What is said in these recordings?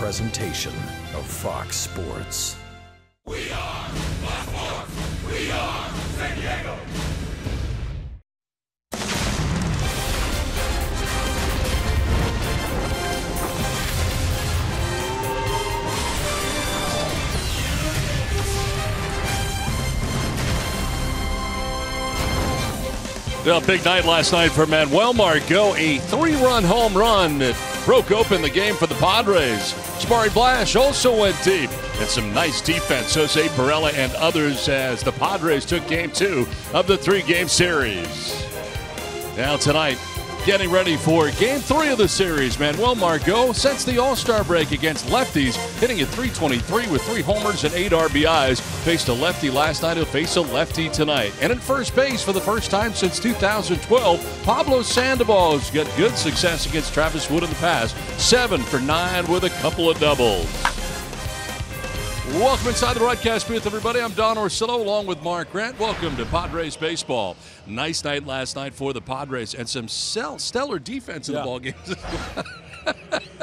presentation of Fox Sports. We are Baltimore. We are San Diego. Well, big night last night for Manuel Margot. A 3-run home run that broke open the game for the Padres. Sparry Blash also went deep. And some nice defense, Jose Perella and others, as the Padres took game 2 of the 3-game series. Now tonight, getting ready for game 3 of the series. Manuel Margot, since the All-Star break against lefties, hitting at .323 with 3 homers and 8 RBIs. Faced a lefty last night, he'll face a lefty tonight. And at first base for the first time since 2012, Pablo Sandoval's got good success against Travis Wood in the past. 7 for 9 with a couple of doubles. Welcome inside the broadcast booth, everybody. I'm Don Orsillo along with Mark Grant. Welcome to Padres baseball. Nice night last night for the Padres and some stellar defense in the ball games.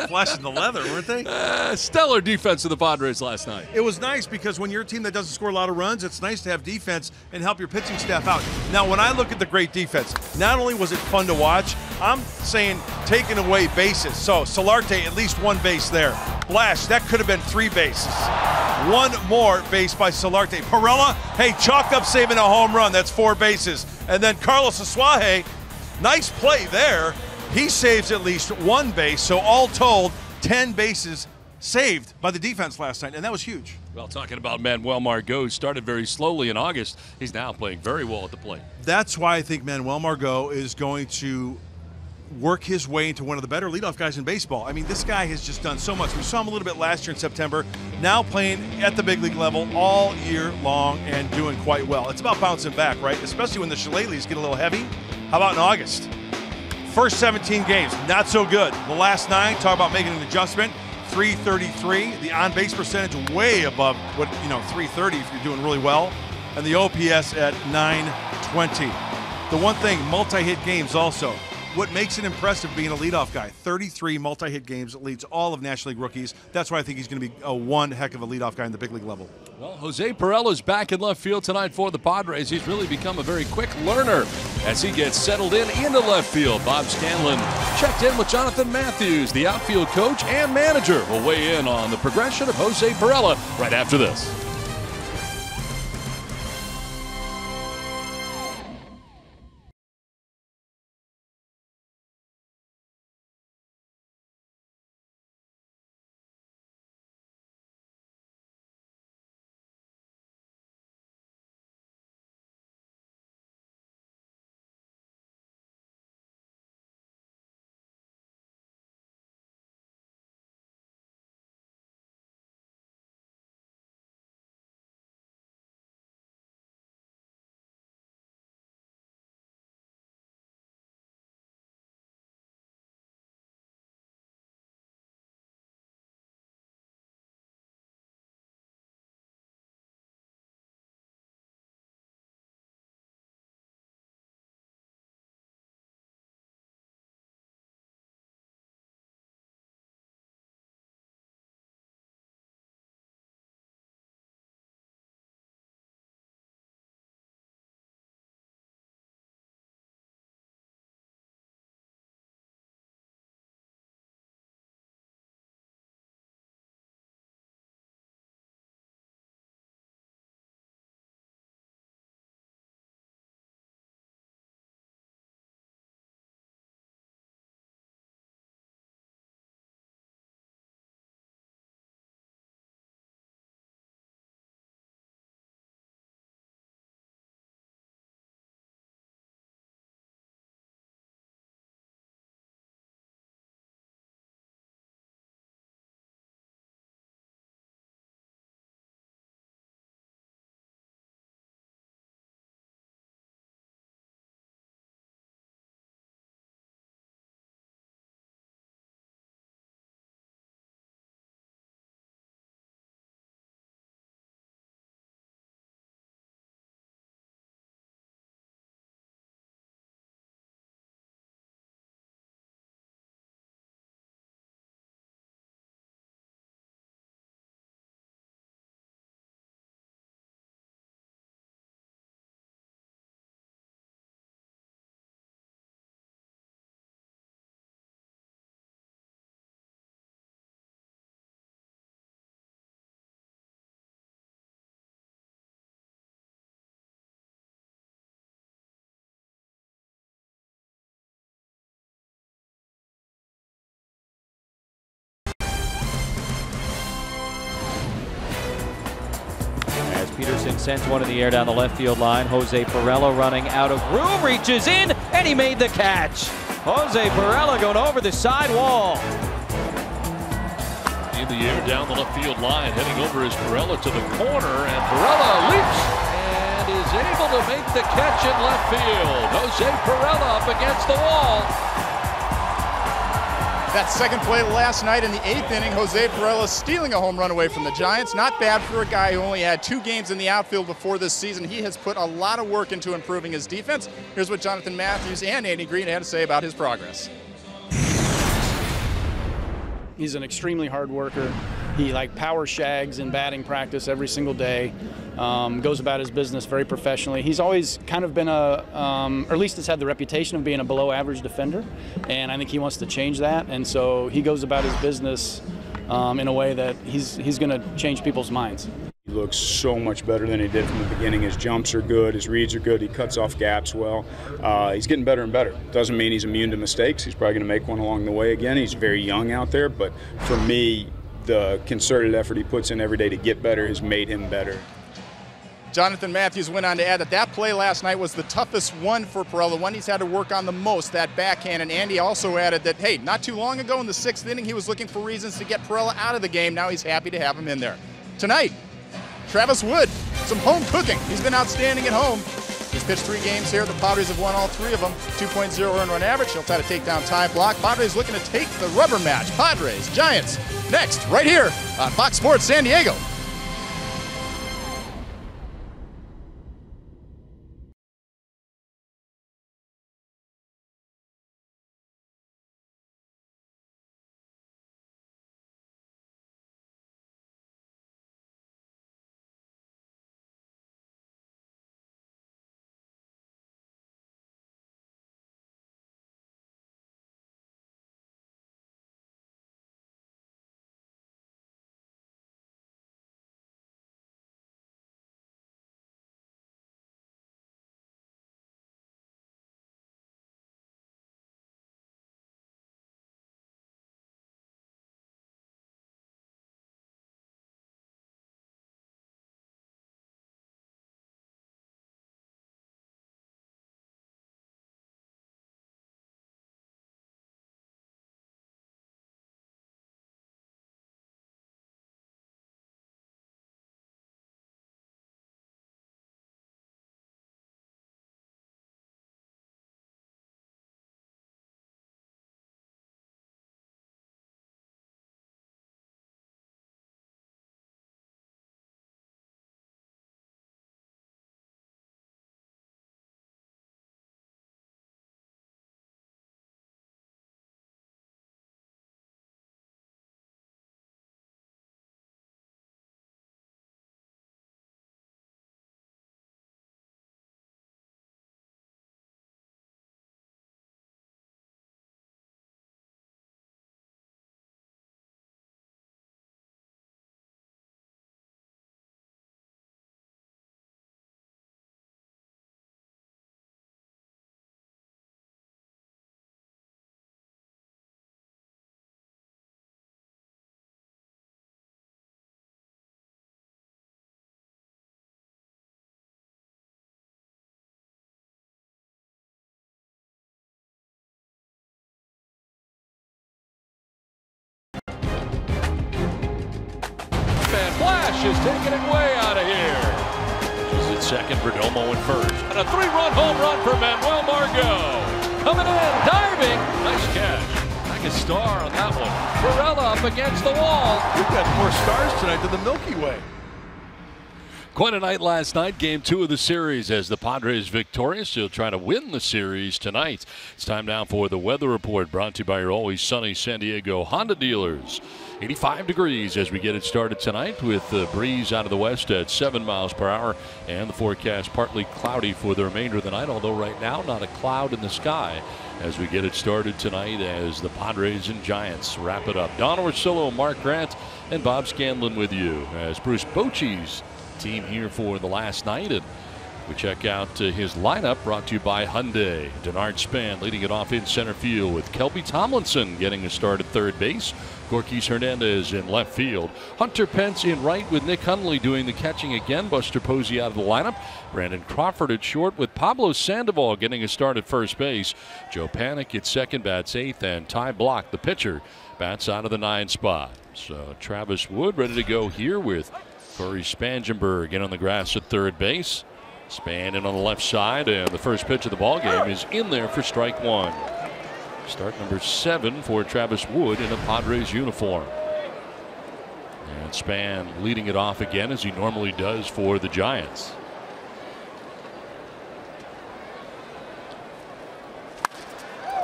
Flashing the leather, weren't they? Stellar defense of the Padres last night. It was nice because when you're a team that doesn't score a lot of runs, it's nice to have defense and help your pitching staff out. Now, when I look at the great defense, not only was it fun to watch, I'm saying taking away bases. So Solarte, at least 1 base there. Blash, that could have been 3 bases. 1 more base by Solarte. Perella, hey, chalked up saving a home run. That's 4 bases. And then Carlos Asuaje, nice play there. He saves at least 1 base, so all told, 10 bases saved by the defense last night, and that was huge. Well, talking about Manuel Margot, who started very slowly in August, he's now playing very well at the plate. That's why I think Manuel Margot is going to work his way into one of the better leadoff guys in baseball. I mean, this guy has just done so much. We saw him a little bit last year in September, now playing at the big league level all year long and doing quite well. It's about bouncing back, right? Especially when the shillelaghs get a little heavy. How about in August? First 17 games, not so good. The last 9, talk about making an adjustment. 333, the on-base percentage way above what, 330 if you're doing really well. And the OPS at 920. The one thing, multi-hit games also. What makes it impressive being a leadoff guy? 33 multi-hit games, leads all of National League rookies. That's why I think he's going to be one heck of a leadoff guy in the big league level. Well, Jose Perella's back in left field tonight for the Padres. He's really become a very quick learner as he gets settled into left field. Bob Scanlon checked in with Jonathan Matthews, the outfield coach and manager. Will weigh in on the progression of Jose Perella right after this. and sends one in the air down the left field line. Jose Pirela running out of room, reaches in, and he made the catch. Jose Pirela going over the sidewall. In the air down the left field line, heading over is Pirela to the corner, and Pirela leaps and is able to make the catch in left field. Jose Pirela up against the wall. That second play last night in the 8th inning, Jose Pirela stealing a home run away from the Giants. Not bad for a guy who only had 2 games in the outfield before this season. He has put a lot of work into improving his defense. Here's what Jonathan Matthews and Andy Green had to say about his progress. He's an extremely hard worker. He power shags in batting practice every single day. Goes about his business very professionally. He's always kind of been or at least has had the reputation of being a below average defender, and I think he wants to change that, and so he goes about his business in a way that he's going to change people's minds. He looks so much better than he did from the beginning. His jumps are good, his reads are good, he cuts off gaps well. He's getting better and better. Doesn't mean he's immune to mistakes. He's probably going to make one along the way again. He's very young out there, but for me, the concerted effort he puts in every day to get better has made him better. Jonathan Matthews went on to add that play last night was the toughest one for Pirela, the one he's had to work on the most, that backhand. And Andy also added that, hey, not too long ago in the 6th inning, he was looking for reasons to get Pirela out of the game. Now he's happy to have him in there. Tonight, Travis Wood, some home cooking. He's been outstanding at home. He's pitched 3 games here. The Padres have won all 3 of them. 2.0 earned run average. He'll try to take down Ty Block. Padres looking to take the rubber match. Padres, Giants, next, right here on Fox Sports San Diego. Flash is taking it way out of here. He's at second, Perdomo in first. And a 3-run home run for Manuel Margot. Coming in, diving. Nice catch. Like a star on that one. Pirela up against the wall. We've got more stars tonight than the Milky Way. Quite a night last night. Game 2 of the series as the Padres victorious. They'll try to win the series tonight. It's time now for the weather report, brought to you by your always sunny San Diego Honda dealers. 85 degrees as we get it started tonight, with the breeze out of the west at 7 miles per hour, and the forecast partly cloudy for the remainder of the night, although right now not a cloud in the sky as we get it started tonight as the Padres and Giants wrap it up. Don Orsillo, Mark Grant, and Bob Scanlon with you as Bruce Bochy's team here for the last night. And We check out his lineup, brought to you by Hyundai. Denard Span leading it off in center field with Kelby Tomlinson getting a start at third base. Gorkys Hernandez in left field. Hunter Pence in right with Nick Hundley doing the catching again. Buster Posey out of the lineup. Brandon Crawford at short with Pablo Sandoval getting a start at first base. Joe Panik at second, bats eighth, and Ty Block, the pitcher, bats out of the 9 spot. So Travis Wood ready to go here with Corey Spangenberg in on the grass at third base. Span in on the left side, and the first pitch of the ball game is in there for strike one. Start number 7 for Travis Wood in a Padres uniform. And Span leading it off again as he normally does for the Giants.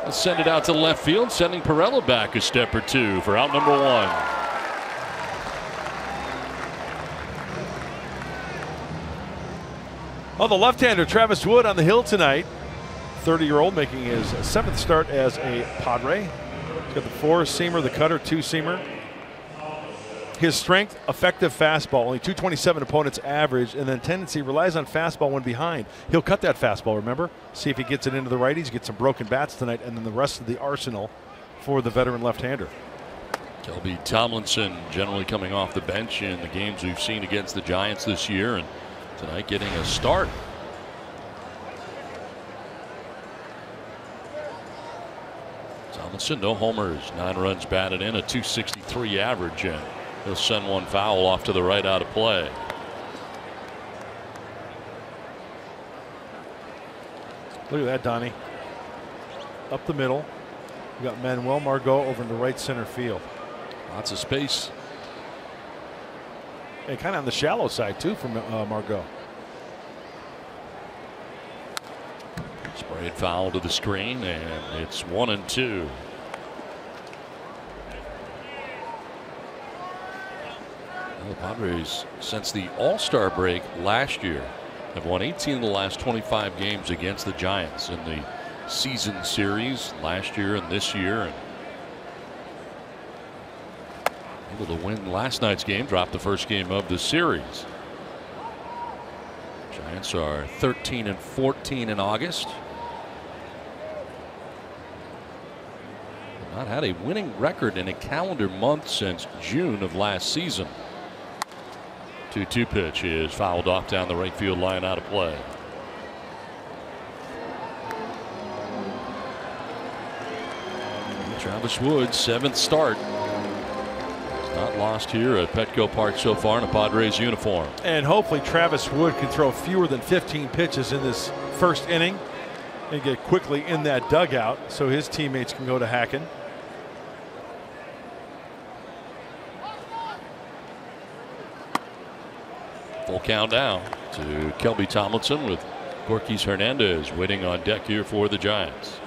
Let's send it out to left field, sending Pirela back a step or two for out number 1. Oh, the left-hander Travis Wood on the hill tonight. 30-year-old making his 7th start as a Padre. He's got the 4-seamer, the cutter, 2-seamer. His strength, effective fastball, only 227 opponent's average, and then tendency relies on fastball when behind. He'll cut that fastball, remember? See if he gets it into the righties, get some broken bats tonight, and then the rest of the arsenal for the veteran left-hander. Kelby Tomlinson generally coming off the bench in the games we've seen against the Giants this year, and tonight getting a start. Tomlinson, no homers, 9 runs batted in, a .263 average, and he'll send one foul off to the right out of play. Look at that, Donnie. Up the middle. We got Manuel Margot over in the right center field. Lots of space. And kind of on the shallow side, too, from Margot. Sprayed foul to the screen, and it's 1-2. Well, the Padres, since the All-Star break last year, have won 18 of the last 25 games against the Giants in the season series last year and this year. And able to win last night's game, drop the first game of the series. Giants are 13-14 in August. Not had a winning record in a calendar month since June of last season. 2-2 pitch is fouled off down the right field line, out of play. Travis Wood's 7th start. Not lost here at Petco Park so far in a Padres uniform. And hopefully Travis Wood can throw fewer than 15 pitches in this first inning and get quickly in that dugout so his teammates can go to hacking. Full count now to Kelby Tomlinson with Gorkys Hernandez waiting on deck here for the Giants.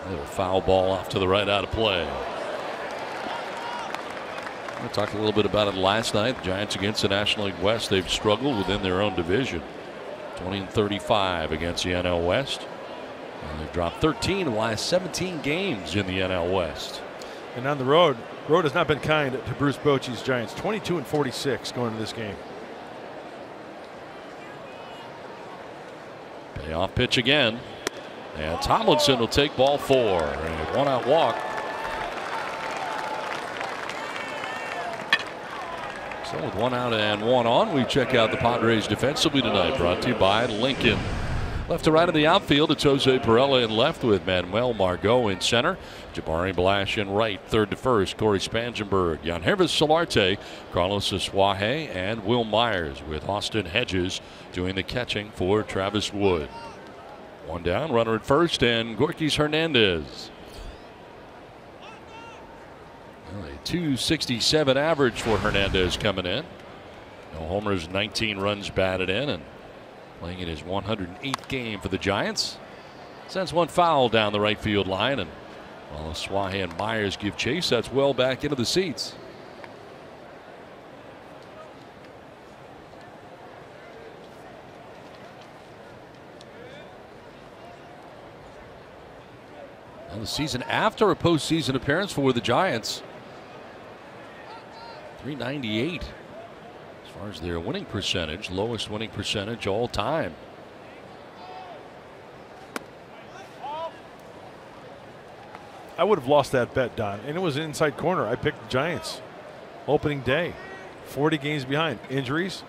Another foul ball off to the right, out of play. We talked a little bit about it last night. The Giants against the National League West, they've struggled within their own division. 20-35 against the NL West. And they've dropped 13 of the last 17 games in the NL West. And on the road has not been kind to Bruce Bochy's Giants. 22-46 going into this game. Payoff pitch again. And Tomlinson will take ball 4. And a 1-out walk. So with 1 out and 1 on, we check out the Padres defensively tonight. Brought to you by Lincoln. Left to right of the outfield, it's Jose Pirela in left with Manuel Margot in center. Jabari Blash in right. Third to first, Corey Spangenberg, Yangervis Solarte, Carlos Asuaje, and Will Myers with Austin Hedges doing the catching for Travis Wood. 1 down, runner at first, and Gorkys Hernandez. Well, a .267 average for Hernandez coming in. No homers, 19 runs batted in, and playing in his 108th game for the Giants. Sends one foul down the right field line, and while Asuaje and Myers give chase, that's well back into the seats. And the season after a postseason appearance for the Giants. .398 as far as their winning percentage, lowest winning percentage all time. I would have lost that bet, Don, and it was an inside corner. I picked the Giants opening day, 40 games behind. Injuries,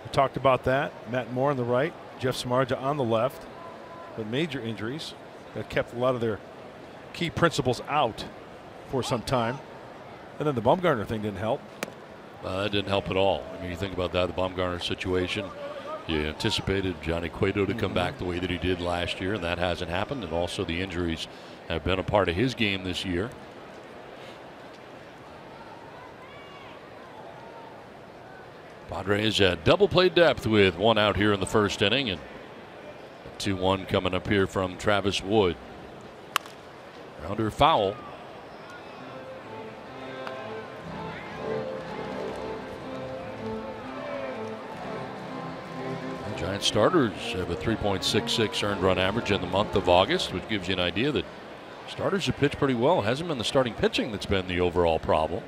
we talked about that. Matt Moore on the right, Jeff Samardzija on the left, but major injuries that kept a lot of their key principals out for some time. And then the Bumgarner thing didn't help. That didn't help at all. I mean, you think about that, the Bumgarner situation. You anticipated Johnny Cueto to come back the way that he did last year, and that hasn't happened. And also the injuries have been a part of his game this year. Padres at double play depth with one out here in the first inning, and a 2-1 coming up here from Travis Wood. Rounder foul. Giant starters have a 3.66 earned run average in the month of August, which gives you an idea that starters have pitched pretty well. It hasn't been the starting pitching that's been the overall problem.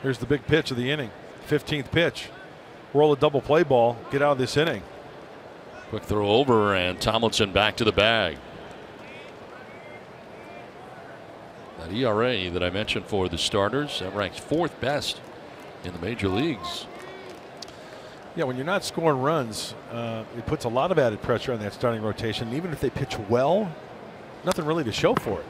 Here's the big pitch of the inning. 15th pitch. Roll a double play ball. Get out of this inning. Quick throw over, and Tomlinson back to the bag. That ERA that I mentioned for the starters, that ranks 4th best in the major leagues. Yeah, when you're not scoring runs, it puts a lot of added pressure on that starting rotation. Even if they pitch well, nothing really to show for it.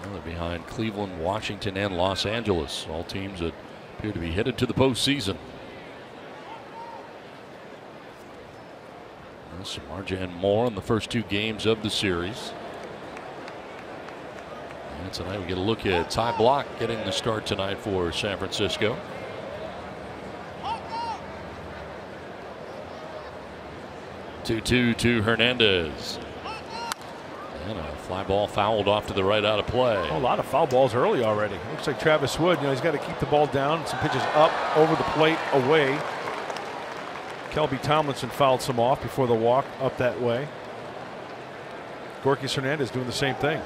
Well, they're behind Cleveland, Washington, and Los Angeles, all teams that appear to be headed to the postseason. Samardzija and Moore in the first 2 games of the series. And tonight we get a look at Ty Block getting the start tonight for San Francisco. To Hernandez. And a fly ball fouled off to the right out of play. A lot of foul balls early already. Looks like Travis Wood, he's got to keep the ball down. Some pitches up, over the plate, away. Kelby Tomlinson fouled some off before the walk up that way. Gorky Hernandez doing the same thing.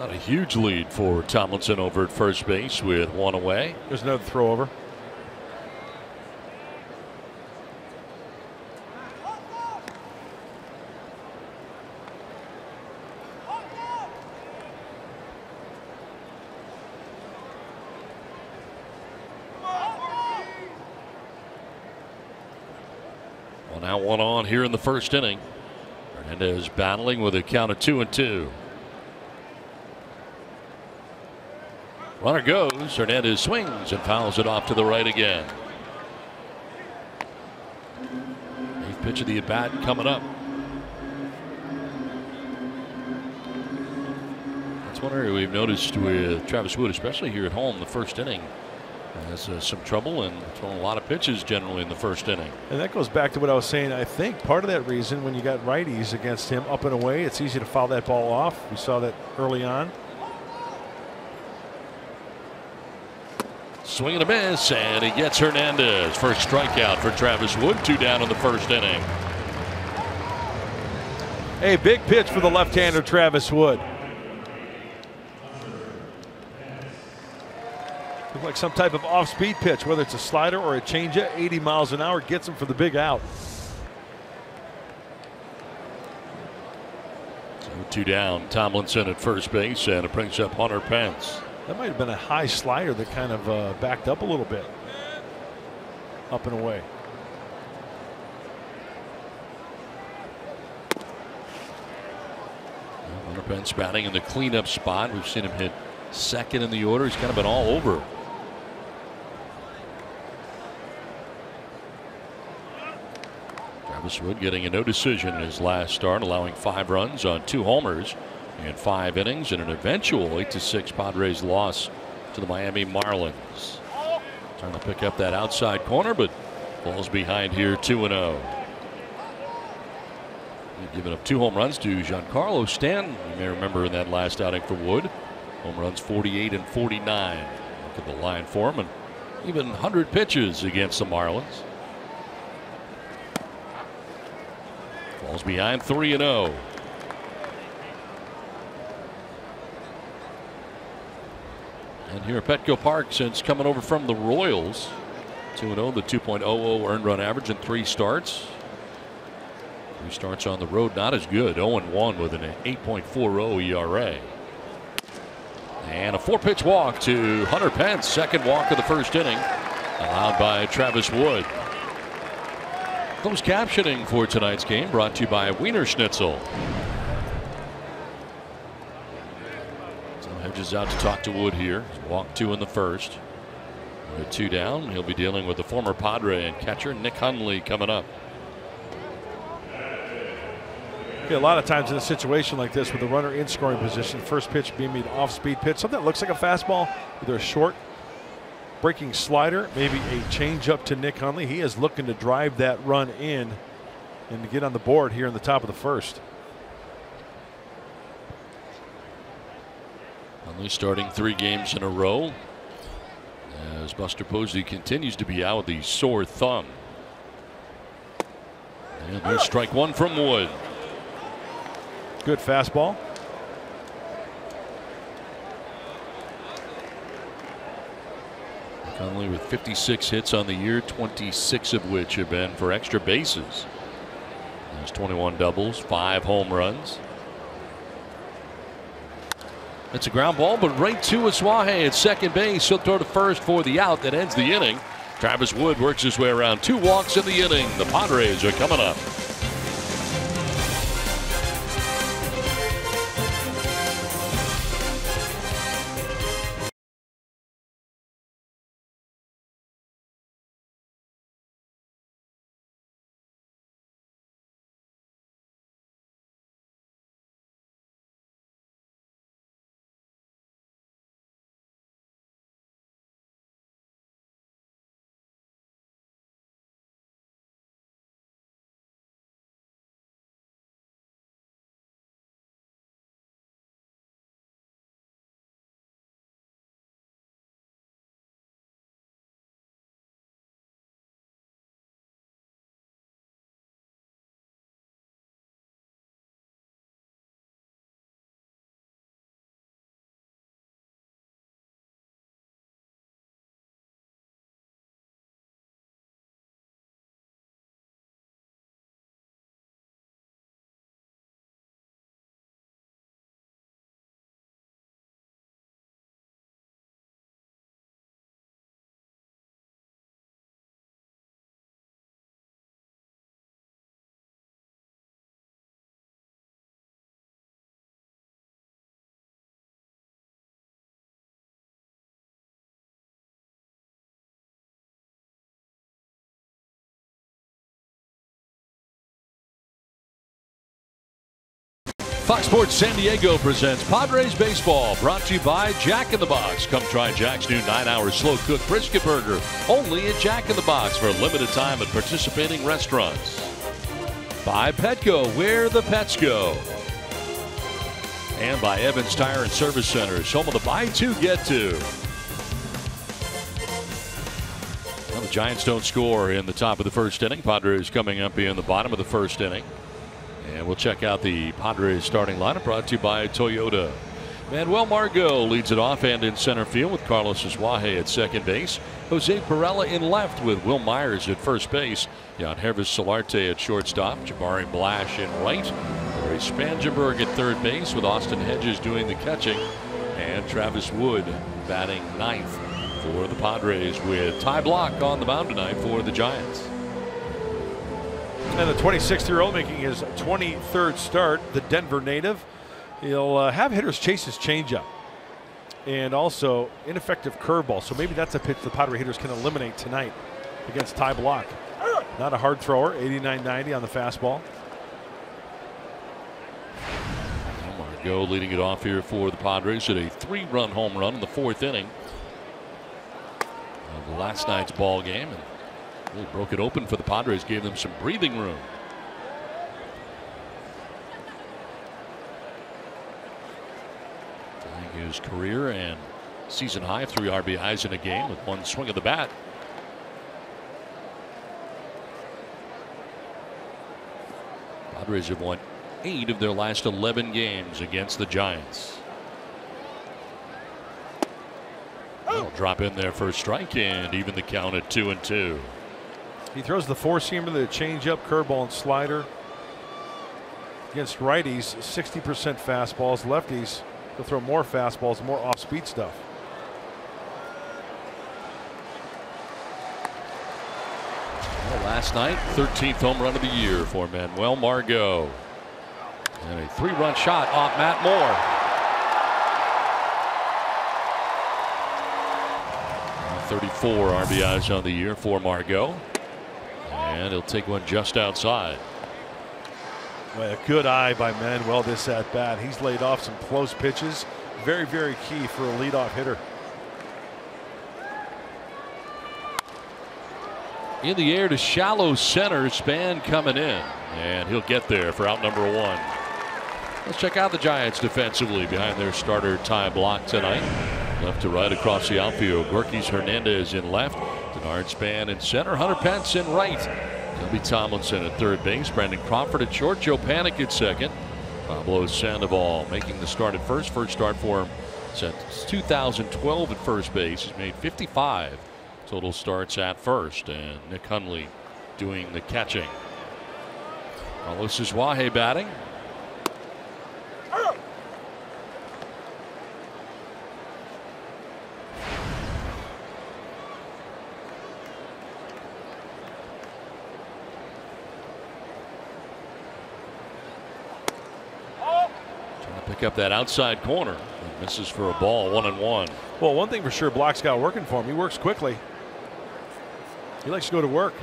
Not a huge lead for Tomlinson over at first base with 1 away. There's another throw over. One out, one on here in the first inning. Hernandez battling with a count of 2-2. Runner goes. Hernandez swings and fouls it off to the right again. 8th pitch of the at bat coming up. That's one area we've noticed with Travis Wood, especially here at home. The first inning has some trouble and throwing a lot of pitches generally in the first inning. And that goes back to what I was saying. I think part of that reason, when you got righties against him up and away, it's easy to foul that ball off. We saw that early on. Swing and a miss, and he gets Hernandez. First strikeout for Travis Wood. 2 down in the first inning. A big pitch for the left-hander Travis Wood. Looked like some type of off-speed pitch, whether it's a slider or a changeup. 80 miles an hour gets him for the big out. So 2 down. Tomlinson at first base, and it brings up Hunter Pence. That might have been a high slider that kind of backed up a little bit. Up and away. Hunter Pence batting in the cleanup spot. We've seen him hit second in the order. He's kind of been all over. Travis Wood getting a no decision in his last start, allowing 5 runs on 2 homers in 5 innings, and an eventual 8-6 Padres loss to the Miami Marlins. Trying to pick up that outside corner, but falls behind here 2-0. Giving up 2 home runs to Giancarlo Stanton. You may remember in that last outing for Wood. Home runs 48 and 49. Look at the line for him, and even 100 pitches against the Marlins. Falls behind 3-0. And here at Petco Park, since coming over from the Royals, 2-0, the 2.00 earned run average in 3 starts. 3 starts on the road, not as good. 0-1 with an 8.40 ERA. And a 4-pitch walk to Hunter Pence. Second walk of the first inning, allowed by Travis Wood. Closed captioning for tonight's game brought to you by Wiener Schnitzel. So Hedges out to talk to Wood here. Walk 2 in the first. With 2 down, he'll be dealing with the former Padre and catcher Nick Hundley coming up. A lot of times in a situation like this with the runner in scoring position, first pitch being an off-speed pitch, something that looks like a fastball, either a short breaking slider, maybe a changeup to Nick Hundley. He is looking to drive that run in and to get on the board here in the top of the first. Hundley starting 3 games in a row as Buster Posey continues to be out with the sore thumb. And there's strike 1 from Wood. Good fastball. Hundley with 56 hits on the year, 26 of which have been for extra bases. There's 21 doubles, 5 home runs. It's a ground ball, but right to Asuaje at second base. He'll throw to first for the out that ends the inning. Travis Wood works his way around 2 walks in the inning. The Padres are coming up. Fox Sports San Diego presents Padres Baseball, brought to you by Jack in the Box. Come try Jack's new 9-hour slow-cooked brisket burger, only at Jack in the Box for a limited time at participating restaurants. By Petco, where the pets go. And by Evans Tire and Service Centers, home of the buy 2, get 2. Well, the Giants don't score in the top of the first inning. Padres coming up in the bottom of the first inning. And we'll check out the Padres starting lineup, brought to you by Toyota. Manuel Margot leads it off and in center field with Carlos Asuaje at second base. Jose Perella in left with Will Myers at first base. Jan Hervis Solarte at shortstop. Jabari Blash in right. Larry Spangenberg at third base with Austin Hedges doing the catching. And Travis Wood batting ninth for the Padres with Ty Block on the mound tonight for the Giants. And the 26-year-old making his 23rd start, the Denver native. He'll have hitters chase his changeup and also ineffective curveball. So maybe that's a pitch the Padre hitters can eliminate tonight against Ty Block. Not a hard thrower, 89-90 on the fastball. Margot leading it off here for the Padres at a 3-run home run in the 4th inning of last night's ball game. And really broke it open for the Padres, gave them some breathing room. Tying his career and season high 3 RBIs in a game with one swing of the bat. Padres have won 8 of their last 11 games against the Giants. They'll drop in there for a strike and even the count at 2-2. He throws the four-seamer, the changeup, curveball, and slider. Against righties, 60% fastballs. Lefties, he'll throw more fastballs, more off-speed stuff. Well, last night, 13th home run of the year for Manuel Margot. And a 3-run shot off Matt Moore. 34 RBIs on the year for Margot. And he'll take one just outside. Well, a good eye by Manuel this at bat. He's laid off some close pitches. Very, very key for a leadoff hitter. In the air to shallow center. Span coming in. And he'll get there for out number 1. Let's check out the Giants defensively behind their starter Ty Blach tonight. Left to right across the outfield. Gorkys Hernandez in left. Denard Span in center. Hunter Pence in right. Toby Tomlinson at third base. Brandon Crawford at short. Joe Panik at second. Pablo Sandoval making the start at first. First start for him since 2012 at first base. He's made 55 total starts at first. And Nick Hundley doing the catching. Carlos Suaje batting. Pick up that outside corner and misses for a ball. 1-1. Well, one thing for sure, Block's got working for him. He works quickly. He likes to go to work.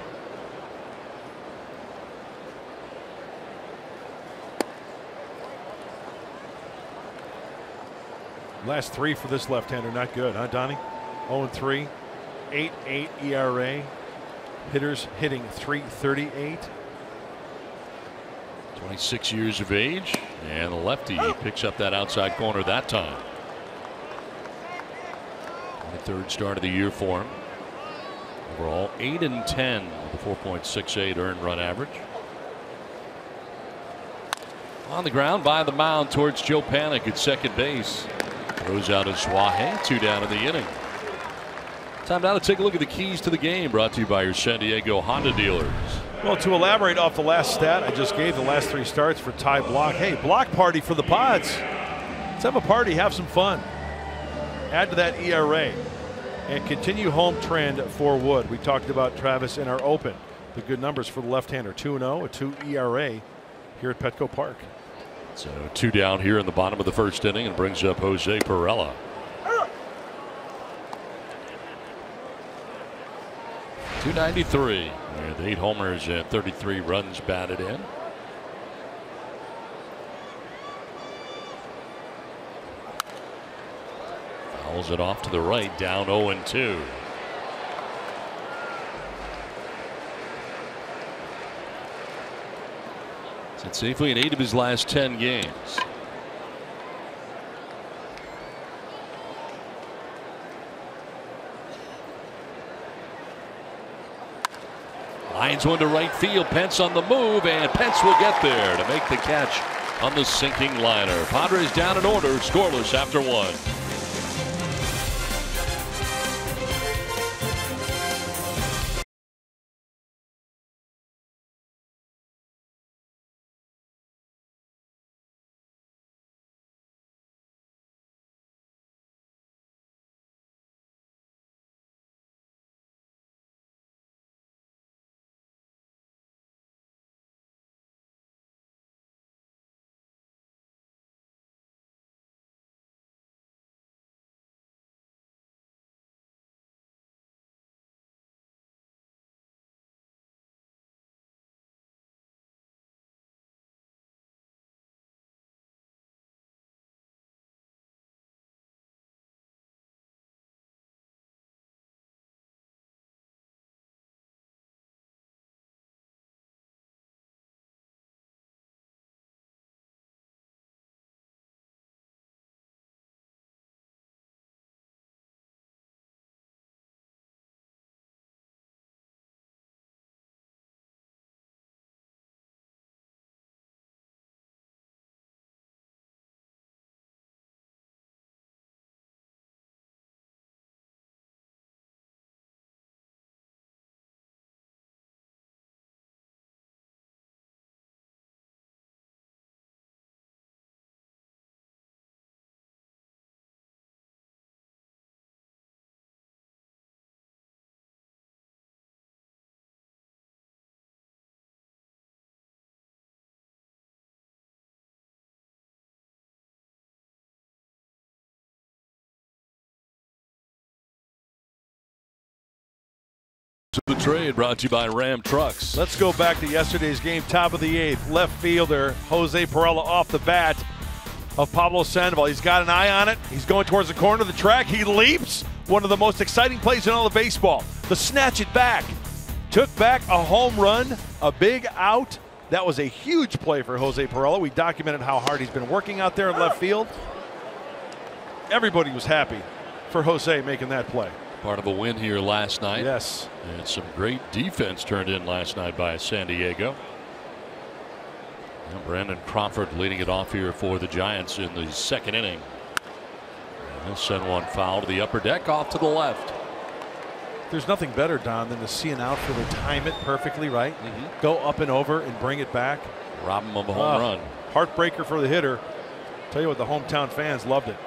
Last 3 for this left-hander, not good, huh, Donnie? 0-3, 8.8 ERA. Hitters hitting .338. 26 years of age, and the lefty picks up that outside corner that time. 23rd start of the year for him. Overall 8-10 with a 4.68 earned run average. On the ground by the mound towards Joe Panik at second base. Throws out as Suaje. 2 down in the inning. Time now to take a look at the keys to the game, brought to you by your San Diego Honda dealers. Well, to elaborate off the last stat I just gave, the last 3 starts for Ty Blach. Hey, block party for the Pods. Let's have a party, have some fun. Add to that ERA and continue home trend for Wood. We talked about Travis in our open. The good numbers for the left-hander, 2-0, a 2 ERA here at Petco Park. So 2 down here in the bottom of the first inning, and brings up Jose Perella. .293 with 8 homers and 33 runs batted in. Fouls it off to the right, down 0-2. Sits safely in 8 of his last 10 games. Lines one to right field. Pence on the move, and Pence will get there to make the catch on the sinking liner. Padres down in order, scoreless after 1. To the trade brought to you by Ram Trucks. Let's go back to yesterday's game, top of the 8th. Left fielder Jose Perella off the bat of Pablo Sandoval. He's got an eye on it. He's going towards the corner of the track. He leaps. One of the most exciting plays in all of baseball. The snatch it back. Took back a home run, a big out. That was a huge play for Jose Perella. We documented how hard he's been working out there in left field. Everybody was happy for Jose making that play. Part of a win here last night. Yes. And some great defense turned in last night by San Diego. And Brandon Crawford leading it off here for the Giants in the second inning. And he'll send one foul to the upper deck off to the left. There's nothing better, Don, than to see an outfielder time it perfectly right. Go up and over and bring it back. Rob him of a home run. Heartbreaker for the hitter. Tell you what, the hometown fans loved it.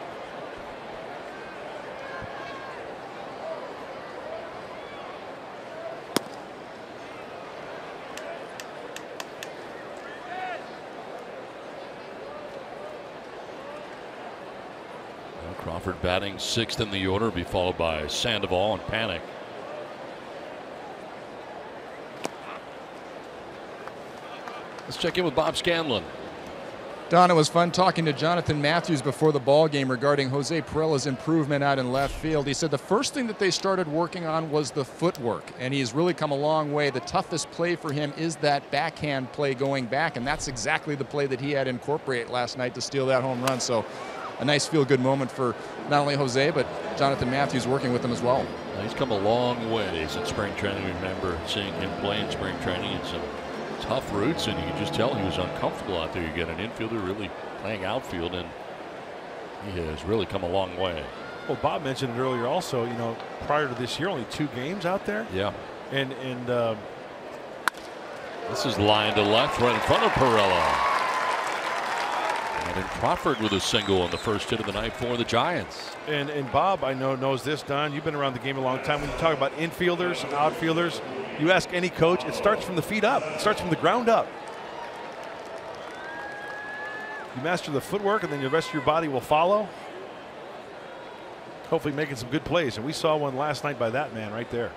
Crawford batting 6th in the order, be followed by Sandoval and Panic. Let's check in with Bob Scanlon. Don, it was fun talking to Jonathan Matthews before the ball game regarding Jose Perella's improvement out in left field. He said the first thing that they started working on was the footwork, and he's really come a long way. The toughest play for him is that backhand play going back, and that's exactly the play that he had to incorporate last night to steal that home run. So a nice feel-good moment for not only Jose, but Jonathan Matthews working with him as well. He's come a long ways in spring training. Remember seeing him play in spring training and some tough routes, and you can just tell he was uncomfortable out there. You get an infielder really playing outfield, and he has really come a long way. Well, Bob mentioned it earlier also, you know, prior to this year, only 2 games out there. Yeah. And this is line to left right in front of Perella. And then Crawford with a single on the first hit of the night for the Giants. And Bob, I know, knows this, Don. You've been around the game a long time. When you talk about infielders, outfielders, you ask any coach, it starts from the feet up. It starts from the ground up. You master the footwork, and then the rest of your body will follow. Hopefully making some good plays. And we saw one last night by that man right there.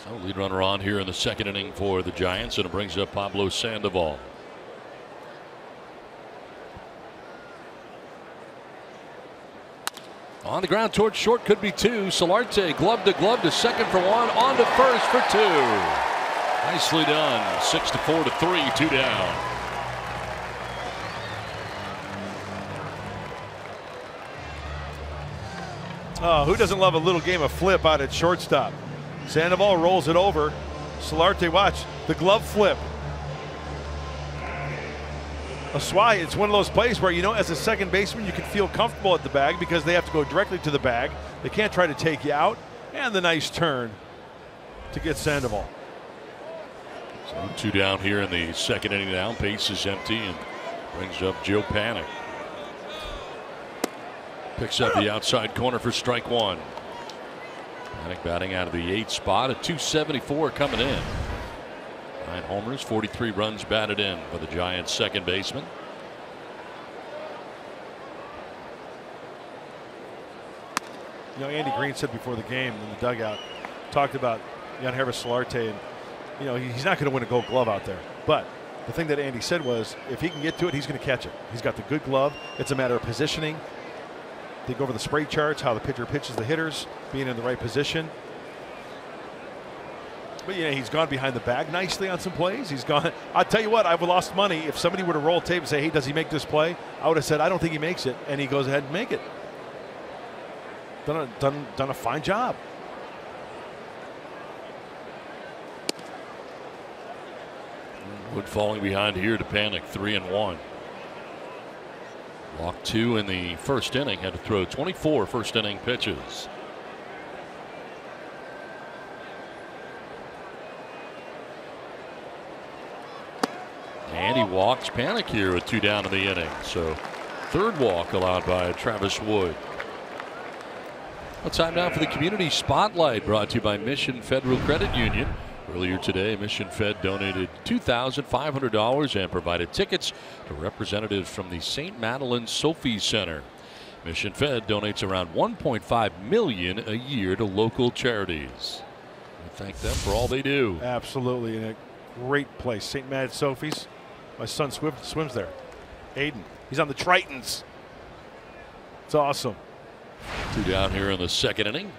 So lead runner on here in the second inning for the Giants, and it brings up Pablo Sandoval. On the ground towards short, could be 2. Solarte glove to second for 1, on to first for 2. Nicely done. 6-4 to 3, 2 down. Oh, who doesn't love a little game of flip out at shortstop? Sandoval rolls it over. Solarte, watch the glove flip. That's why it's one of those plays where, you know, as a second baseman, you can feel comfortable at the bag because they have to go directly to the bag. They can't try to take you out. And the nice turn to get Sandoval. So 2 down here in the second inning now. Base is empty, and brings up Joe Panic. Picks up the outside corner for strike 1. Panic batting out of the 8th spot at 274 coming in. 9 homers, 43 runs batted in for the Giants second baseman. You know, Andy Green said before the game in the dugout, talked about Yangervis Solarte, and you know, he's not going to win a Gold Glove out there. But the thing that Andy said was, if he can get to it, he's going to catch it. He's got the good glove. It's a matter of positioning. They go over the spray charts, how the pitcher pitches the hitters, being in the right position. But yeah, he's gone behind the bag nicely on some plays. He's gone. I'll tell you what, I've lost money. If somebody were to roll tape and say, hey, does he make this play? I would have said, I don't think he makes it. And he goes ahead and make it. Done a fine job. Wood falling behind here to Panic, 3-1. Walked 2 in the first inning. Had to throw 24 first inning pitches. And he walks Panic here with 2 down in the inning. So 3rd walk allowed by Travis Wood. Well, time now for the Community Spotlight, brought to you by Mission Federal Credit Union. Earlier today, Mission Fed donated $2,500 and provided tickets to representatives from the St. Madeleine Sophie Center. Mission Fed donates around $1.5 million a year to local charities. We thank them for all they do. Absolutely, and a great place. St. Mad Sophie's. My son swims there. Aiden, he's on the Tritons. It's awesome. 2 down here in the second inning.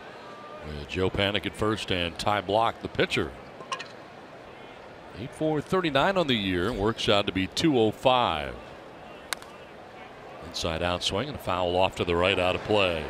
Joe Panik at first and Ty Block the pitcher. 8 39 on the year, works out to be 205. Inside out swing and a foul off to the right, out of play.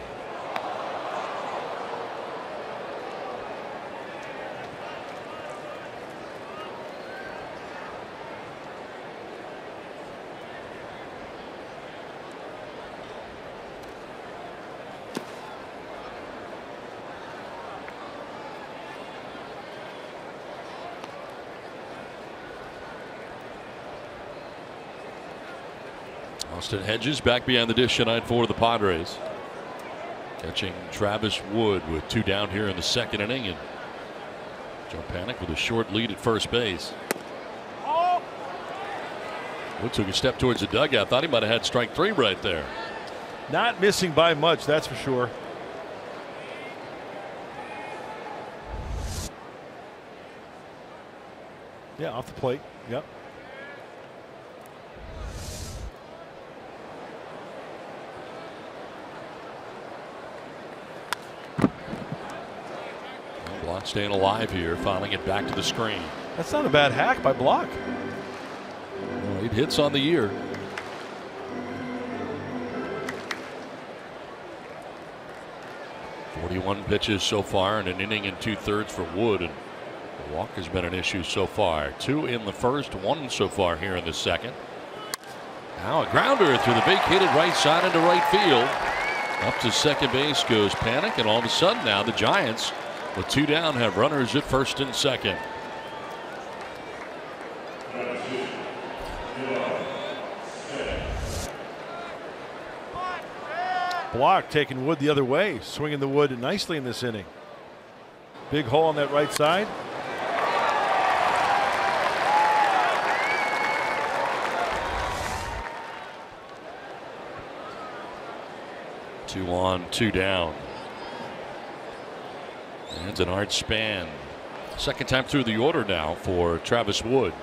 Austin Hedges back behind the dish tonight for the Padres. Catching Travis Wood with 2 down here in the second inning, and Joe Panik with a short lead at first base. Wood took a step towards the dugout. Thought he might have had strike 3 right there. Not missing by much, that's for sure. Yeah, off the plate. Yep. Block staying alive here, filing it back to the screen. That's not a bad hack by Block. Well, 8 hits on the year. .41 pitches so far, and an inning and 2/3 for Wood. And the walk has been an issue so far. 2 in the first, 1 so far here in the second. Now a grounder through the vacated right side into right field. Up to second base goes Panik, and all of a sudden now the Giants, with 2 down, have runners at first and second. Block taking Wood the other way, swinging the wood nicely in this inning. Big hole on that right side. Two on, 2 down. And Denard Span. Second time through the order now for Travis Wood.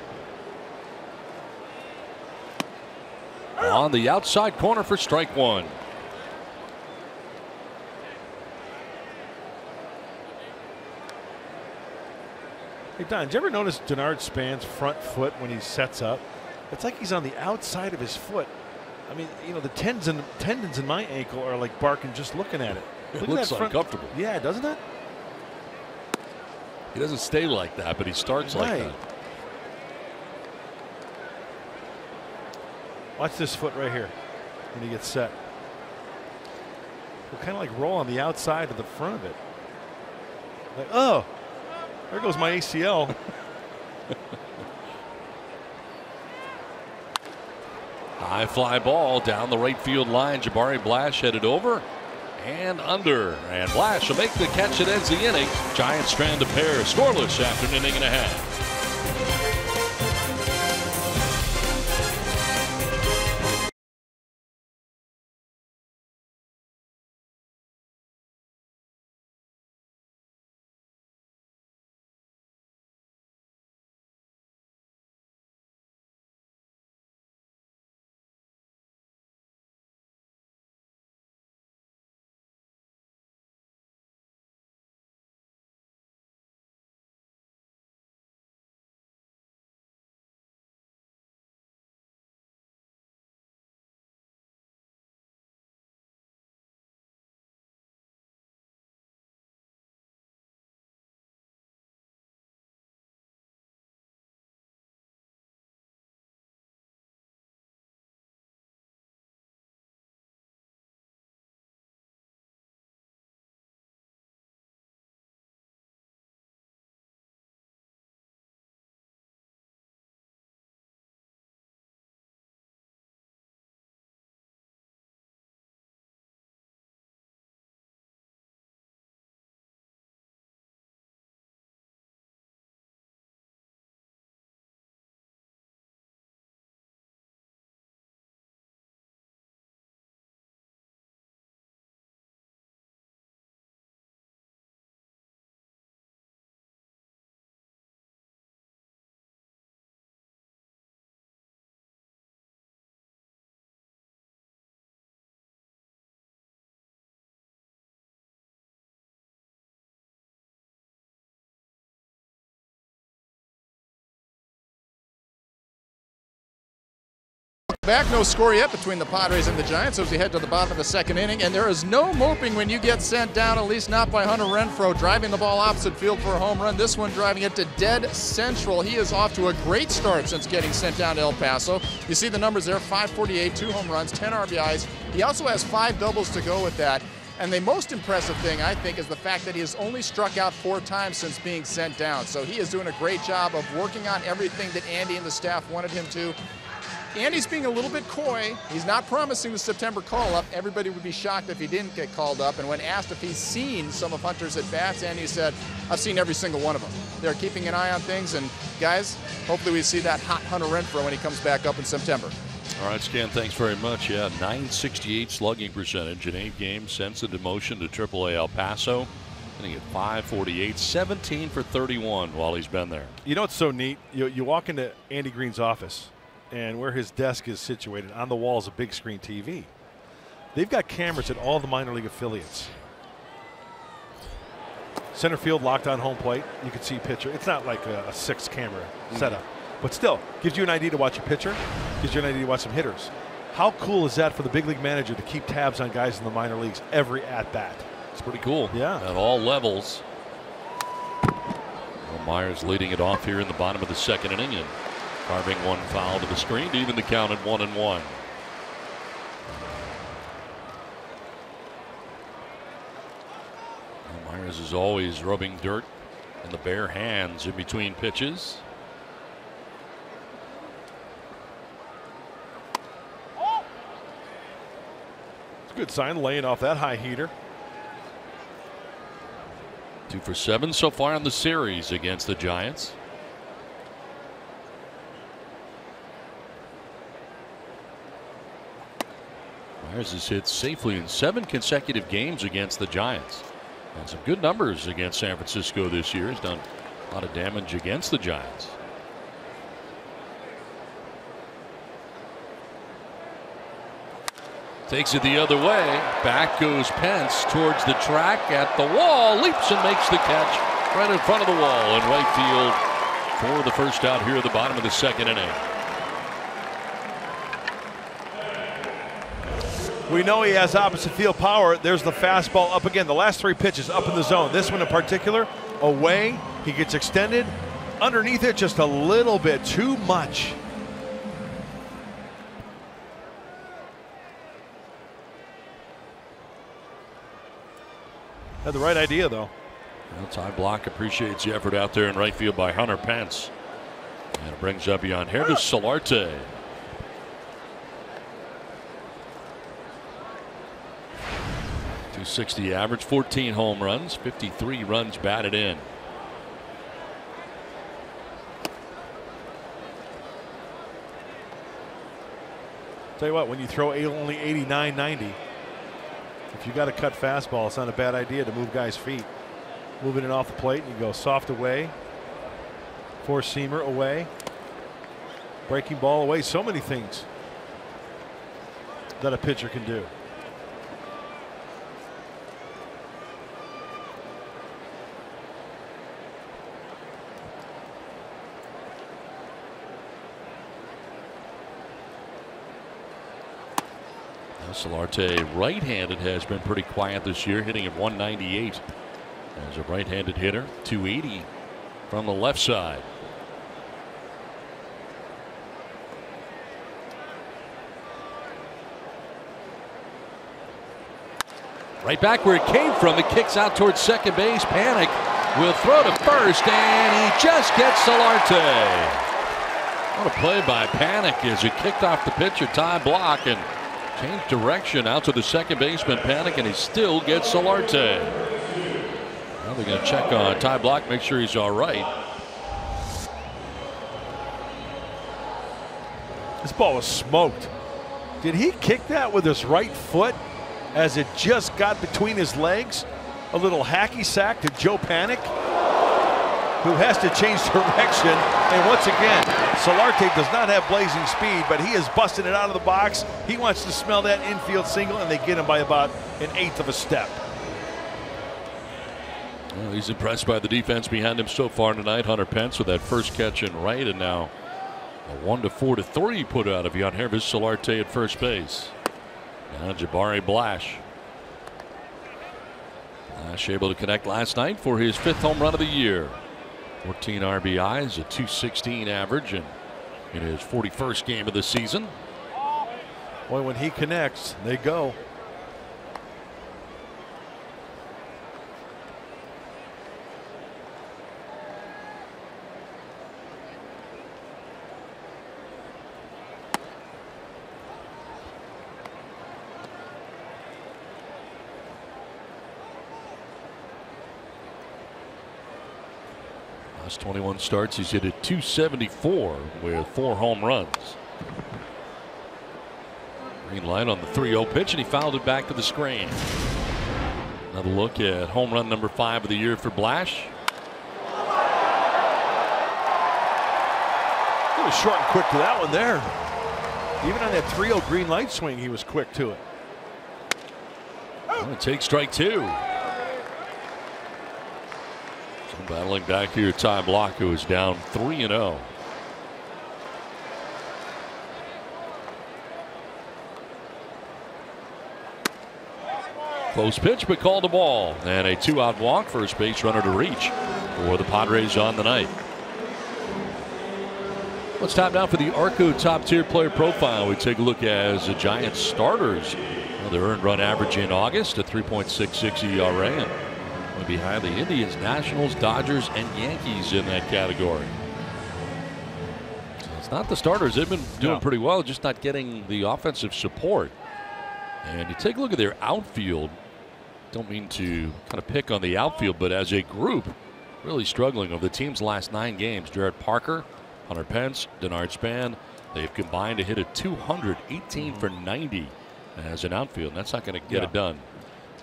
On the outside corner for strike 1. Hey Don, did you ever notice Denard Span's front foot when he sets up? It's like he's on the outside of his foot. I mean, you know, the tendons in my ankle are like barking just looking at it. It looks uncomfortable. Yeah, doesn't it? He doesn't stay like that, but he starts like that. Watch this foot right here when he gets set. We'll kind of like roll on the outside of the front of it. Like, oh, there goes my ACL. High fly ball down the right field line. Jabari Blash headed over and under. And Blash will make the catch that ends the inning. Giants strand a pair scoreless after an inning and a half. Back, no score yet between the Padres and the Giants as we head to the bottom of the second inning, and there is no moping when you get sent down, at least not by Hunter Renfroe, driving the ball opposite field for a home run. This one driving it to dead central. He is off to a great start since getting sent down to El Paso. You see the numbers there, 548, 2 home runs, 10 RBIs. He also has 5 doubles to go with that. And the most impressive thing, I think, is the fact that he has only struck out 4 times since being sent down. So he is doing a great job of working on everything that Andy and the staff wanted him to. Andy's being a little bit coy. He's not promising the September call-up. Everybody would be shocked if he didn't get called up. And when asked if he's seen some of Hunter's at-bats, Andy said, I've seen every single one of them. They're keeping an eye on things. And, guys, hopefully we see that hot Hunter Renfroe when he comes back up in September. All right, Stan, thanks very much. Yeah, 968 slugging percentage in 8 games since the demotion to AAA El Paso. Hitting at 548, 17 for 31 while he's been there. You know what's so neat? You walk into Andy Green's office, and where his desk is situated, on the wall is a big screen TV. They've got cameras at all the minor league affiliates. Center field locked on home plate. You can see pitcher. It's not like a 6-camera setup, but still gives you an idea to watch a pitcher, gives you an idea to watch some hitters. How cool is that for the big league manager to keep tabs on guys in the minor leagues every at-bat? It's pretty cool. Yeah. At all levels. Well, Myers leading it off here in the bottom of the second inning and carving one foul to the screen to even the count at 1-1. Myers is always rubbing dirt in the bare hands in between pitches. It's a good sign, laying off that high heater. 2 for 7 so far in the series against the Giants. Myers has hit safely in 7 consecutive games against the Giants. And some good numbers against San Francisco this year. He's done a lot of damage against the Giants. Takes it the other way. Back goes Pence towards the track at the wall. Leaps and makes the catch right in front of the wall in right field for the first out here at the bottom of the second inning. We know he has opposite field power. There's the fastball up again. The last 3 pitches up in the zone. This one in particular, away. He gets extended. Underneath it, just a little bit too much. Had the right idea, though. Well, Ty Block appreciates the effort out there in right field by Hunter Pence. And it brings up beyond here to Solarte. .260 average, 14 home runs, 53 runs batted in. Tell you what, when you throw only 89, 90, if you got a cut fastball, it's not a bad idea to move guys' feet. Moving it off the plate, you go soft away, four-seamer away, breaking ball away. So many things that a pitcher can do. Solarte, right-handed, has been pretty quiet this year, hitting at 198 as a right-handed hitter. 280 from the left side. Right back where it came from. It kicks out towards second base. Panic will throw to first, and he just gets Solarte. What a play by Panic as it kicked off the pitcher, Ty Block, and changed direction out to the second baseman, Panic, and he still gets Solarte. Now they're going to check on Ty Block, make sure he's all right. This ball was smoked. Did he kick that with his right foot as it just got between his legs? A little hacky sack to Joe Panic, who has to change direction. And once again, Solarte does not have blazing speed, but he is busting it out of the box. He wants to smell that infield single, and they get him by about an 1/8 of a step. Well, he's impressed by the defense behind him so far tonight. Hunter Pence with that first catch in right, and now A 1-4-3 put out of Yangervis Solarte at first base. Now Jabari Blash. Blash able to connect last night for his 5th home run of the year. 14 RBIs, a .216 average, and in his 41st game of the season. Boy, when he connects, they go. Last 21 starts, he's hit a .274 with 4 home runs. Green light on the 3-0 pitch, and he fouled it back to the screen. Another look at home run number 5 of the year for Blash. He was short and quick to that one there. Even on that 3-0 green light swing, he was quick to it. Well, it takes strike 2. Battling back here, Ty Blach, who is down 3-0. Close pitch, but called a ball. And a 2-out walk, first base runner to reach for the Padres on the night. Let's tap now for the Arco top tier player profile. We take a look as the Giants starters. Well, their earned run average in August, a 3.66 ERA. And behind the Indians, Nationals, Dodgers, and Yankees in that category. So it's not the starters. They've been doing pretty well, just not getting the offensive support. And you take a look at their outfield. Don't mean to kind of pick on the outfield, but as a group, really struggling over the team's last 9 games. Jared Parker, Hunter Pence, Denard Span, they've combined to hit a 218 for 90 as an outfield. And that's not going to get it done.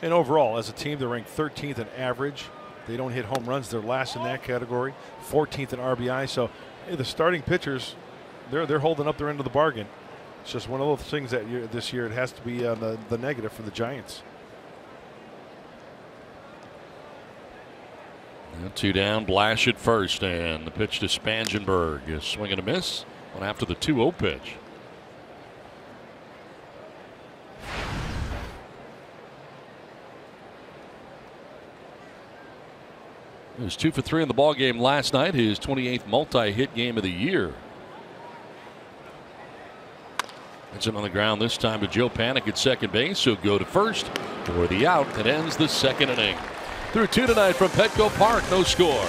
And overall, as a team, they're ranked 13th in average. They don't hit home runs. They're last in that category. 14th in RBI. So hey, the starting pitchers, they're holding up their end of the bargain. It's just one of those things that this year it has to be the negative for the Giants. And 2 down, Blash at first, and the pitch to Spangenberg is swing and a miss. One after the 2-0 pitch. He was 2 for 3 in the ball game last night, his 28th multi-hit game of the year. It's him on the ground this time to Joe Panik at second base. He'll go to first for the out that ends the 2nd inning. Through 2 tonight from Petco Park, no score.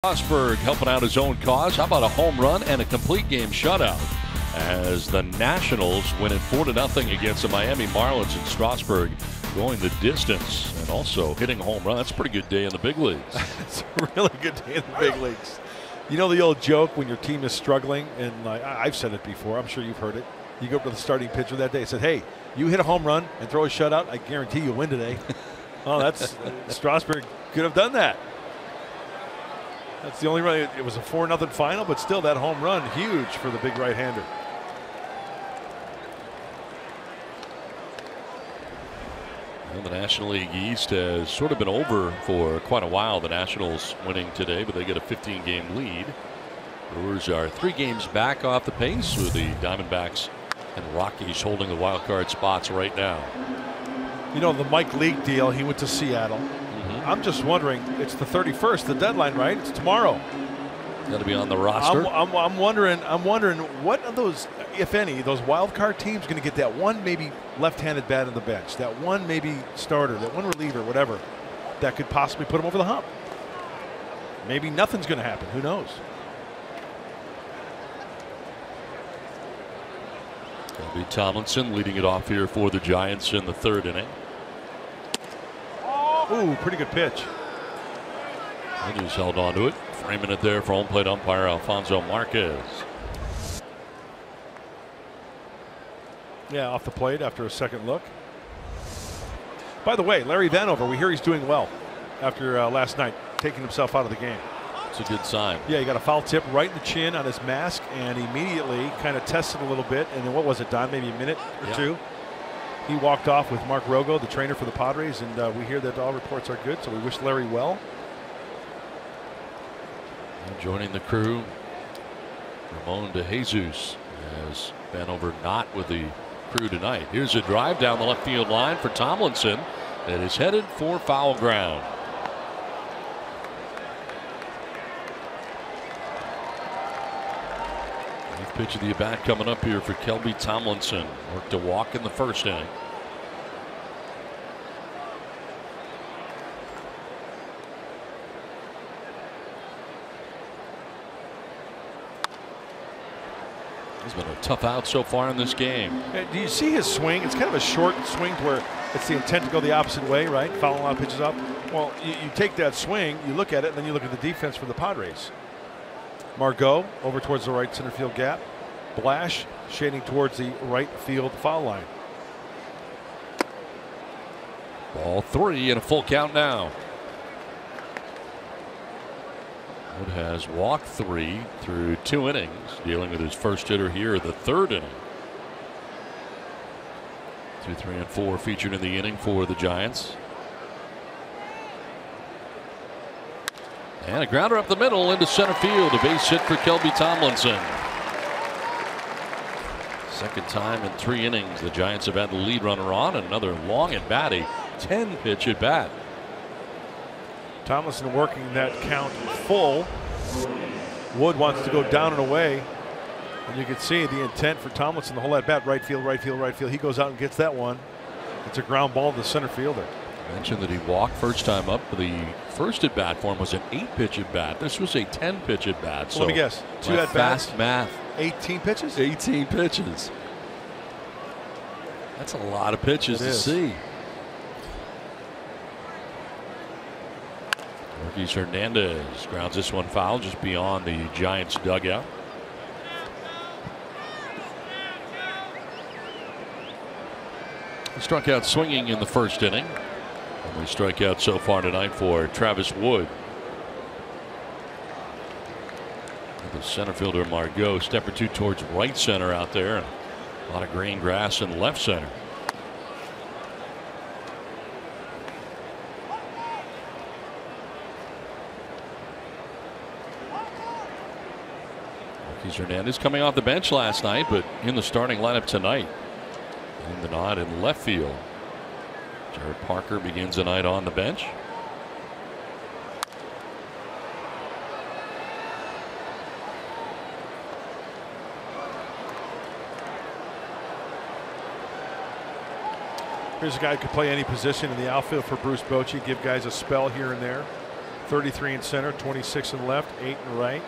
Strasburg helping out his own cause. How about a home run and a complete game shutout as the Nationals win it 4-0 against the Miami Marlins in Strasburg. going the distance and also hitting a home run. That's a pretty good day in the big leagues. It's a really good day in the big leagues. You know the old joke when your team is struggling, and I've said it before, I'm sure you've heard it. You go up to the starting pitcher that day and said, hey, you hit a home run and throw a shutout, I guarantee you'll win today. Oh, that's Strasburg could have done that. That's the only run. It was a 4-0 final, but still that home run, huge for the big right-hander. Well, the National League East has sort of been over for quite a while. The Nationals winning today, but they get a 15-game lead. Brewers are 3 games back off the pace, with the Diamondbacks and Rockies holding the wild card spots right now. You know, the Mike Leake deal, he went to Seattle. I'm just wondering, it's the 31st, the deadline, right? It's tomorrow. Got to be on the roster. I'm wondering what of those, if any, those wild card teams going to get that one maybe left-handed bat on the bench, that one maybe starter, that one reliever, whatever, that could possibly put them over the hump. Maybe nothing's going to happen. Who knows? It'll be Tomlinson leading it off here for the Giants in the 3rd inning. Ooh, pretty good pitch. And he's held on to it, framing it there for home plate umpire Alfonso Marquez. Yeah, off the plate after a second look. By the way, Larry Vanover, we hear he's doing well after last night, taking himself out of the game. It's a good sign. Yeah, he got a foul tip right in the chin on his mask, and immediately kind of tested a little bit. And then what was it, Don? Maybe a minute or two. He walked off with Mark Rogo, the trainer for the Padres, and we hear that all reports are good, so we wish Larry well. And joining the crew, Ramon De Jesus, as Vanover not with the crew tonight. Here's a drive down the left field line for Tomlinson that is headed for foul ground. Pitch of the at-bat coming up here for Kelby Tomlinson. Worked a walk in the 1st inning. He's been a tough out so far in this game. Do you see his swing? It's kind of a short swing to where it's the intent to go the opposite way, right? Fouling a lot of pitches up. Well, you take that swing, you look at it, and then you look at the defense for the Padres. Margot over towards the right center field gap. Blash shading towards the right field foul line. Ball 3 and a full count now. Wood has walked 3 through 2 innings, dealing with his first hitter here in the 3rd inning. 2, 3, and 4 featured in the inning for the Giants. And a grounder up the middle into center field. A base hit for Kelby Tomlinson. Second time in 3 innings the Giants have had the lead runner on. Another long at bat, a 10-pitch at bat. Tomlinson working that count full. Wood wants to go down and away. And you can see the intent for Tomlinson, the whole at bat, right field, right field, right field. He goes out and gets that one. It's a ground ball to the center fielder. I mentioned that he walked first time up. The first at bat for him was an 8-pitch at bat. This was a 10-pitch at bat. So let me guess. 2 at bats. Fast math. 18 pitches? 18 pitches. That's a lot of pitches to see. Marquis Hernandez grounds this one foul just beyond the Giants dugout. He struck out swinging in the 1st inning. Only strikeout so far tonight for Travis Wood. The center fielder Margot, step or 2 towards right center out there. A lot of green grass in left center. Marquis Hernandez coming off the bench last night, but in the starting lineup tonight. In the nod in left field. Jared Parker begins the night on the bench. Here's a guy who could play any position in the outfield for Bruce Bochy. Give guys a spell here and there. 33 in center, 26 in left, 8 in right.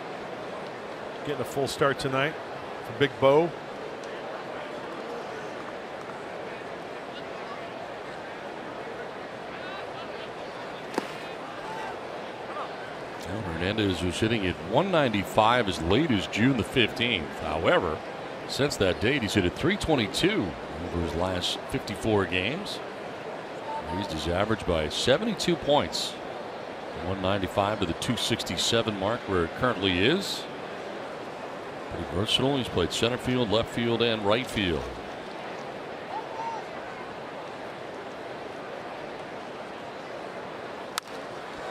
Getting a full start tonight for Big Bo. Well, Hernandez was hitting at 195 as late as June the 15th. However, since that date, he's hit at 322 over his last 54 games. Raised his average by 72 points. 195 to the 267 mark where it currently is. Pretty versatile. He's played center field, left field, and right field.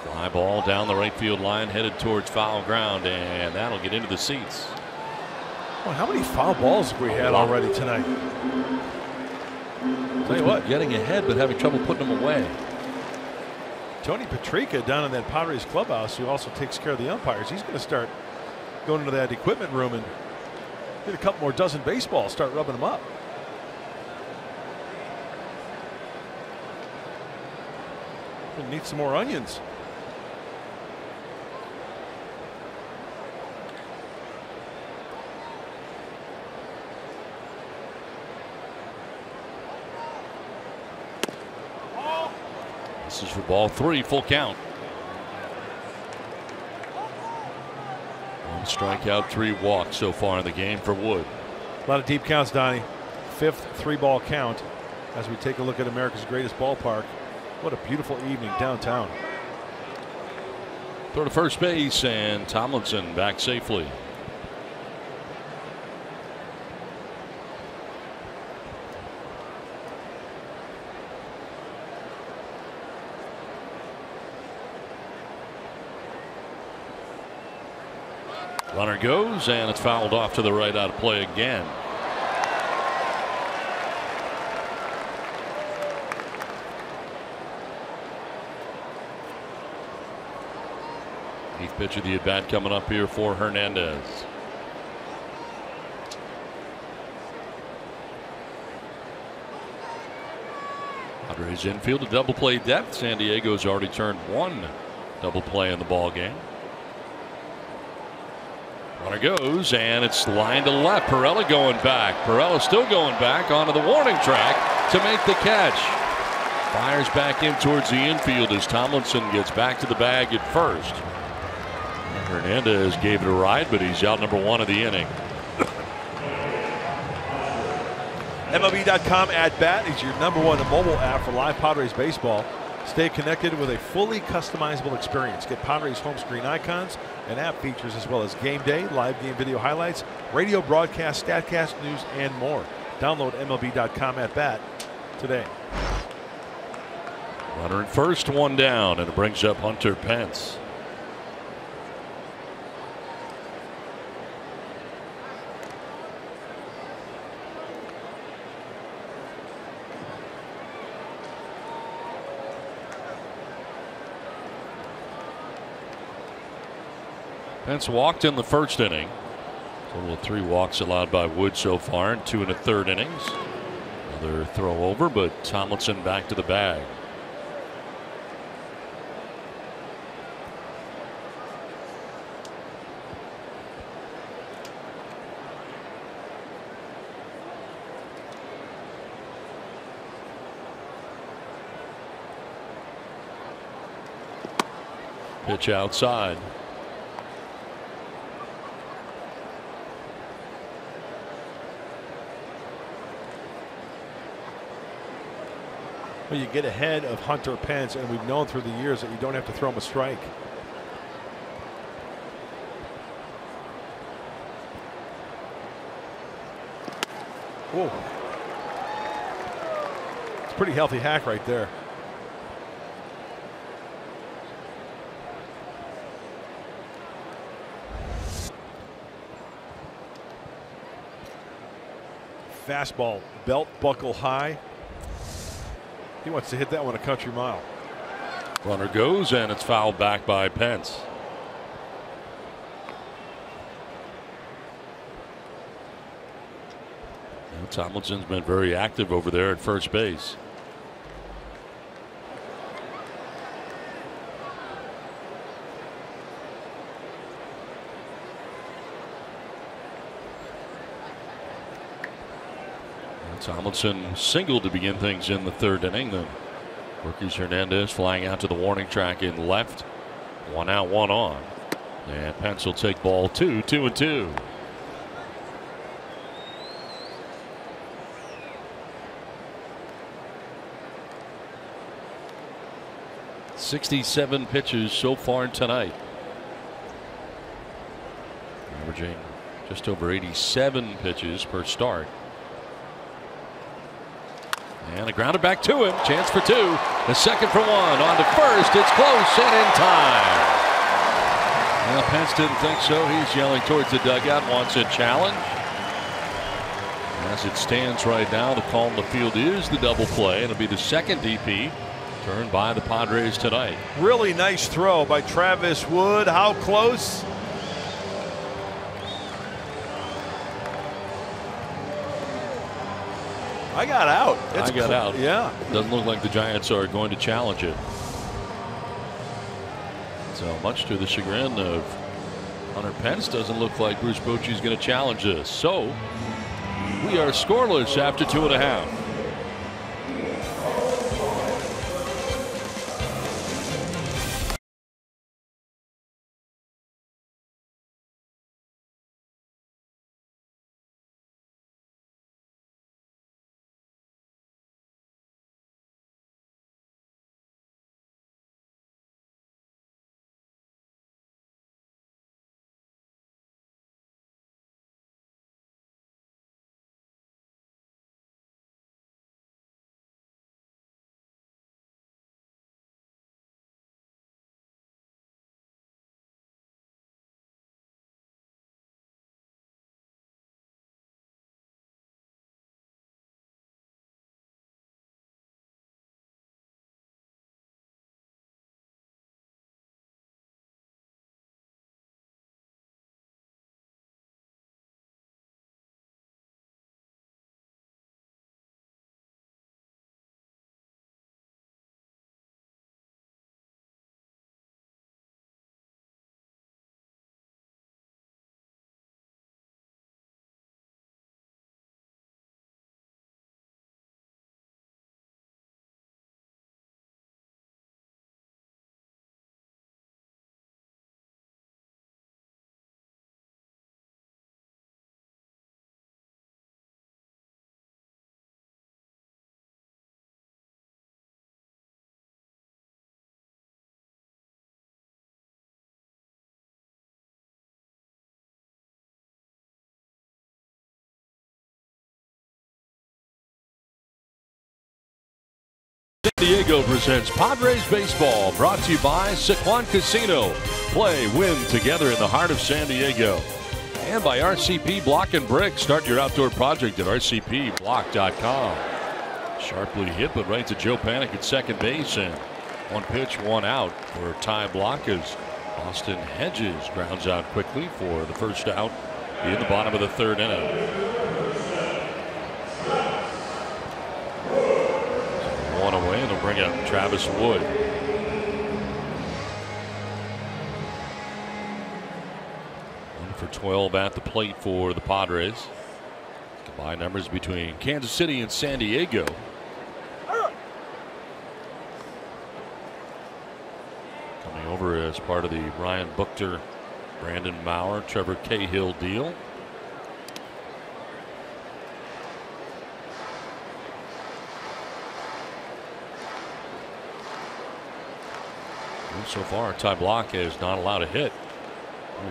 Fly ball down the right field line, headed towards foul ground, and that'll get into the seats. Well, how many foul balls have we had already tonight? Tell you what, getting ahead but having trouble putting them away. Tony Petricka down in that Padres clubhouse, who also takes care of the umpires, he's going to start going into that equipment room and get a couple more dozen baseballs, start rubbing them up. We'll need some more onions. This is for ball 3, full count. 1 strikeout, 3 walks so far in the game for Wood. A lot of deep counts, Donnie. 5th 3-ball count as we take a look at America's greatest ballpark. What a beautiful evening downtown. Throw to first base, and Tomlinson back safely. Runner goes, and it's fouled off to the right, out of play again. Eighth pitch of the at bat coming up here for Hernandez. Padres infield, a double play depth. San Diego's already turned 1 double play in the ball game. Runner goes, and it's lined to left. Pirela going back. Pirela still going back onto the warning track to make the catch. Fires back in towards the infield as Tomlinson gets back to the bag at first. Hernandez gave it a ride, but he's out number 1 of the inning. MLB.com at bat is your #1 mobile app for live Padres baseball. Stay connected with a fully customizable experience. Get Padres home screen icons and app features, as well as game day, live game video highlights, radio broadcast, StatCast news, and more. Download MLB.com at bat today. Runner at first, 1 down, and it brings up Hunter Pence. Pence walked in the first inning. Total of 3 walks allowed by Wood so far in 2 1/3 innings. Another throw over, but Tomlinson back to the bag. Pitch outside. Well, you get ahead of Hunter Pence, and we've known through the years that you don't have to throw him a strike. Whoa. It's a pretty healthy hack right there. Fastball, belt buckle high. He wants to hit that one a country mile. Runner goes, and it's fouled back by Pence. Now, Tomlinson's been very active over there at first base. Tomlinson singled to begin things in the 3rd inning. The Rockies Hernandez flying out to the warning track in left. 1 out, 1 on. And Pence will take ball 2, 2-2. "67 pitches so far tonight. Averaging just over 87 pitches per start. And a grounded back to him. Chance for 2. The second for 1. On to first. It's close and in time. Well, Pence didn't think so. He's yelling towards the dugout. Wants a challenge. As it stands right now, the call in the field is the double play. It'll be the second DP turned by the Padres tonight. Really nice throw by Travis Wood. How close? I got out. I got out. Yeah. Doesn't look like the Giants are going to challenge it. So much to the chagrin of Hunter Pence, doesn't look like Bruce Bochy's going to challenge this. So we are scoreless after 2.5. San Diego presents Padres Baseball, brought to you by Sequan Casino. Play, win together in the heart of San Diego. And by RCP Block and Brick. Start your outdoor project at rcpblock.com. Sharply hit, but right to Joe Panik at second base. And 1 pitch, 1 out for Ty Block as Austin Hedges grounds out quickly for the first out in the bottom of the 3rd inning. 1 away, and they'll bring up Travis Wood. 1 for 12 at the plate for the Padres. Combined numbers between Kansas City and San Diego. Coming over as part of the Ryan Buchter, Brandon Maurer, Trevor Cahill deal. So far, Ty Block has not allowed a hit.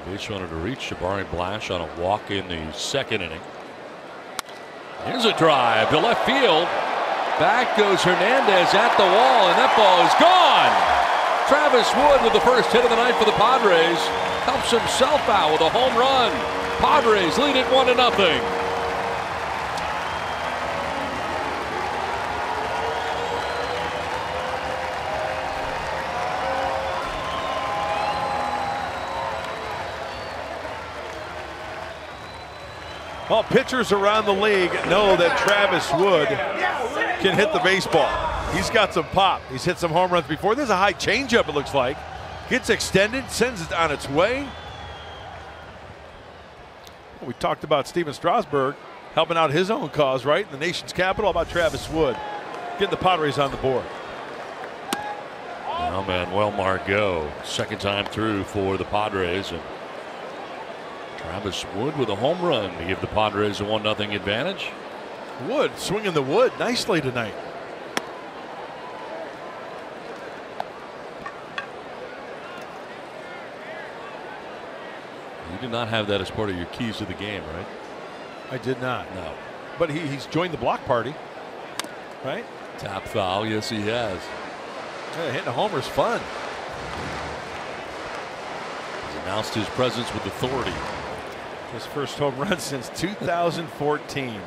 Base runner to reach. Jabari Blash on a walk in the 2nd inning. Here's a drive to left field. Back goes Hernandez at the wall, and that ball is gone. Travis Wood with the first hit of the night for the Padres. Helps himself out with a home run. Padres lead it 1-0. Well, pitchers around the league know that Travis Wood can hit the baseball. He's got some pop. He's hit some home runs before. There's a high changeup, it looks like. Gets extended, sends it on its way. We talked about Steven Strasburg helping out his own cause, right, in the nation's capital. About Travis Wood getting the Padres on the board. Now Manuel Margot, second time through for the Padres, and Travis Wood with a home run to give the Padres a 1-0 advantage. Wood swinging the wood nicely tonight. You did not have that as part of your keys to the game, right? I did not. No. But he's joined the block party, right? Tap foul, yes he has. Yeah, hitting a homer is fun. He's announced his presence with authority. His first home run since 2014.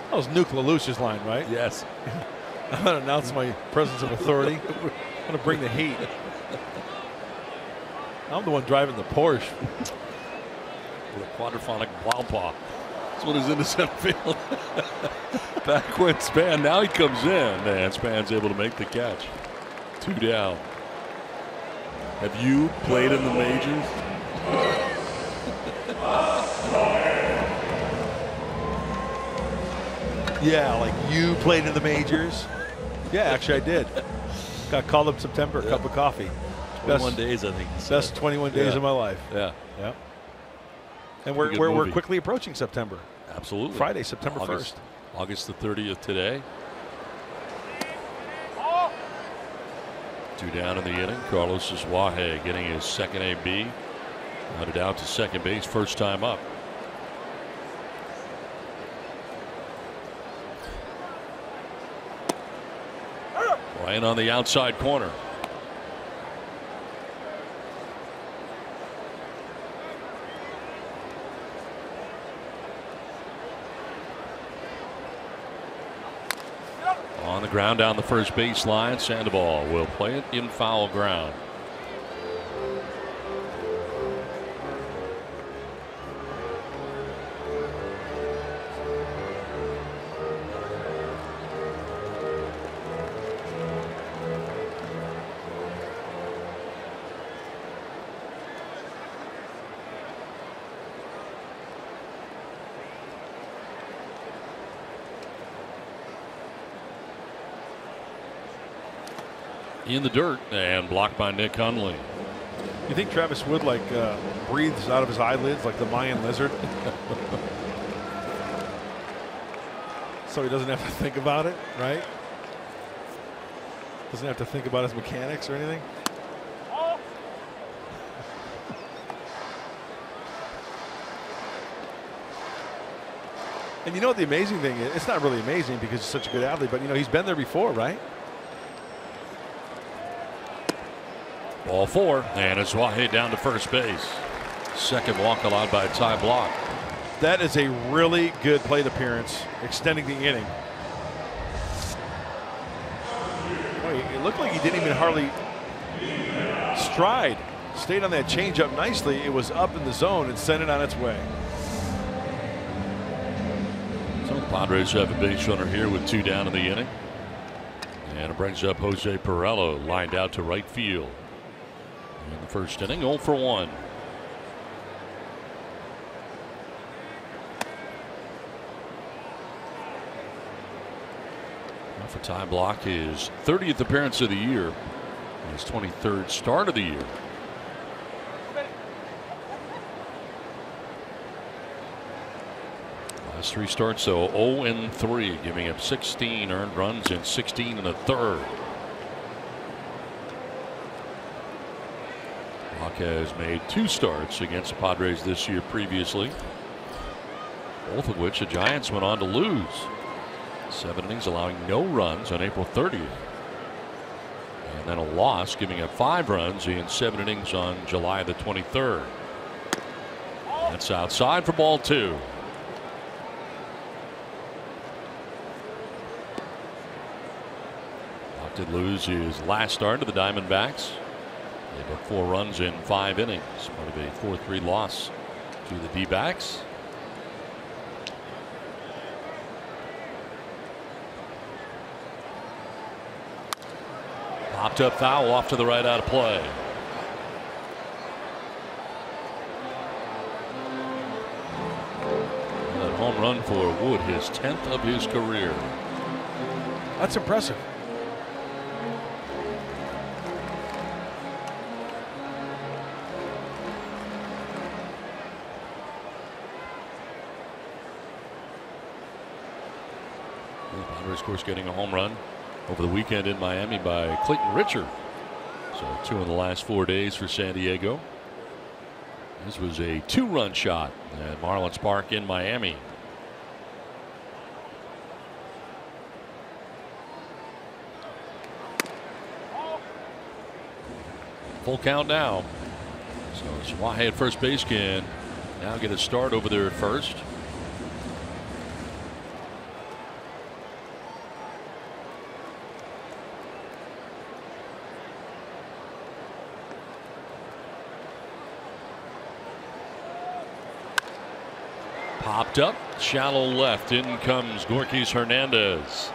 That was Nuke LaLoosh's line, right? Yes. I'm going to announce my presence of authority. I'm going to bring the heat. I'm the one driving the Porsche. With a quadraphonic blowpaw. That's what is in the center field. Back when Span, now he comes in, and Span's able to make the catch. 2 down. Have you played in the majors? Yeah, like you played in the majors. Yeah, actually I did. Got called up September, a cup of coffee. 21 days, I think. Best 21 days of my life. Yeah. Yeah. And we're quickly approaching September. Absolutely. Friday, September 1st. August the 30th today. 2 down in the inning. Carlos Suaje getting his second AB. Nodded out to second base, first time up. Ryan on the outside corner. On the ground down the first baseline, Sandoval will play it in foul ground. In the dirt and blocked by Nick Hundley. You think Travis Wood breathes out of his eyelids like the Mayan lizard? So he doesn't have to think about it, right? Doesn't have to think about his mechanics or anything. And you know what the amazing thing is? It's not really amazing because he's such a good athlete, but you know he's been there before, right? Ball 4, and it's hit down to first base. Second walk allowed by Ty Block. That is a really good plate appearance, extending the inning. Boy, it looked like he didn't even hardly stride. Stayed on that changeup nicely. It was up in the zone and sent it on its way. So the Padres have a base runner here with 2 down in the inning. And it brings up Jose Pirello, lined out to right field. In the first inning, 0 for 1. Now for Ty Block, his 30th appearance of the year, his 23rd start of the year. Last 3 starts, so 0-3, giving up 16 earned runs in 16 1/3. Has made 2 starts against the Padres this year previously, both of which the Giants went on to lose. 7 innings, allowing no runs on April 30th, and then a loss, giving up 5 runs in 7 innings on July the 23rd. That's outside for ball 2. Block did lose his last start to the Diamondbacks. They took 4 runs in 5 innings, part of a 4-3 loss to the D-backs. Popped up foul off to the right, out of play. run for Wood, his 10th of his career. That's impressive. The Padres, of course, getting a home run over the weekend in Miami by Clayton Richard. So 2 in the last 4 days for San Diego. This was a 2-run shot at Marlins Park in Miami. Full count now. So Suaje at first base can now get a start over there at first. Popped up, shallow left. In comes Gorkys Hernandez.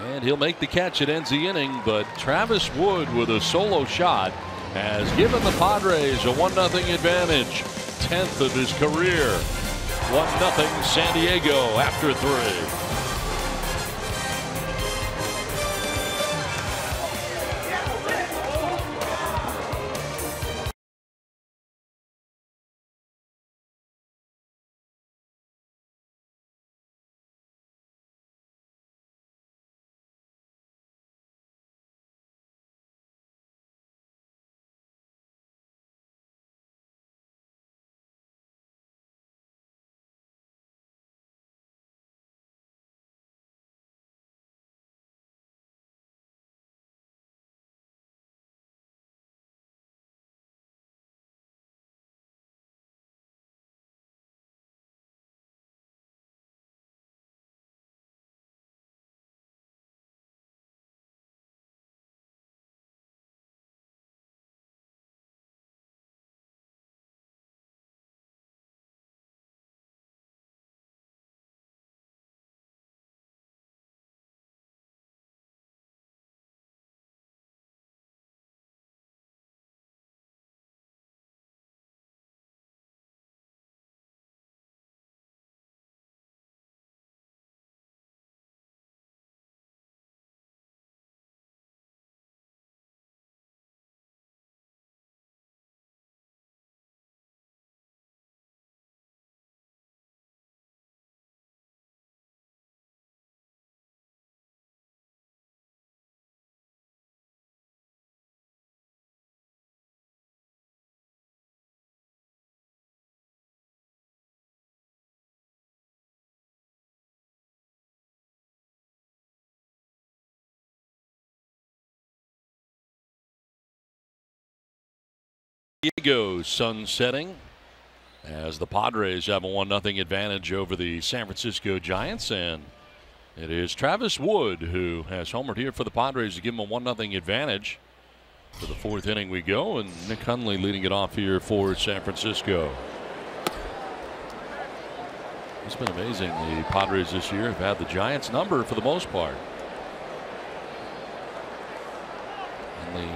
And he'll make the catch. It ends the inning, but Travis Wood with a solo shot has given the Padres a 1-0 advantage. 10th of his career. 1-0 San Diego after 3. Diego sun setting as the Padres have a 1-0 advantage over the San Francisco Giants, and it is Travis Wood who has homered here for the Padres to give them a 1-0 advantage. To the 4th inning we go, and Nick Hundley leading it off here for San Francisco. It's been amazing. The Padres this year have had the Giants number for the most part.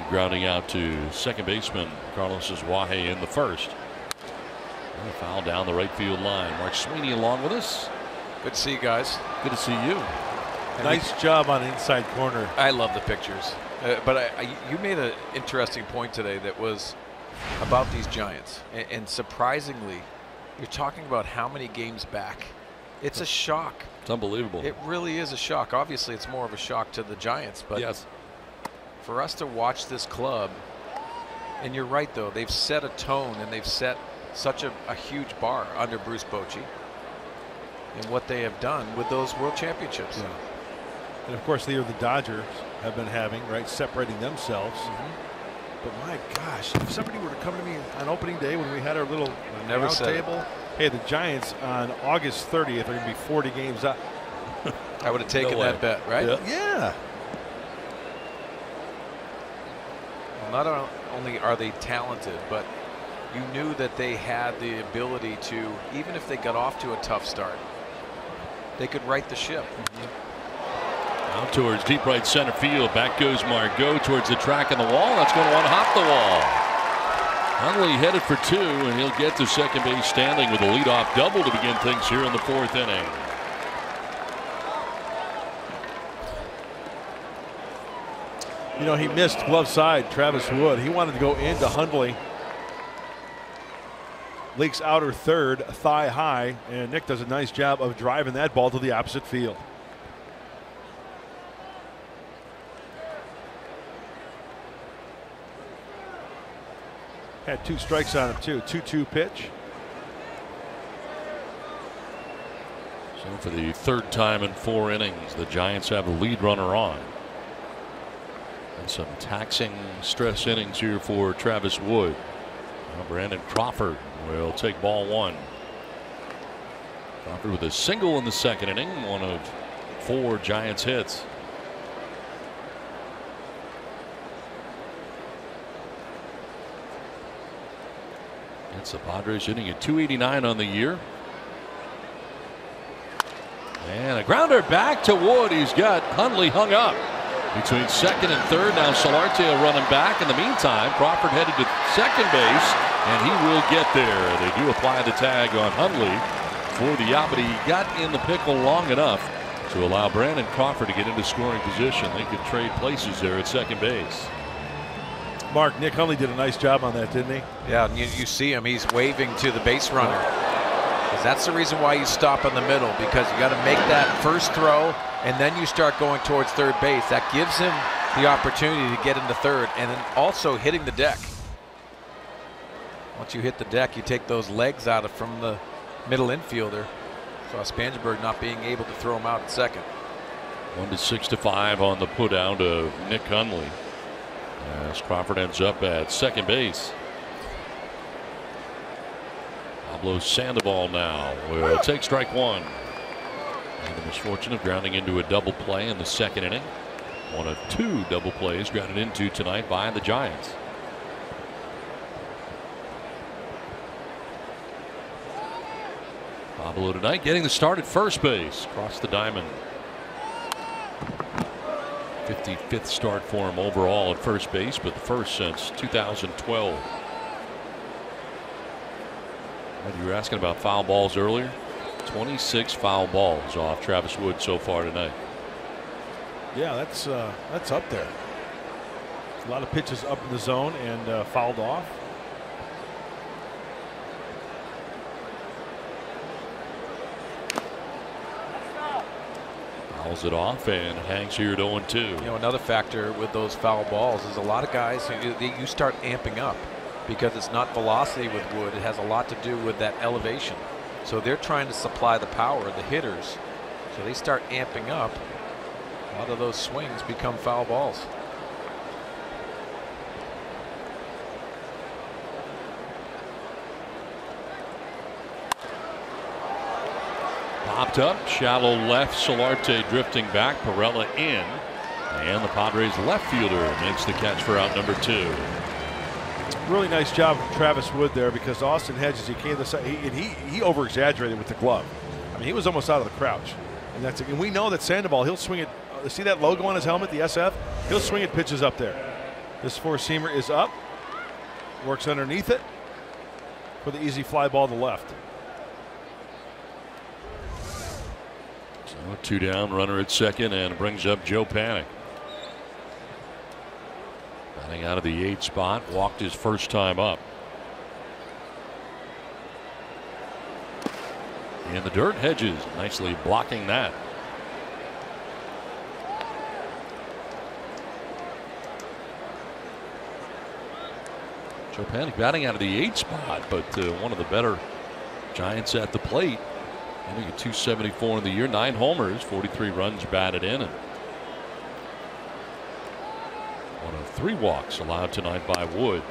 Grounding out to second baseman Carlos Suaje in the first. And a foul down the right field line. Mark Sweeney along with us. Good to see you guys. Good to see you. Nice job on the inside corner. I love the pictures. But you made an interesting point today that was about these Giants. And surprisingly, you're talking about how many games back. It's a shock. It's unbelievable. It really is a shock. Obviously, it's more of a shock to the Giants. But yes, for us to watch this club, and you're right, though, they've set a tone and they've set such a huge bar under Bruce Bochy and what they have done with those world championships. Yeah. And of course, the Dodgers have been having, right, separating themselves. But my gosh, if somebody were to come to me on opening day when we had our little round table, hey, the Giants on August 30th are going to be 40 games up. I would have taken that bet, right? Yeah. Not only are they talented, but you knew that they had the ability to, even if they got off to a tough start, they could right the ship. Out towards deep right center field. Back goes Margot towards the track and the wall. That's going to want to hop the wall. Hundley headed for 2, and he'll get to second base standing with a leadoff double to begin things here in the 4th inning. You know, he missed glove side, Travis Wood. He wanted to go into Hundley. Leaks outer third, thigh high, and Nick does a nice job of driving that ball to the opposite field. Had 2 strikes on him too. 2-2 pitch. So for the 3rd time in 4 innings, the Giants have a lead runner on. And some taxing stress innings here for Travis Wood. Now Brandon Crawford will take ball 1. Crawford with a single in the 2nd inning, one of 4 Giants hits. It's the Padres hitting at .289 on the year. And a grounder back to Wood. He's got Hundley hung up between 2nd and 3rd. Now Solarte running back. In the meantime, Crawford headed to second base, and he will get there. They do apply the tag on Hundley for the out, but he got in the pickle long enough to allow Brandon Crawford to get into scoring position. They could trade places there at second base. Mark, Nick Hundley did a nice job on that, didn't he? Yeah, and you see him. He's waving to the base runner. Because that's the reason why you stop in the middle, because you got to make that first throw, and then you start going towards third base. That gives him the opportunity to get into third, and then also hitting the deck. Once you hit the deck, you take those legs out of from the middle infielder. Saw Spangenberg not being able to throw him out at second. 1-6-5 on the put out of Nick Hundley, as Crawford ends up at second base. Pablo Sandoval now will take strike 1. And the misfortune of grounding into a double play in the 2nd inning. One of 2 double plays grounded into tonight by the Giants. Pablo tonight getting the start at first base across the diamond. 55th start for him overall at first base, but the first since 2012. You were asking about foul balls earlier. 26 foul balls off Travis Wood so far tonight. Yeah, that's up there. A lot of pitches up in the zone and fouled off. Fouls it off and hangs here at 0-2. You know, another factor with those foul balls is a lot of guys, you start amping up. Because it's not velocity with Wood, it has a lot to do with that elevation. So they're trying to supply the power, the hitters. So they start amping up. A lot of those swings become foul balls. Popped up, shallow left, Solarte drifting back, Perella in. And the Padres left fielder makes the catch for out number 2. Really nice job from Travis Wood there, because Austin Hedges, he came to the side, he over exaggerated with the glove. I mean, he was almost out of the crouch, and we know that Sandoval, he'll swing it. See that logo on his helmet, the SF? He'll swing it pitches up there. This 4-seamer is up, works underneath it for the easy fly ball to left. So 2 down, runner at second, and brings up Joe Panik. Out of the 8 spot, walked his first time up. In the dirt, Hedges nicely blocking that. Joe Panik batting out of the 8 spot, but one of the better Giants at the plate. Hitting at .274 in the year, 9 homers, 43 runs batted in, and 1 of 3 walks allowed tonight by Wood.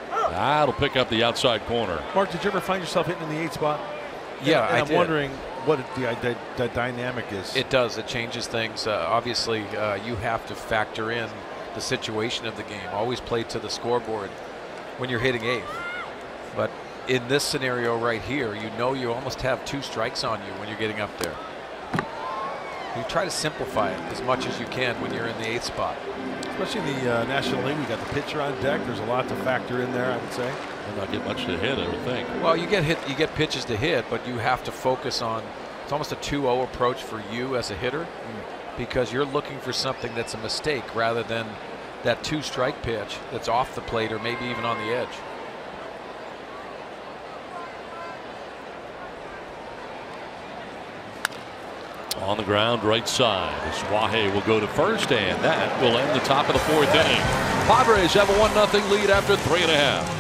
That'll pick up the outside corner. Mark, did you ever find yourself hitting in the 8 spot? Yeah, and I I'm did. wondering what the dynamic is. It does. It changes things. Obviously, you have to factor in the situation of the game. Always play to the scoreboard when you're hitting 8th. But in this scenario right here, you know you almost have 2 strikes on you when you're getting up there. You try to simplify it as much as you can when you're in the 8th spot. Especially in the National League, we got the pitcher on deck. There's a lot to factor in there, I would say. Might not get much to hit, I would think. Well, you get pitches to hit, but you have to focus on. It's almost a 2-0 approach for you as a hitter, because you're looking for something that's a mistake rather than that 2-strike pitch that's off the plate or maybe even on the edge. On the ground, right side. Suaje will go to first, and that will end the top of the 4th inning. Padres have a 1-0 lead after 3.5.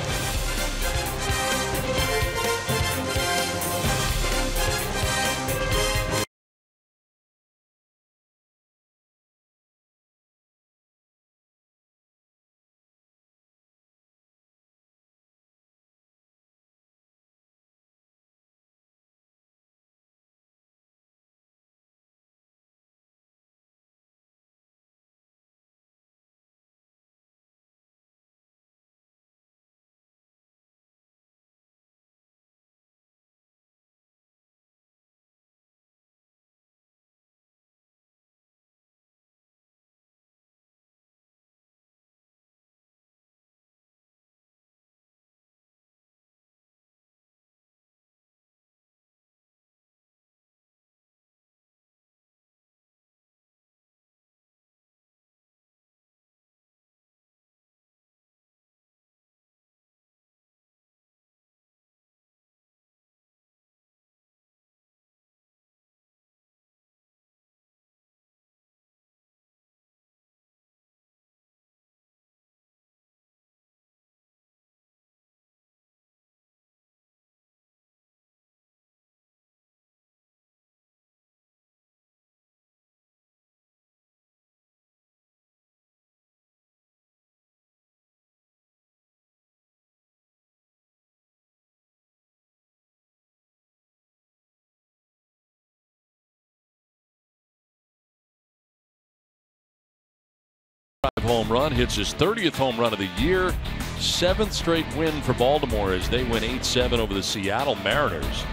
Home run, hits his 30th home run of the year. 7th straight win for Baltimore as they win 8-7 over the Seattle Mariners.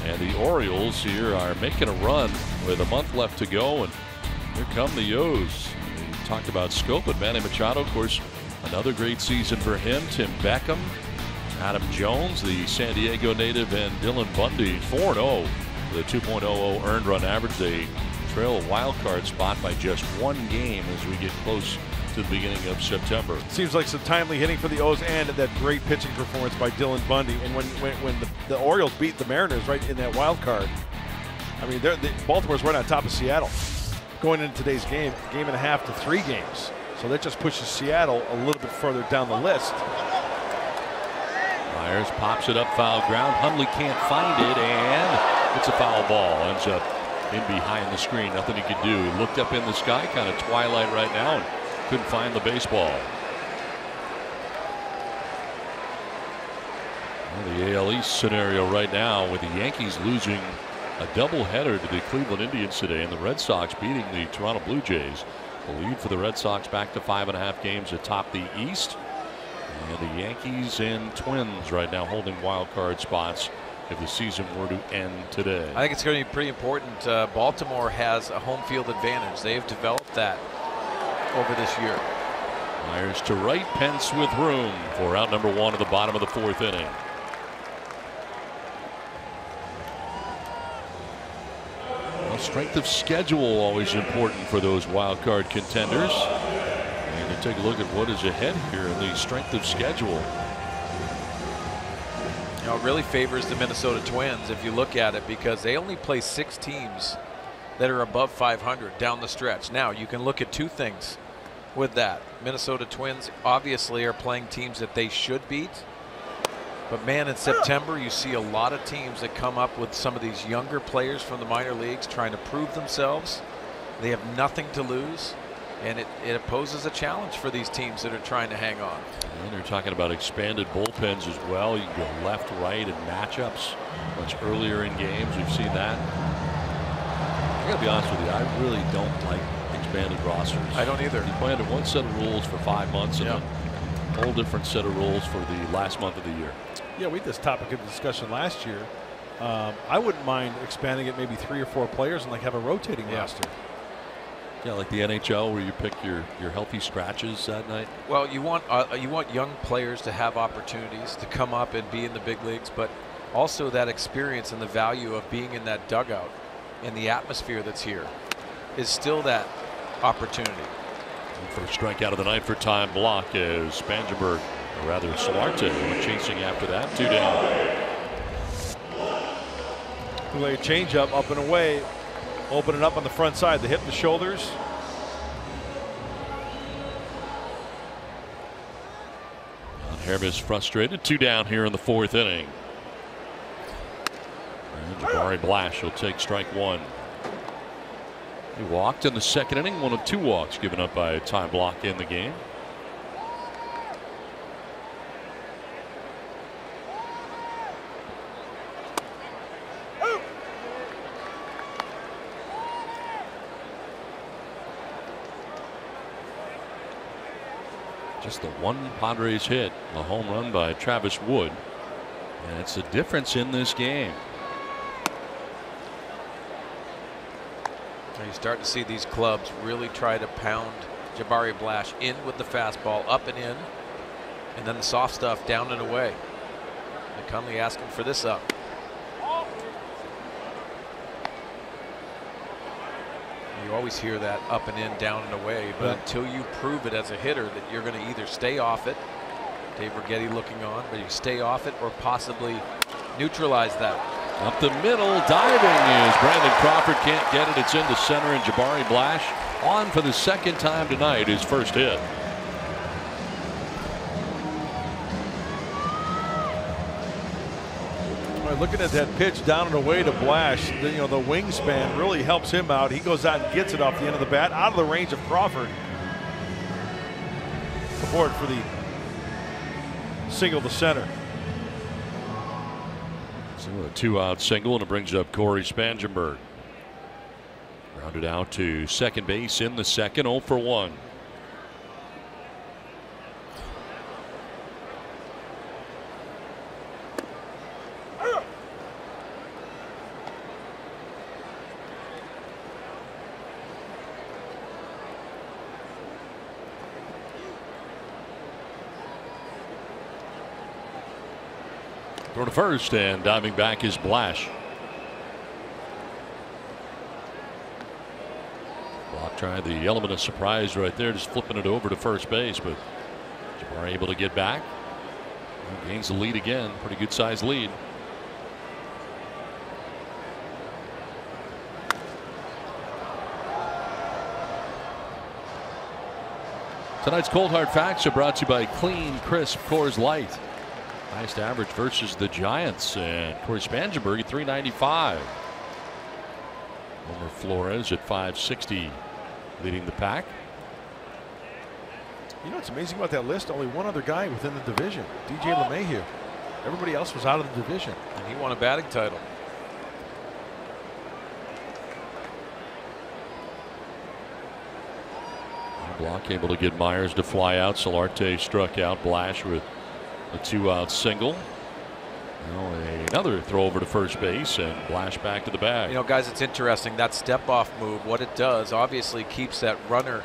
And the Orioles here are making a run with a month left to go, and here come the O's. We talked about scope, but Manny Machado, of course, another great season for him. Tim Beckham, Adam Jones, the San Diego native, and Dylan Bundy, 4-0 with a 2.00 earned run average. They trail a wild card spot by just 1 game as we get close to the beginning of September. Seems like some timely hitting for the O's and that great pitching performance by Dylan Bundy. And when the Orioles beat the Mariners right in that wild card, I mean, Baltimore's right on top of Seattle going into today's game, 1.5 to 3 games. So that just pushes Seattle a little bit further down the list. Myers pops it up, foul ground. Hundley can't find it, and it's a foul ball. Ends up in behind the screen. Nothing he could do. He looked up in the sky, kind of twilight right now, and couldn't find the baseball. Well, the AL East scenario right now with the Yankees losing a doubleheader to the Cleveland Indians today, and the Red Sox beating the Toronto Blue Jays. The lead for the Red Sox back to 5.5 games atop the East. And the Yankees and Twins right now holding wild card spots if the season were to end today. I think it's going to be pretty important. Baltimore has a home field advantage. They have developed that over this year. Myers to right, Pence with room for out number 1 at the bottom of the 4th inning. Well, strength of schedule always important for those wild card contenders. And you take a look at what is ahead here in the strength of schedule. You know, it really favors the Minnesota Twins if you look at it, because they only play 6 teams that are above 500 down the stretch. Now you can look at 2 things with that. Minnesota Twins obviously are playing teams that they should beat, but man, in September you see a lot of teams that come up with some of these younger players from the minor leagues trying to prove themselves. They have nothing to lose, and it poses a challenge for these teams that are trying to hang on. And they're talking about expanded bullpens as well. You can go left, right, and matchups much earlier in games. We've seen that. I gotta be honest with you, I really don't like expanded rosters. I don't either. You play under one set of rules for 5 months, and a whole different set of rules for the last month of the year. Yeah, we had this topic of discussion last year. I wouldn't mind expanding it maybe 3 or 4 players and like have a rotating roster. Yeah, like the NHL where you pick your healthy scratches that night. Well, you want young players to have opportunities to come up and be in the big leagues, but also that experience and the value of being in that dugout and the atmosphere that's here is still that opportunity. First strikeout of the night for Time Block is Spangenberg, or rather Solarte, chasing after that. 2 down. Play changeup up and away, opening up on the front side, the hip, the shoulders. Hermes frustrated. 2 down here in the 4th inning. And Jabari Blash will take strike 1. He walked in the 2nd inning, 1 of 2 walks given up by Time Block in the game. Just the one Padres hit, a home run by Travis Wood, and it's the difference in this game. You start to see these clubs really try to pound Jabari Blash in with the fastball, up and in, and then the soft stuff down and away. McCunley asking for this up. You always hear that up and in, down and away, but until you prove it as a hitter that you're going to either stay off it, Dave Righetti looking on, but you stay off it or possibly neutralize that. Up the middle, diving is Brandon Crawford, can't get it. It's into center, and Jabari Blash on for the 2nd time tonight, his first hit. Looking at that pitch down and away to Blash, the wingspan really helps him out. He goes out and gets it off the end of the bat, out of the range of Crawford. Support for the single to center. So a 2-out single, and it brings up Corey Spangenberg. Rounded out to 2nd base in the 2nd, 0 for 1. Throw to first, and diving back is Blash. Block tried the element of surprise right there, just flipping it over to first base, but Jabari able to get back. Gains the lead again, pretty good sized lead. Tonight's Cold Hard Facts are brought to you by Clean Crisp Coors Light. Highest average versus the Giants, and Corey Spangenberg at 395. Homer Flores at 560, leading the pack. You know what's amazing about that list? Only one other guy within the division, DJ LeMahieu. Everybody else was out of the division. And he won a batting title. Block able to get Myers to fly out. Solarte struck out Blash with a 2-out single. Now another throw over to first base, and Blash back to the bag. You know, guys, it's interesting, that step off move, what it does obviously keeps that runner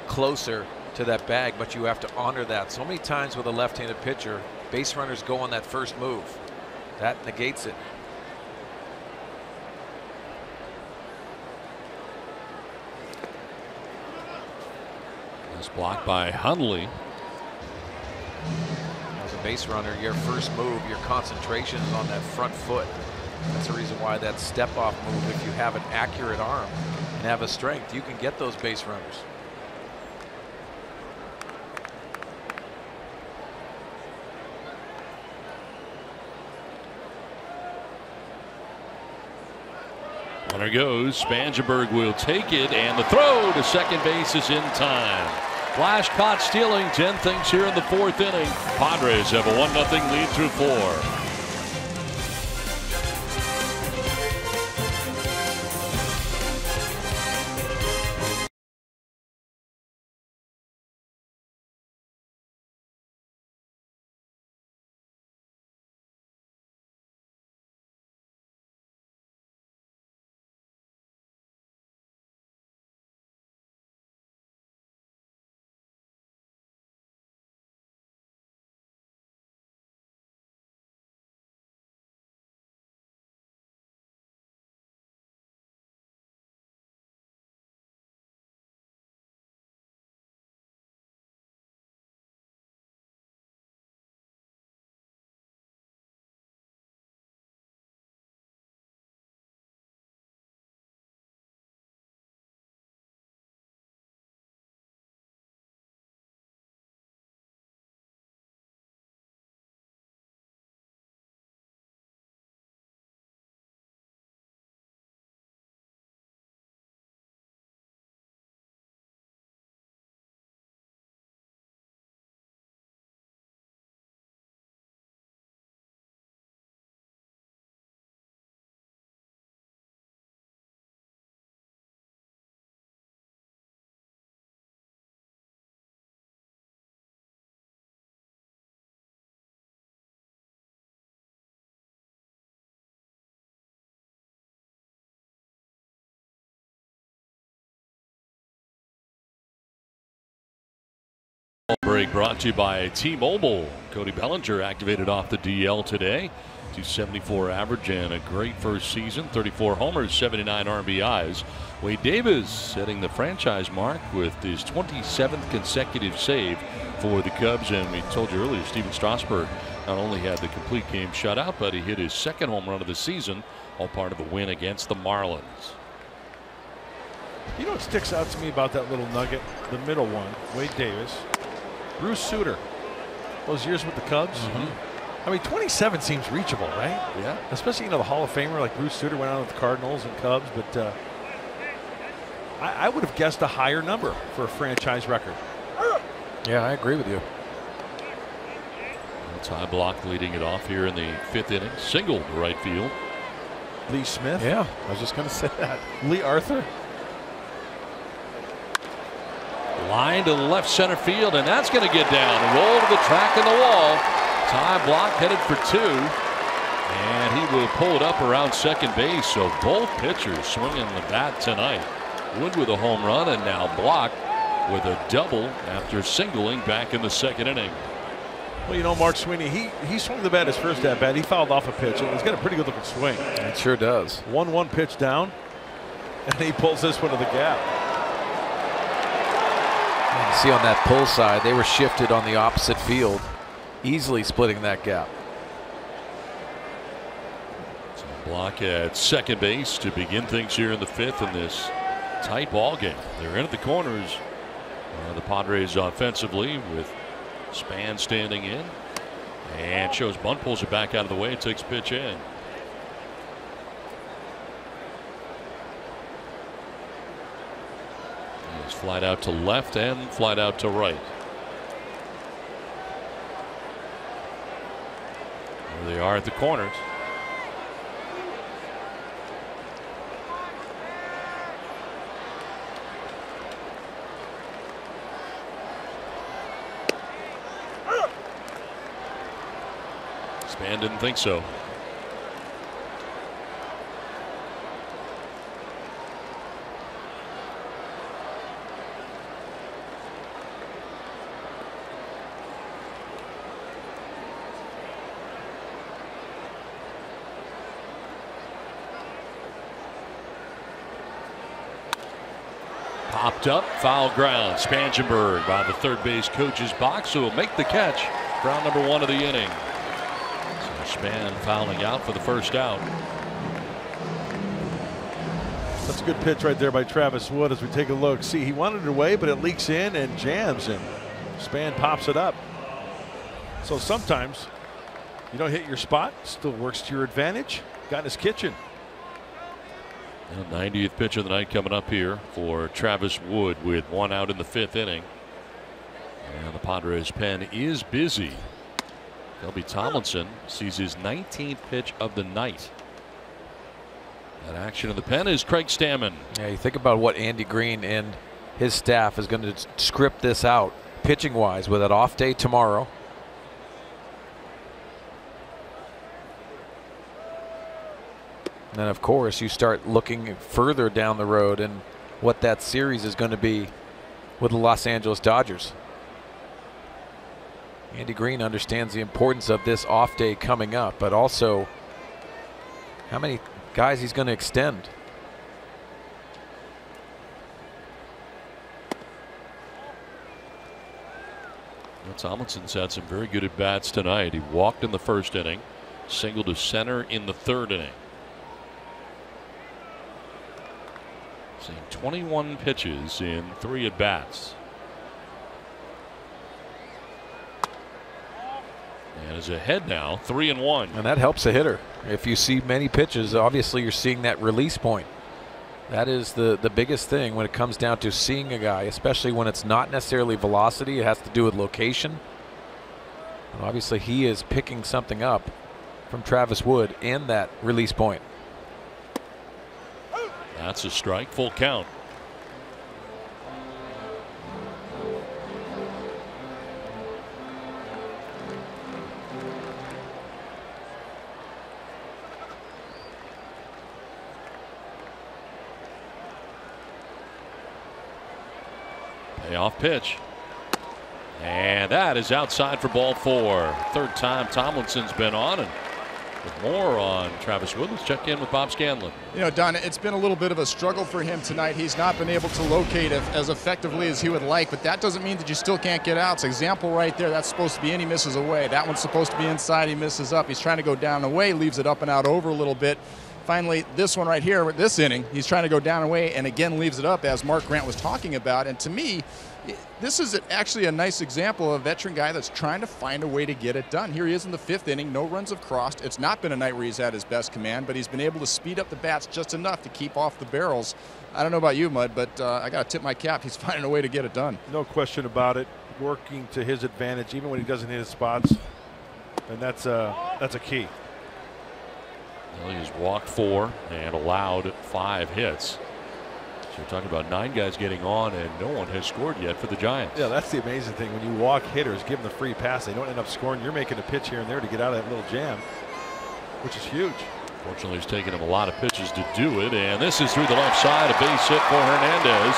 closer to that bag, but you have to honor that. So many times with a left-handed pitcher, base runners go on that first move. That negates it. This blocked by Hundley. As a base runner, your first move, your concentration is on that front foot. That's the reason why that step off move, if you have an accurate arm and have a strength, you can get those base runners. Runner goes. Spangenberg will take it, and the throw to second base is in time. Blash caught stealing. 10 things here in the 4th inning. Padres have a 1-0 lead through 4. break brought to you by T-Mobile. Cody Bellinger activated off the DL today. 274 average and a great first season. 34 homers, 79 RBIs. Wade Davis setting the franchise mark with his 27th consecutive save for the Cubs. And we told you earlier, Steven Strasburg not only had the complete game shutout, but he hit his second home run of the season, all part of the win against the Marlins. You know what sticks out to me about that little nugget? The middle one, Wade Davis, Bruce Sutter, those years with the Cubs. I mean, 27 seems reachable, right? Yeah. Especially, the Hall of Famer like Bruce Sutter went on with the Cardinals and Cubs, but I would have guessed a higher number for a franchise record. Yeah, I agree with you. Ty Block leading it off here in the 5th inning. Single to right field. Lee Smith. Yeah, I was just going to say that. Lee Arthur. Line to left center field, and that's going to get down. Roll to the track in the wall. Ty Block headed for 2, and he will pull it up around second base. So both pitchers swinging the bat tonight. Wood with a home run, and now Block with a double after singling back in the 2nd inning. Well, Mark Sweeney, he swung the bat his first at bat. He fouled off a pitch, and he's got a pretty good looking swing. It sure does. 1-1 pitch down, and he pulls this one to the gap. You see on that pull side, they were shifted on the opposite field, easily splitting that gap. So Block at second base to begin things here in the 5th in this tight ball game. They're in at the corners. The Padres offensively with Span standing in, and shows bunt, pulls it back out of the way, takes pitch in. He's flied out to left and flied out to right. There they are at the corners. Span didn't think so. Popped up, foul ground. Spangenberg by the third base coach's box, who will make the catch. Ground number 1 of the inning. Span fouling out for the first out. That's a good pitch right there by Travis Wood as we take a look. See, he wanted it away, but it leaks in and jams, and Span pops it up. So sometimes you don't hit your spot, still works to your advantage. Got in his kitchen. 90th pitch of the night coming up here for Travis Wood with 1 out in the 5th inning. And the Padres pen is busy. Kelby Tomlinson sees his 19th pitch of the night. That action in the pen is Craig Stammen. Yeah, you think about what Andy Green and his staff is going to script this out pitching wise with an off day tomorrow. And then of course you start looking further down the road and what that series is going to be with the Los Angeles Dodgers. Andy Green understands the importance of this off day coming up, but also how many guys he's going to extend. Well, Tomlinson's had some very good at bats tonight. He walked in the 1st inning, singled to center in the 3rd inning. Seeing 21 pitches in 3 at bats. And is ahead now, 3-1. And that helps a hitter. If you see many pitches, obviously you're seeing that release point. That is the biggest thing when it comes down to seeing a guy, especially when it's not necessarily velocity. It has to do with location. And obviously he is picking something up from Travis Wood in that release point. That's a strike, full count. Payoff pitch. And that is outside for ball 4. Third time Tomlinson's been on, and with more on Travis Wood, let's check in with Bob Scanlon. You know, Don, it's been a little bit of a struggle for him tonight. He's not been able to locate as effectively as he would like, but that doesn't mean that you still can't get outs. Example right there, that's supposed to be in, he misses away. That one's supposed to be inside, he misses up. He's trying to go down and away, leaves it up and out over a little bit. Finally, this one right here, with this inning, he's trying to go down and away and again leaves it up, as Mark Grant was talking about. And to me, this is actually a nice example of a veteran guy that's trying to find a way to get it done. Here he is in the 5th inning. No runs have crossed. It's not been a night where he's had his best command, but he's been able to speed up the bats just enough to keep off the barrels. I don't know about you, Mud, but I got to tip my cap. He's finding a way to get it done. No question about it. Working to his advantage, even when he doesn't hit his spots, and that's a key. Well, he's walked 4 and allowed 5 hits. So you're talking about 9 guys getting on, and no one has scored yet for the Giants. Yeah, that's the amazing thing. When you walk hitters, give them the free pass, they don't end up scoring. You're making a pitch here and there to get out of that little jam, which is huge. Fortunately, it's taken him a lot of pitches to do it, and this is through the left side. A base hit for Hernandez.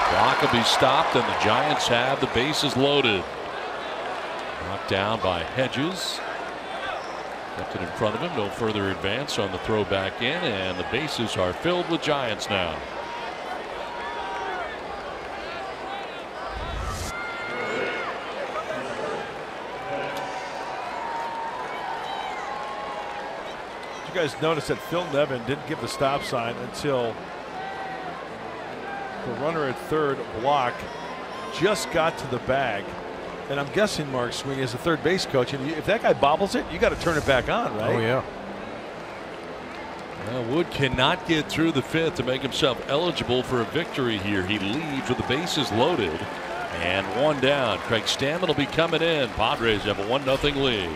Clock will be stopped, and the Giants have the bases loaded. Knocked down by Hedges. Kept it in front of him. No further advance on the throw back in, and the bases are filled with Giants now. Did you guys notice that Phil Nevin didn't give the stop sign until the runner at third, Block, just got to the bag? And I'm guessing Mark Sweeney is a third base coach, and if that guy bobbles it, you got to turn it back on, right? Oh yeah. Well, Wood cannot get through the 5th to make himself eligible for a victory here. He leads with the bases loaded and 1 down. Craig Stammen will be coming in. Padres have a 1-0 lead.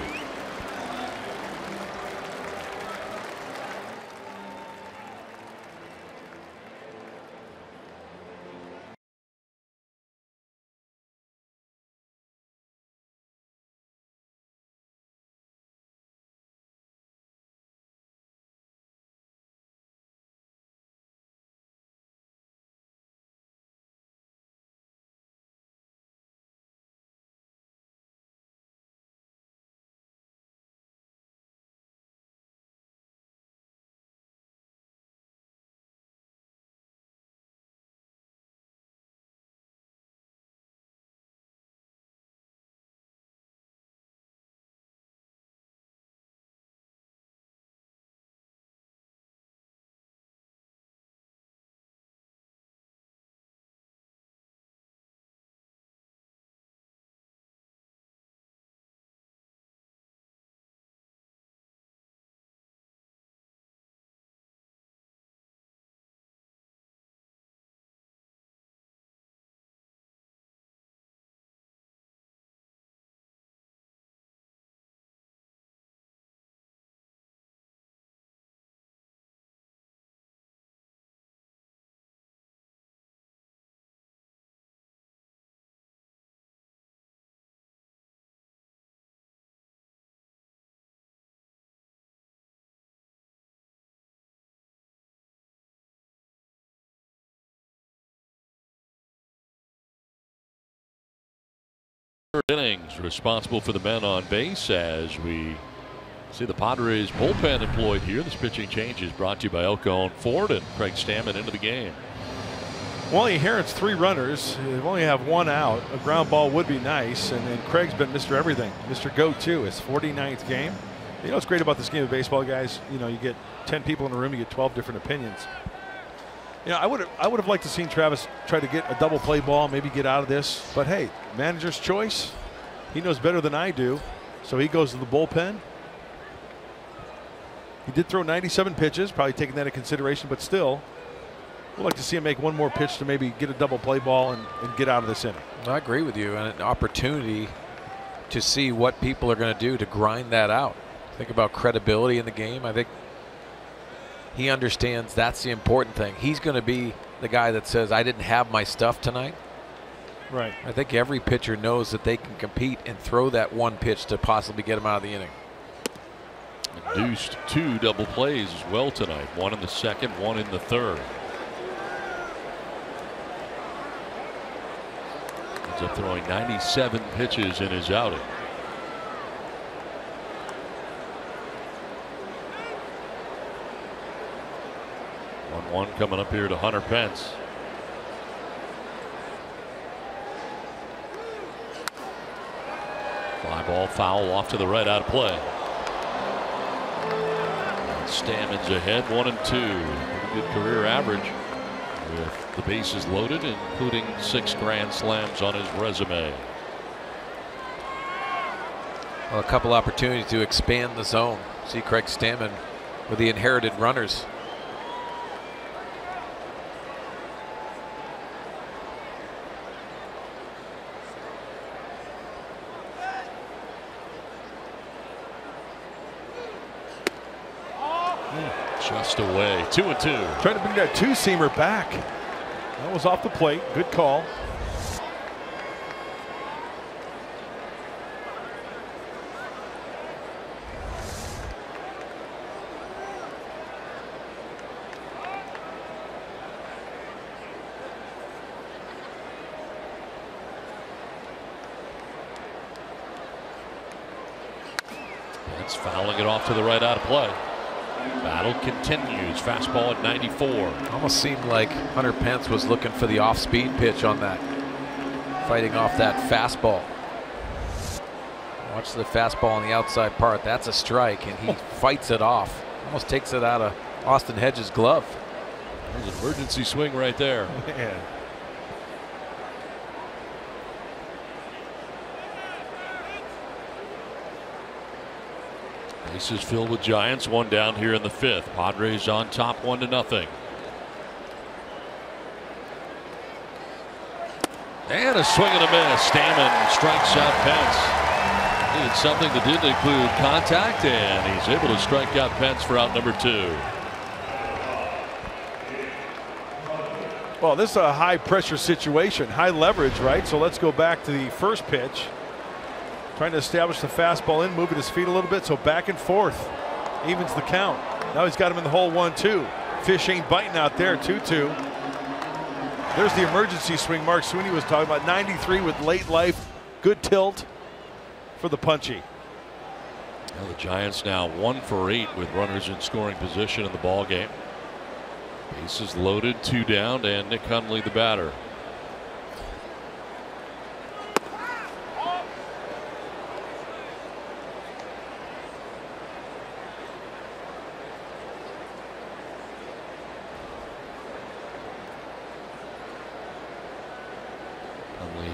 Innings responsible for the men on base as we see the Padres bullpen employed here. This pitching change is brought to you by El Cajon Ford and Craig Stammen into the game. Well, he inherits 3 runners. They only have 1 out. A ground ball would be nice, and Craig's been Mr. Everything, Mr. Go-To. His 49th game. You know what's great about this game of baseball, guys? You know, you get 10 people in the room, you get 12 different opinions. You know, I would have liked to seen Travis try to get a double play ball, maybe get out of this. But hey, manager's choice. He knows better than I do, so he goes to the bullpen. He did throw 97 pitches, probably taking that into consideration, but still, we'd like to see him make 1 more pitch to maybe get a double play ball and get out of this inning. I agree with you, and an opportunity to see what people are going to do to grind that out. Think about credibility in the game. I think he understands that's the important thing. He's going to be the guy that says, I didn't have my stuff tonight. Right. I think every pitcher knows that they can compete and throw that 1 pitch to possibly get him out of the inning. Induced 2 double plays as well tonight. 1 in the 2nd, 1 in the 3rd. Ends up throwing 97 pitches in his outing. 1-1 coming up here to Hunter Pence. Fly ball foul off to the right, out of play. Stammen's ahead, 1-2. Pretty good career average with the bases loaded, including 6 grand slams on his resume. Well, a couple opportunities to expand the zone. See Craig Stammen with the inherited runners. Just away. 2-2. Trying to bring that two-seamer back. That was off the plate. Good call. It's fouling it off to the right, out of play. Battle continues. Fastball at 94. Almost seemed like Hunter Pence was looking for the off-speed pitch on that. Fighting off that fastball. Watch the fastball on the outside part. That's a strike, and he fights it off. Almost takes it out of Austin Hedges' glove. There's an emergency swing right there. Man. Bases filled with Giants. 1 down here in the 5th. Padres on top 1-0. And a swing and a miss. Stammen strikes out Pence. Needed something that didn't include contact, and he's able to strike out Pence for out number 2. Well, this is a high pressure situation, high leverage, right? So let's go back to the first pitch. Trying to establish the fastball in, moving his feet a little bit, so back and forth. Evens the count. Now he's got him in the hole 1-2. Fish ain't biting out there, 2-2. There's the emergency swing Mark Sweeney was talking about. 93 with late life. Good tilt for the punchy. Well, the Giants now 1 for 8 with runners in scoring position in the ball game. Bases loaded, 2 down, and Nick Hundley the batter.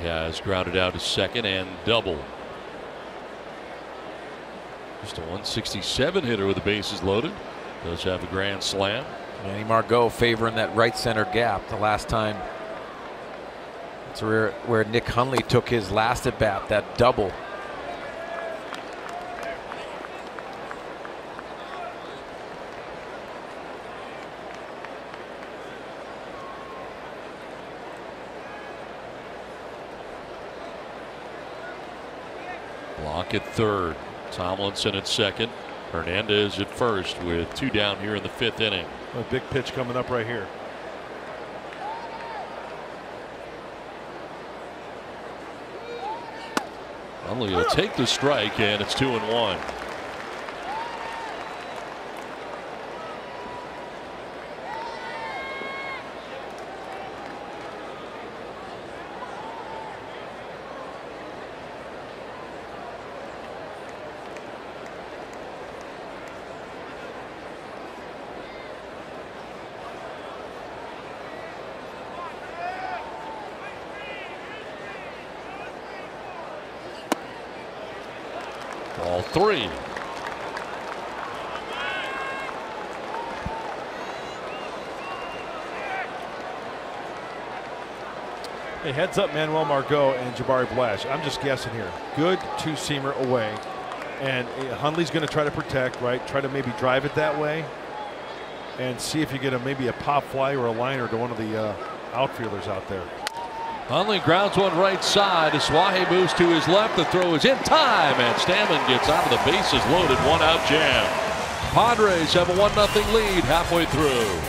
Has grounded out to second and double. Just a 167 hitter with the bases loaded. Does have a grand slam. Manny Margot favoring that right center gap. The last time, that's where Nick Hundley took his last at bat, that double. Block at third. Tomlinson at second. Hernandez at first with 2 down here in the 5th inning. A big pitch coming up right here. Hundley will take the strike, and it's 2-1. Ball 3. Hey, heads up, Manuel Margot and Jabari Blash. I'm just guessing here. Good two-seamer away. And Hundley's going to try to protect, right? Try to maybe drive it that way. And see if you get maybe a pop fly or a liner to one of the outfielders out there. Hundley grounds one right side. Asuaje moves to his left. The throw is in time, and Stammen gets out of the bases loaded. 1-out jam. Padres have a 1-0 lead halfway through.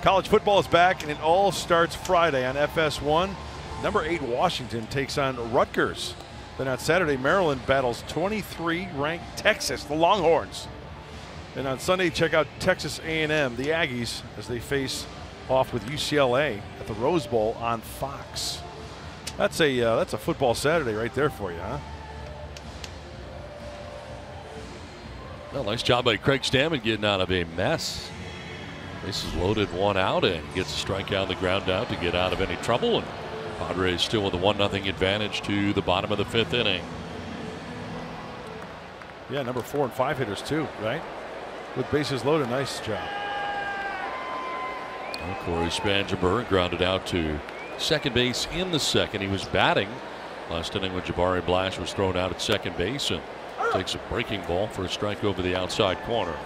College football is back, and it all starts Friday on FS1. Number 8 Washington takes on Rutgers. Then on Saturday, Maryland battles 23-ranked Texas, the Longhorns. And on Sunday, check out Texas A&M, the Aggies, as they face off with UCLA at the Rose Bowl on Fox. That's a football Saturday right there for you, huh? Well, nice job by Craig Stammen getting out of a mess. Bases loaded, 1 out, and gets a strikeout on the ground out to get out of any trouble. And Padres still with a 1-0 advantage to the bottom of the 5th inning. Yeah, number 4 and 5 hitters too, right? With bases loaded, nice job. Well, Corey Spangenberg grounded out to second base in the second. He was batting last inning when Jabari Blash was thrown out at second base, and takes a breaking ball for a strike over the outside corner.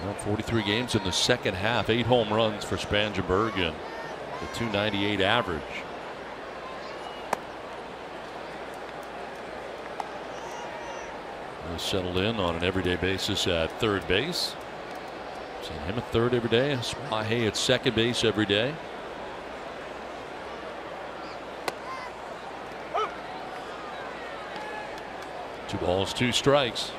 Well, 43 games in the second half, 8 home runs for Spangenberg and the .298 average. Settled in on an everyday basis at third base. Seen him at third every day. Hay at second base every day. Two balls, 2 strikes.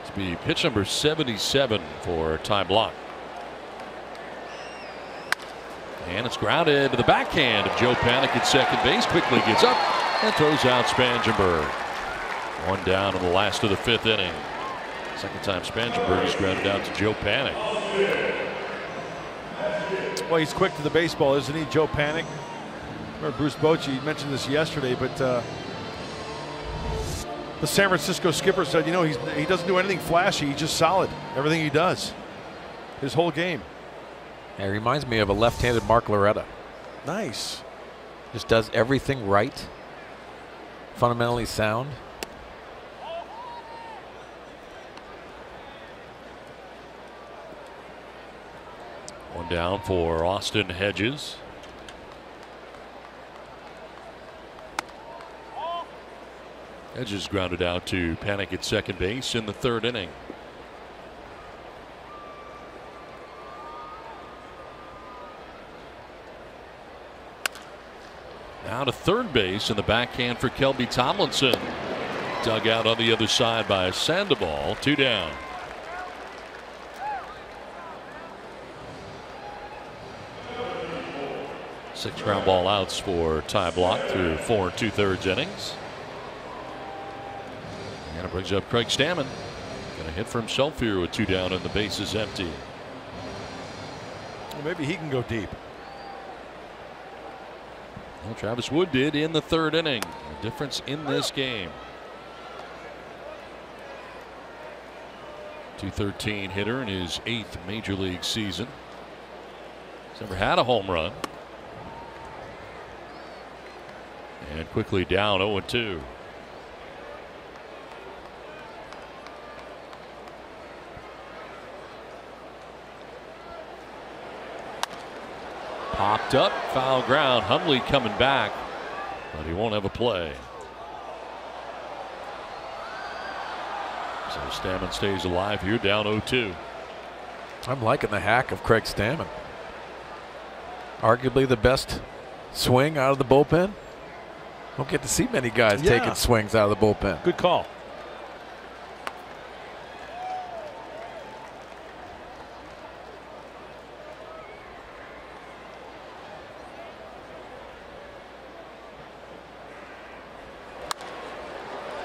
To be pitch number 77 for Ty Blach. And it's grounded to the backhand of Joe Panik at second base. Quickly gets up and throws out Spangenberg. 1 down in the last of the 5th inning. Second time Spangenberg is grounded out to Joe Panik. Well, he's quick to the baseball, isn't he, Joe Panik? Remember Bruce Bochy mentioned this yesterday, but the San Francisco skipper said, you know, he doesn't do anything flashy. He's just solid. Everything he does, his whole game. It reminds me of a left-handed Mark Loretta. Nice. Just does everything right. Fundamentally sound. One down for Austin Hedges. Hedges grounded out to Panik at second base in the 3rd inning. Now to third base in the backhand for Kelby Tomlinson. Dug out on the other side by Sandoval. 2 down. Six ground ball outs for Ty Blach through 4 2/3 innings. And it brings up Craig Stammen. Going to hit for himself here with 2 down and the bases empty. Well, maybe he can go deep. Well, Travis Wood did in the 3rd inning. The difference in this game. .213 hitter in his 8th major league season. He's never had a home run. And quickly down 0-2. Popped up, foul ground. Hundley coming back, but he won't have a play. So Stammen stays alive here, down 0-2. I'm liking the hack of Craig Stammen. Arguably the best swing out of the bullpen. Don't get to see many guys taking swings out of the bullpen. Good call.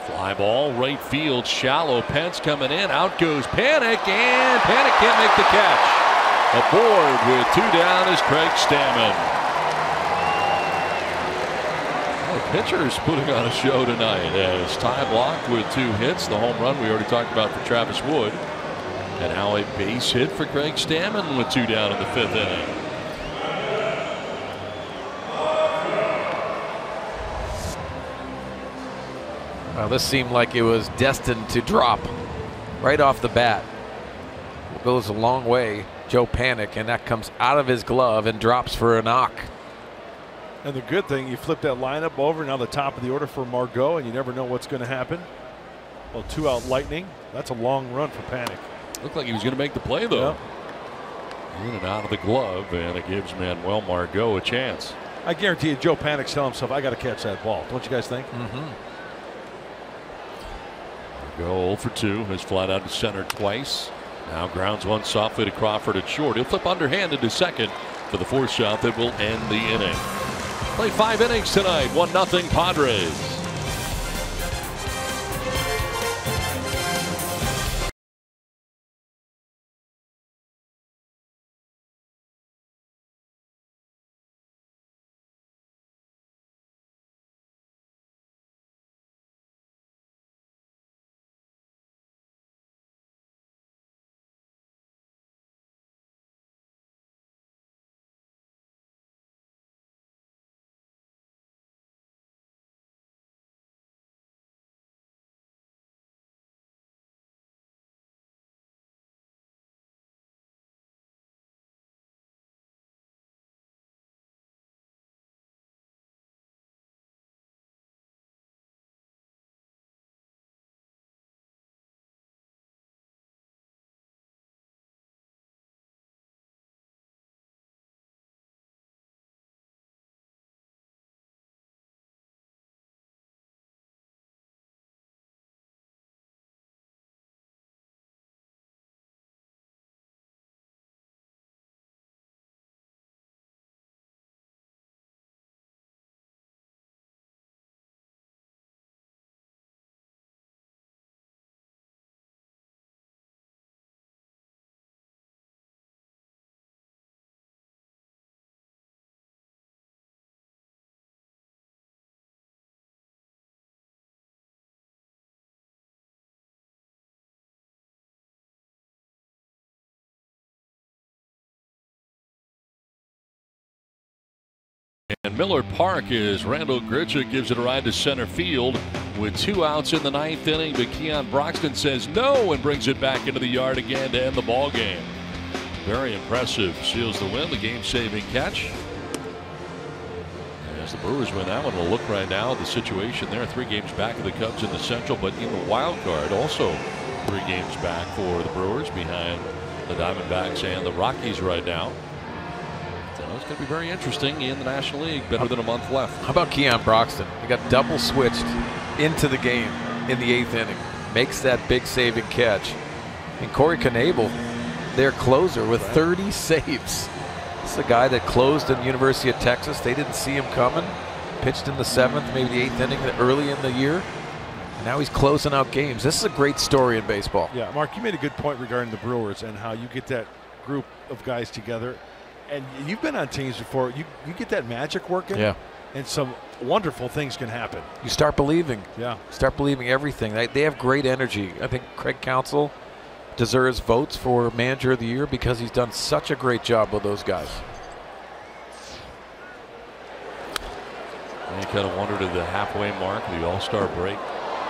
Fly ball, right field, shallow. Pence coming in. Out goes Panik, and Panik can't make the catch. Aboard with 2 down is Craig Stammen. The pitcher is putting on a show tonight as Ty Blach with 2 hits. The home run we already talked about for Travis Wood. And now a base hit for Craig Stammen with 2 down in the 5th inning. Well, this seemed like it was destined to drop right off the bat. goes a long way. Joe Panic, and that comes out of his glove and drops for a knock. And the good thing, you flip that lineup over, now the top of the order for Margot, and you never know what's going to happen. Well, 2-out Lightning. That's a long run for Panic. Looked like he was going to make the play, though. In and out of the glove, and it gives Manuel Margot a chance. I guarantee you, Joe Panic's telling himself, I got to catch that ball. Don't you guys think? Margot 0 for 2, has flat out to center twice. Now grounds one softly to Crawford at short. He'll flip underhand into second for the force out that will end the inning. Play 5 innings tonight, 1-0 Padres. And Miller Park is Randall Grichuk gives it a ride to center field with 2 outs in the 9th inning, but Keon Broxton says no and brings it back into the yard again to end the ball game. Very impressive. Seals the win, the game-saving catch. As the Brewers win that one, we'll look right now at the situation there. 3 games back of the Cubs in the Central, but in the wild card also 3 games back for the Brewers behind the Diamondbacks and the Rockies right now. It's going to be very interesting in the National League. Better than a month left. How about Keon Broxton? He got double switched into the game in the 8th inning. Makes that big saving catch. And Corey Knebel, their closer, with 30 saves. This is a guy that closed at the University of Texas. They didn't see him coming. Pitched in the 7th, maybe the 8th inning early in the year. And now he's closing out games. This is a great story in baseball. Yeah, Mark, you made a good point regarding the Brewers and how you get that group of guys together. And you've been on teams before. You get that magic working, and some wonderful things can happen. You start believing. Yeah. Start believing everything. They have great energy. I think Craig Counsell deserves votes for Manager of the Year because he's done such a great job with those guys. And you kind of wondered at the halfway mark, the All-Star break,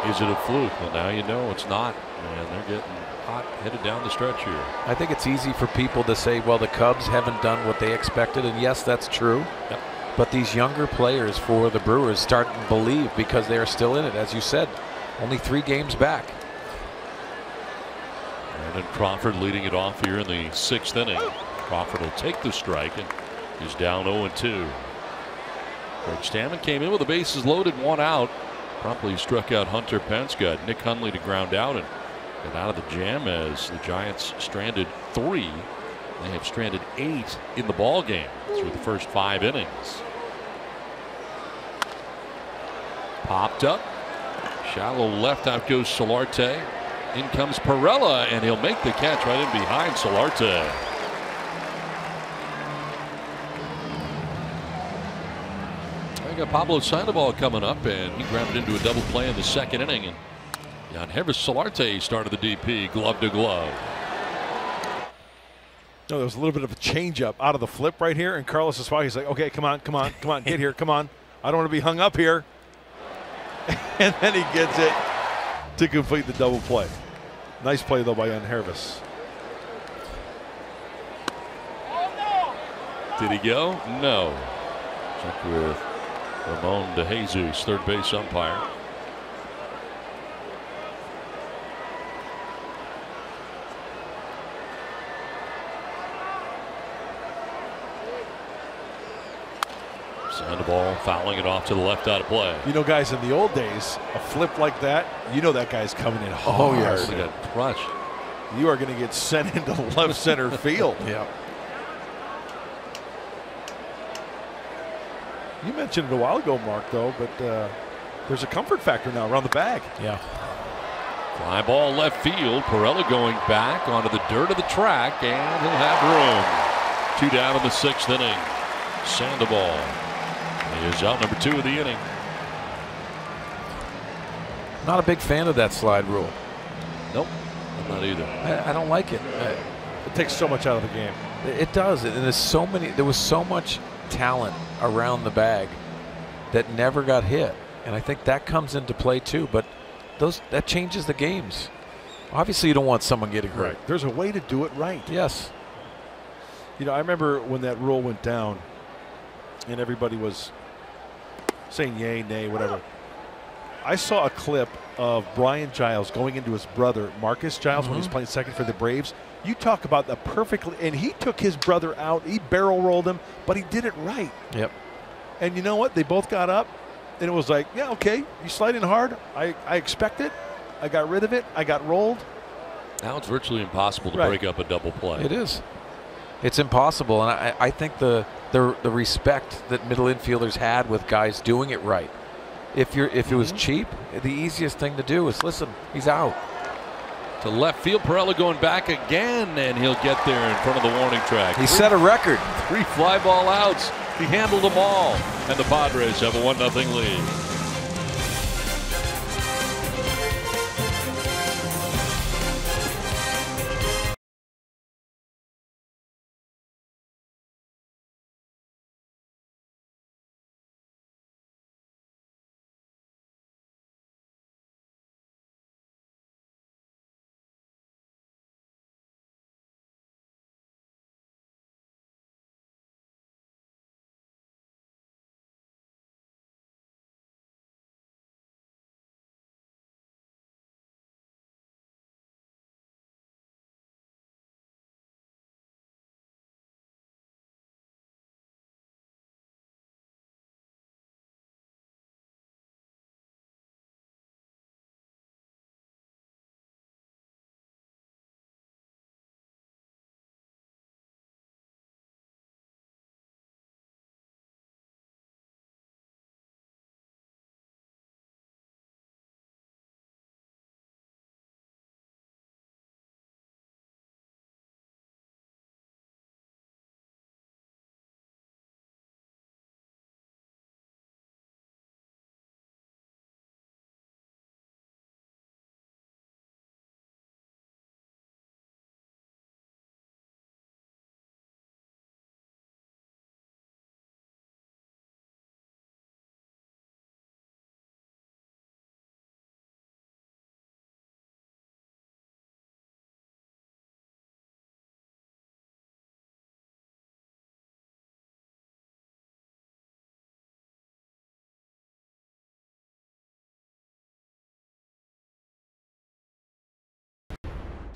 is it a fluke? Well, now you know it's not. And they're getting hot headed down the stretch here. I think it's easy for people to say, well, the Cubs haven't done what they expected, and yes, that's true. Yep. But these younger players for the Brewers start to believe because they are still in it. As you said, only 3 games back. And then Crawford leading it off here in the 6th inning. Crawford will take the strike and is down 0-2. Craig Stammen came in with the bases loaded, 1 out. Promptly struck out Hunter Pence. Got Nick Hundley to ground out and get out of the jam as the Giants stranded 3. They have stranded 8 in the ball game through the first 5 innings. Popped up. Shallow left, out goes Solarte. In comes Pirela, and he'll make the catch right in behind Solarte. We got Pablo Sandoval coming up, and he grabbed it into a double play in the 2nd inning. And Yangervis Solarte started the DP, glove to glove. No, there was a little bit of a changeup out of the flip right here, and Carlos is why he's like, okay, come on, get here, come on. I don't want to be hung up here. And then he gets it to complete the double play. Nice play, though, by Yangervis. Did he go? No. Check with Ramon De Jesus, third base umpire. Sandoval fouling it off to the left out of play. You know, guys, in the old days, a flip like that, you know that guy's coming in hard. Oh, yes. He got crushed. You are going to get sent into left center field. Yeah. You mentioned it a while ago, Mark, though, but there's a comfort factor now around the bag. Yeah. Fly ball left field. Pirela going back onto the dirt of the track, and he'll have room. 2 down in the 6th inning. Sandoval is out, number 2 of the inning. Not a big fan of that slide rule. Nope, I'm not either. I don't like it. It takes so much out of the game. It does, and there's so many. There was so much talent around the bag that never got hit, and I think that comes into play too. But that changes the games. Obviously, you don't want someone getting hurt. Right. There's a way to do it right. Yes. You know, I remember when that rule went down, and everybody was saying yay, nay, whatever. I saw a clip of Brian Giles going into his brother Marcus Giles when he was playing second for the Braves. You talk about the perfectly, and he took his brother out. He barrel rolled him, but he did it right. Yep. And you know what? They both got up, and it was like, yeah, okay, you slide in hard. I expect it. I got rid of it. I got rolled. Now it's virtually impossible to break up a double play. It is. It's impossible, and I think the respect that middle infielders had with guys doing it right. If it was cheap, the easiest thing to do is listen. He's out. To left field, Pirela going back again, and he'll get there in front of the warning track. He set a record. 3 fly ball outs. He handled them all, and the Padres have a 1-0 lead.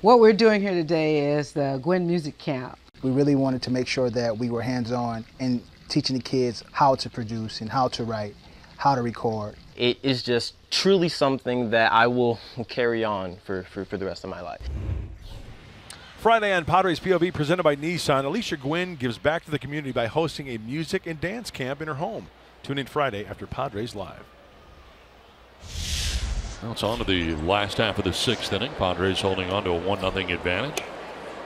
What we're doing here today is the Gwen Music Camp. We really wanted to make sure that we were hands-on in teaching the kids how to produce and how to write, how to record. It is just truly something that I will carry on for the rest of my life. Friday on Padres POV, presented by Nissan, Alicia Gwynn gives back to the community by hosting a music and dance camp in her home. Tune in Friday after Padres Live. Now it's on to the last half of the 6th inning. Padres holding on to a 1-0 advantage.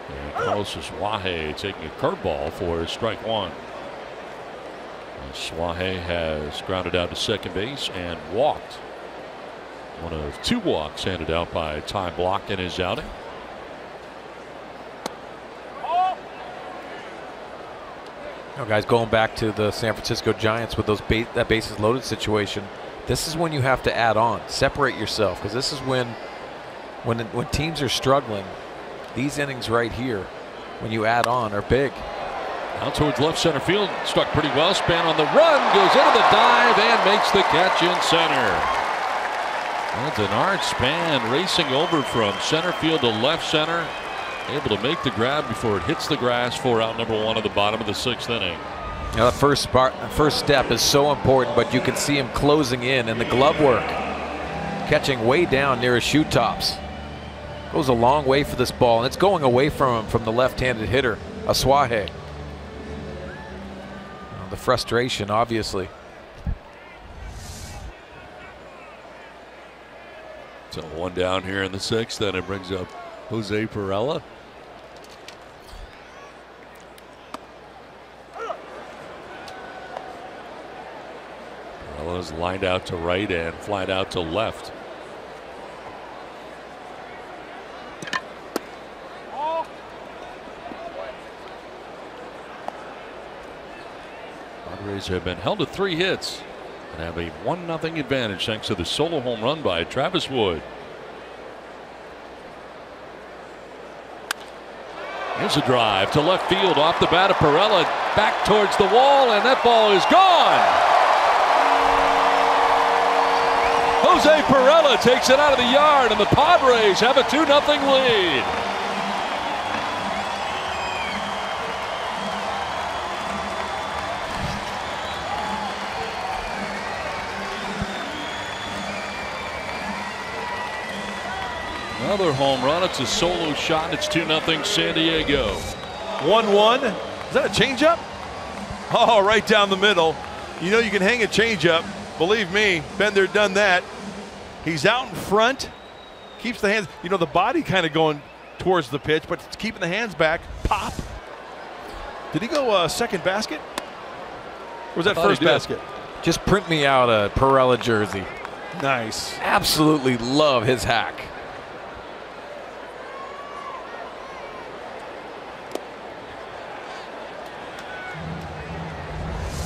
And Carlos Suaje taking a curveball for strike 1. Suaje has grounded out to second base and walked. One of 2 walks handed out by Ty Block in his outing. You know, guys, going back to the San Francisco Giants with those that bases loaded situation, this is when you have to add on, separate yourself, because this is when teams are struggling. These innings right here, when you add on, are big. Out towards left center field. Struck pretty well. Span on the run. Goes into the dive and makes the catch in center. Well, Denard Span racing over from center field to left center. Able to make the grab before it hits the grass for out number 1 at the bottom of the 6th inning. Now the first step is so important, but you can see him closing in, and the glove work. Catching way down near his shoe tops. Goes a long way for this ball, and it's going away from him from the left-handed hitter, Aswahe. The frustration, obviously. So 1 down here in the 6th, then it brings up Jose Perella. Perella's lined out to right and flied out to left. Padres have been held to 3 hits and have a 1-0 advantage thanks to the solo home run by Travis Wood. Here's a drive to left field off the bat of Perella, back towards the wall, and that ball is gone. Jose Perella takes it out of the yard, and the Padres have a 2-0 lead. Another home run. It's a solo shot. It's 2-0 San Diego. 1-1. Is that a changeup? Oh, right down the middle. You know you can hang a changeup. Believe me, been there, done that. He's out in front. Keeps the hands, you know, the body kind of going towards the pitch, but it's keeping the hands back. Pop. Did he go second basket? Or was that first basket? Just print me out a Perella jersey. Nice. Absolutely love his hack.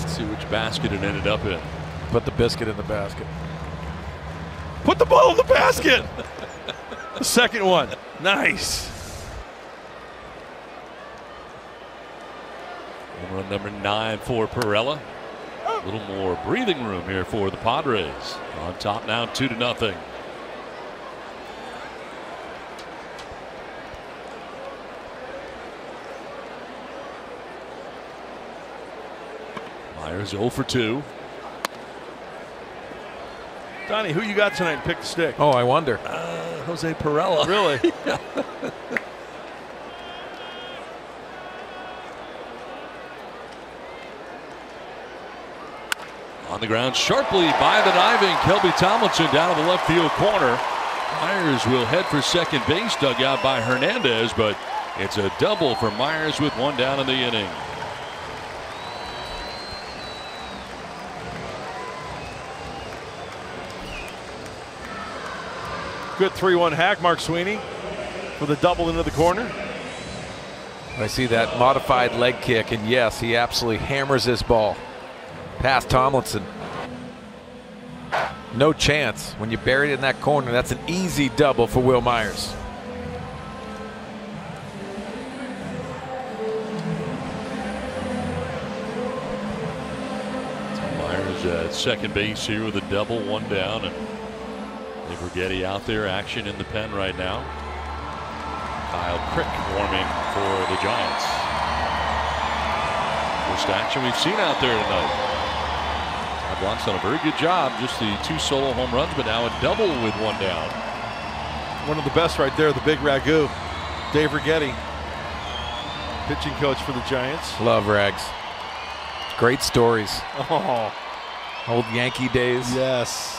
See which basket it ended up in. Put the biscuit in the basket. Put the ball in the basket. The second one. Nice. Home run number 9 for Perella. A little more breathing room here for the Padres. On top now, 2-0. Myers 0 for 2. Donnie, who you got tonight to pick the stick? Oh, I wonder. Jose Perella. Really? On the ground sharply by the diving Kelby Tomlinson down in the left field corner. Myers will head for second base, dug out by Hernandez, but it's a double for Myers with 1 down in the inning. Good 3-1 hack, Mark Sweeney, for the double into the corner. I see that modified leg kick, and yes, he absolutely hammers this ball past Tomlinson. No chance. When you bury it in that corner, that's an easy double for Will Myers. Myers at second base here with a double, 1 down, and Vergetti out there, action in the pen right now. Kyle Crick warming for the Giants. First action we've seen out there tonight. Todd Blanc's done a very good job. Just the 2 solo home runs, but now a double with 1 down. One of the best right there, the big ragu, Dave Vergetti, pitching coach for the Giants. Love Rags. Great stories. Oh, old Yankee days. Yes.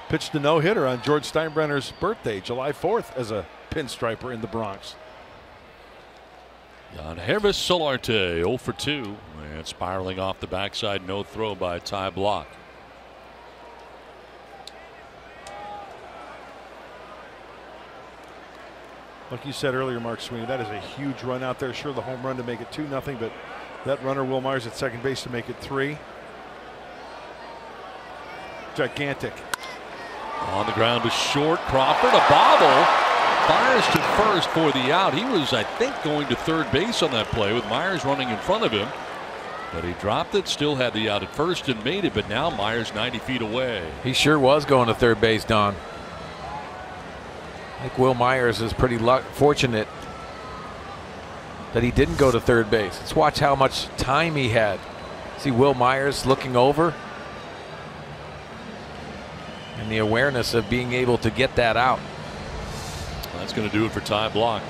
Pitched a no-hitter on George Steinbrenner's birthday, July 4th, as a pinstriper in the Bronx. Yangervis Solarte 0 for 2, and spiraling off the backside, no throw by Ty Blach. Like you said earlier, Mark Sweeney, that is a huge run out there. Sure, the home run to make it 2-0, but that runner, Will Myers, at second base to make it 3. Gigantic. On the ground to short. Crawford, a bobble. Myers to first for the out. He was, I think, going to third base on that play with Myers running in front of him. But he dropped it, still had the out at first and made it, but now Myers 90 feet away. He sure was going to third base, Don. I think Will Myers is pretty fortunate that he didn't go to third base. Let's watch how much time he had. See Will Myers looking over. And the awareness of being able to get that out. That's going to do it for Ty Blach.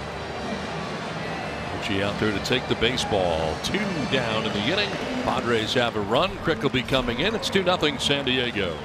Out there to take the baseball. 2 down in the inning. Padres have a run. Crick will be coming in. It's 2-0 San Diego.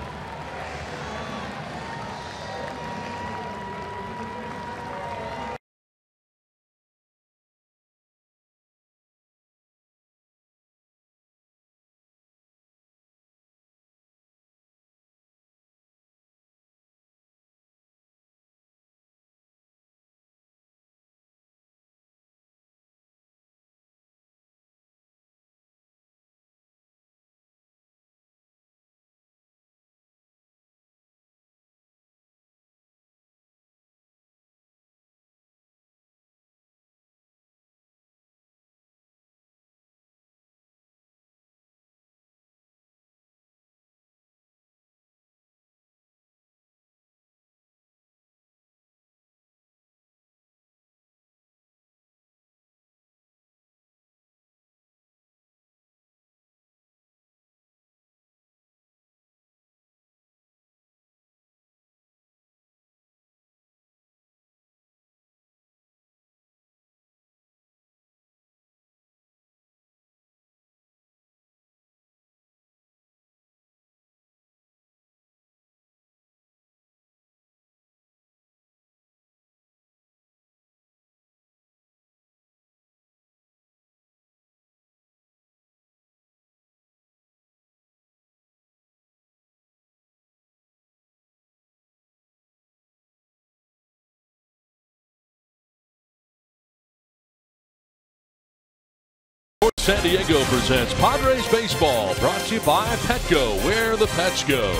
San Diego presents Padres Baseball, brought to you by Petco, where the pets go.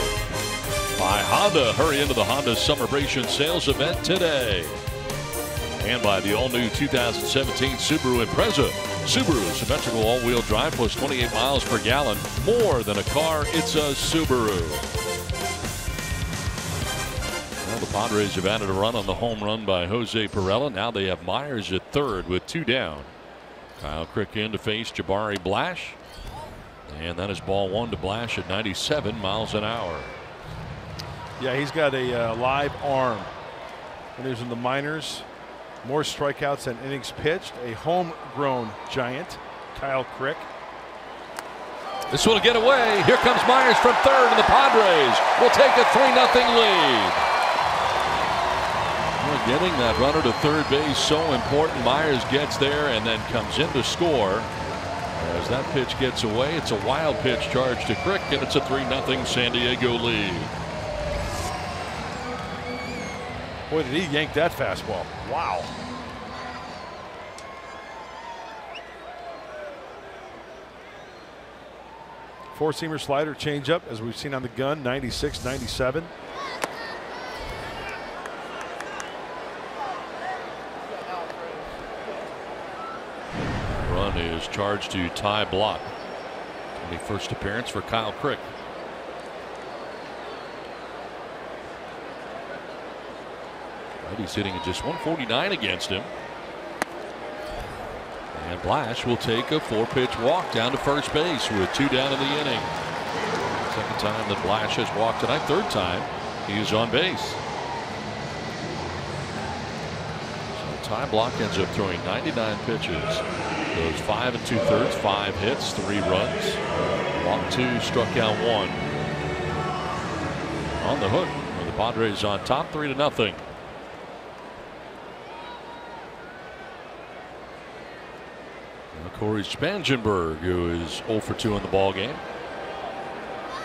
By Honda, hurry into the Honda Celebration Sales Event today. And by the all-new 2017 Subaru Impreza. Subaru, symmetrical all-wheel drive plus 28 miles per gallon. More than a car, it's a Subaru. Well, the Padres have added a run on the home run by Jose Pirela. Now they have Myers at third with 2 down. Kyle Crick in to face Jabari Blash. And that is ball 1 to Blash at 97 miles an hour. Yeah, he's got a live arm. When he was in the minors, more strikeouts than innings pitched. A homegrown giant, Kyle Crick. This will get away. Here comes Myers from third, and the Padres will take a 3-0 lead. Well, getting that runner to third base so important. Myers gets there and then comes in to score. As that pitch gets away, it's a wild pitch charge to Crick, and it's a 3-0 San Diego lead. Boy, did he yank that fastball. Wow. Four-seamer slider changeup, as we've seen on the gun, 96, 97. Run is charged to Ty Blach. 21st appearance for Kyle Crick. He's hitting at just 149 against him. And Blash will take a 4-pitch walk down to first base with 2 down in the inning. Second time that Blash has walked tonight. Third time he is on base. So Ty Blach ends up throwing 99 pitches. Goes 5 2/3, 5 hits, 3 runs. Walked 2, struck out 1. On the hook. The Padres on top, 3-0. Corey Spangenberg, who is 0 for 2 in the ball game.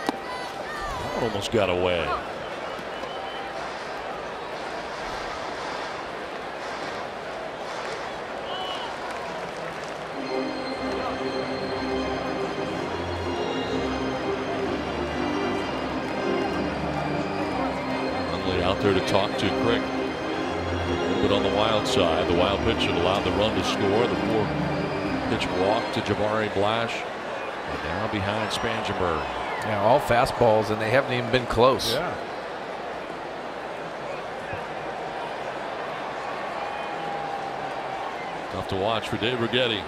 That almost got away. Hundley out there to talk to Crick. A little bit on the wild side. The wild pitch that allowed the run to score. The 4-pitch walk to Jabari Blash. And now behind Spangenberg. Yeah, all fastballs, and they haven't even been close. Yeah. Tough to watch for Dave Righetti.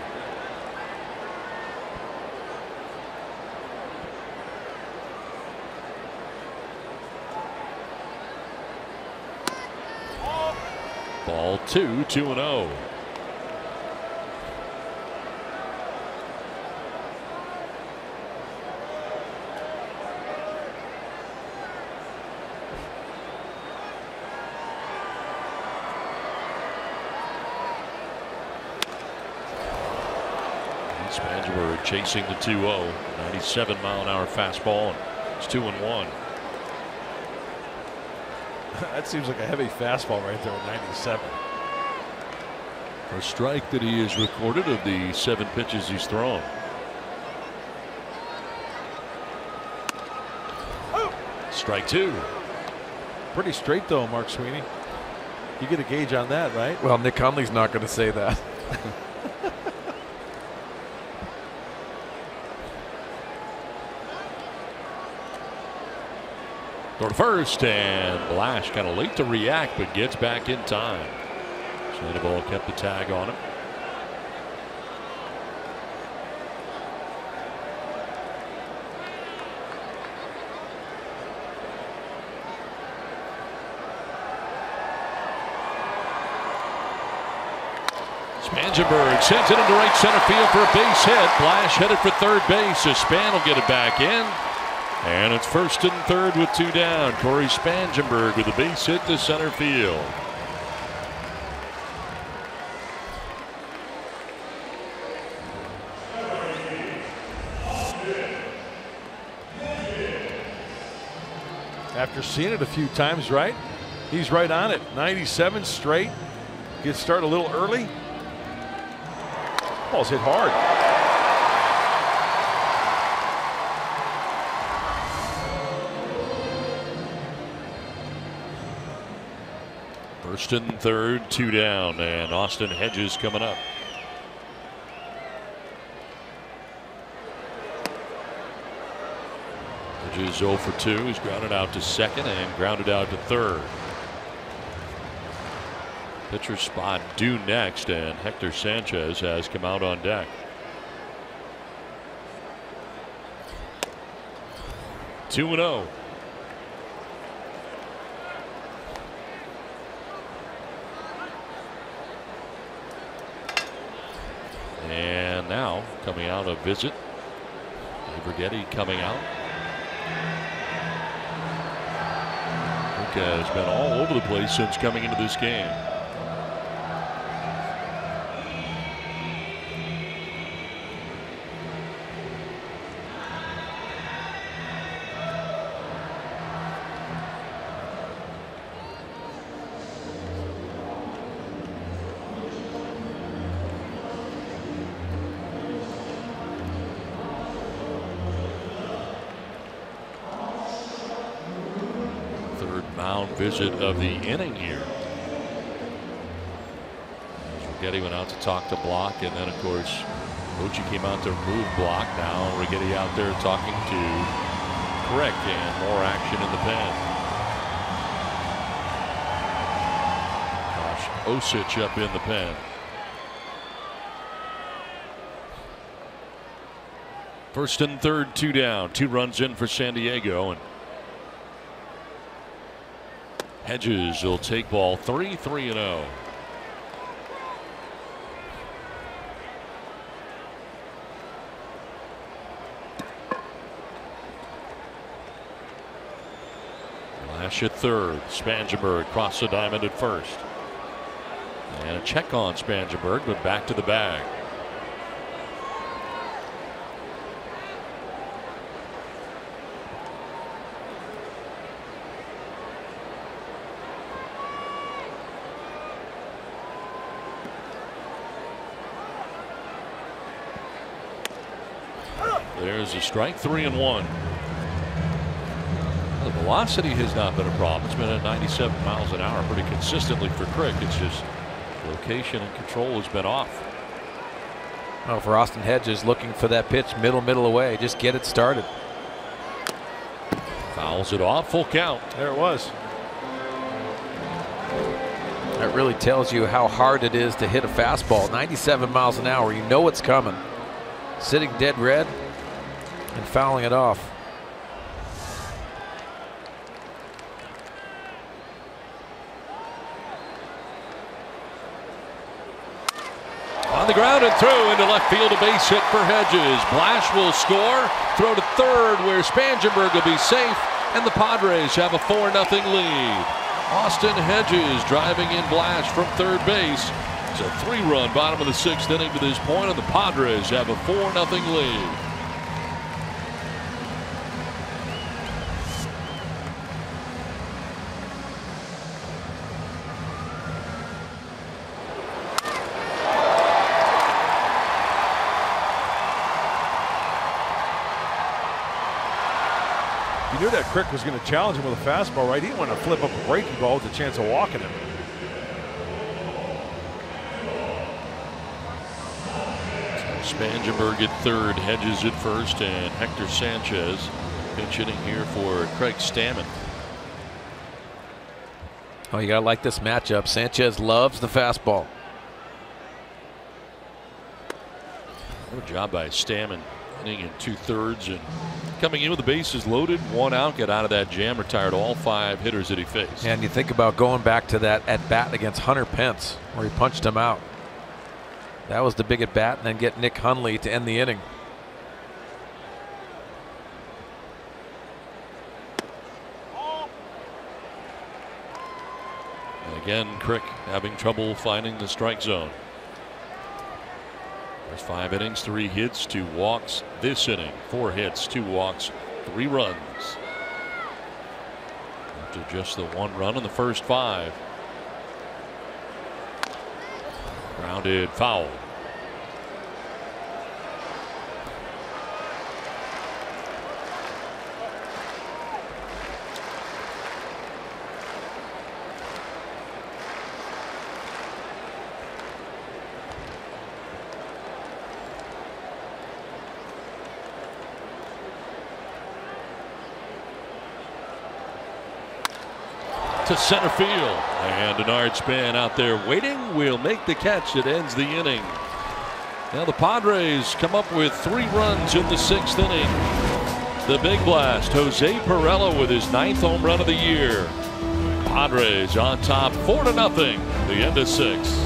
Ball 2, 2-0. Spangenberg chasing the 2-0, 97-mile-an-hour fastball, and it's 2-1. That seems like a heavy fastball right there at 97. First strike that he has recorded of the 7 pitches he's thrown. Strike 2. Pretty straight though, Mark Sweeney. You get a gauge on that, right? Well, Nick Hundley's not going to say that. Throw to first, and Blash kind of late to react, but gets back in time. Sandoval kept the tag on him. Spangenberg sends it into right center field for a base hit. Blash headed for third base. A Span will get it back in. And it's first and third with 2 down. Corey Spangenberg with a base hit to center field. After seeing it a few times, right? He's right on it. 97 straight. Gets started a little early. Ball's hit hard. First and third, 2 down, and Austin Hedges coming up. Hedges 0 for 2. He's grounded out to second and grounded out to third. Pitcher spot due next, and Hector Sanchez has come out on deck. Two and 0. And now coming out a visit. Dave Righetti coming out. Luka has been all over the place since coming into this game. Visit of the inning here. Righetti went out to talk to Block, and then of course Bochy came out to remove Block. Now Righetti out there talking to Crick, and more action in the pen. Josh Osich up in the pen. First and third, 2 down, 2 runs in for San Diego, and Hedges will take ball 3, 3-0. Lash at third. Spangenberg across the diamond at first. And a check on Spangenberg, but back to the bag. There's a strike, 3-1. The Velocity has not been a problem. It's been at 97 miles an hour pretty consistently for Crick. It's just location and control has been off. Oh, for Austin Hedges, looking for that pitch middle away. Just get it started. Fouls it off, full count. There it was. That really tells you how hard it is to hit a fastball. 97 miles an hour. You know it's coming. Sitting dead red and fouling it off. On the ground and through into left field, a base hit for Hedges. Blash will score. Throw to third where Spangenberg will be safe, and the Padres have a 4-0 lead. Austin Hedges driving in Blash from third base. It's a 3-run bottom of the 6th inning to this point, and the Padres have a 4-0 lead. You knew that Crick was going to challenge him with a fastball, right? He didn't want to flip up a breaking ball with a chance of walking him. Spangenberg at third, Hedges at first, and Hector Sanchez pinch hitting here for Craig Stammen. Oh, you gotta like this matchup. Sanchez loves the fastball. Good job by Stammen, inning in 2/3 and coming in with the bases loaded, 1 out, get out of that jam, retired all 5 hitters that he faced. And you think about going back to that at bat against Hunter Pence where he punched him out. That was the big at bat, and then get Nick Hundley to end the inning. And again, Crick having trouble finding the strike zone. There's 5 innings, 3 hits, 2 walks this inning. 4 hits, 2 walks, 3 runs. After just the 1 run in the first 5. Grounded foul. To center field, and Denard Span out there waiting, will make the catch that ends the inning. Now the Padres come up with 3 runs in the 6th inning. The big blast, Jose Pirela with his 9th home run of the year. Padres on top 4-0, the end of 6.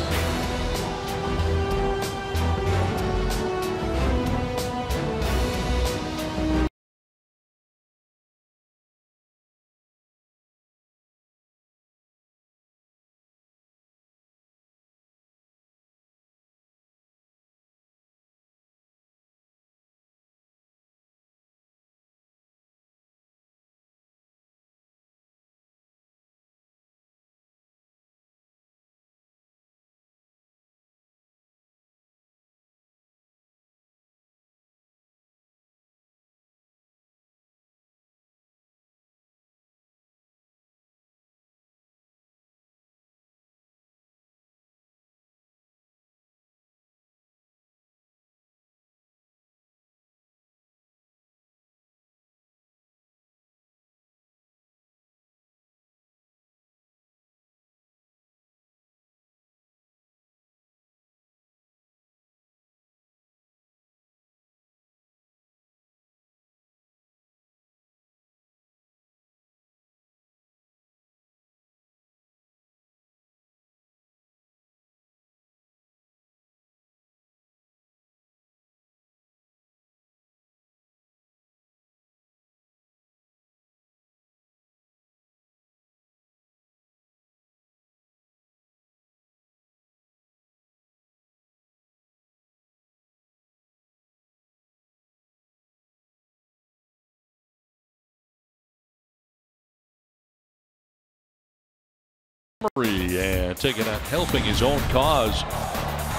And taking out, helping his own cause.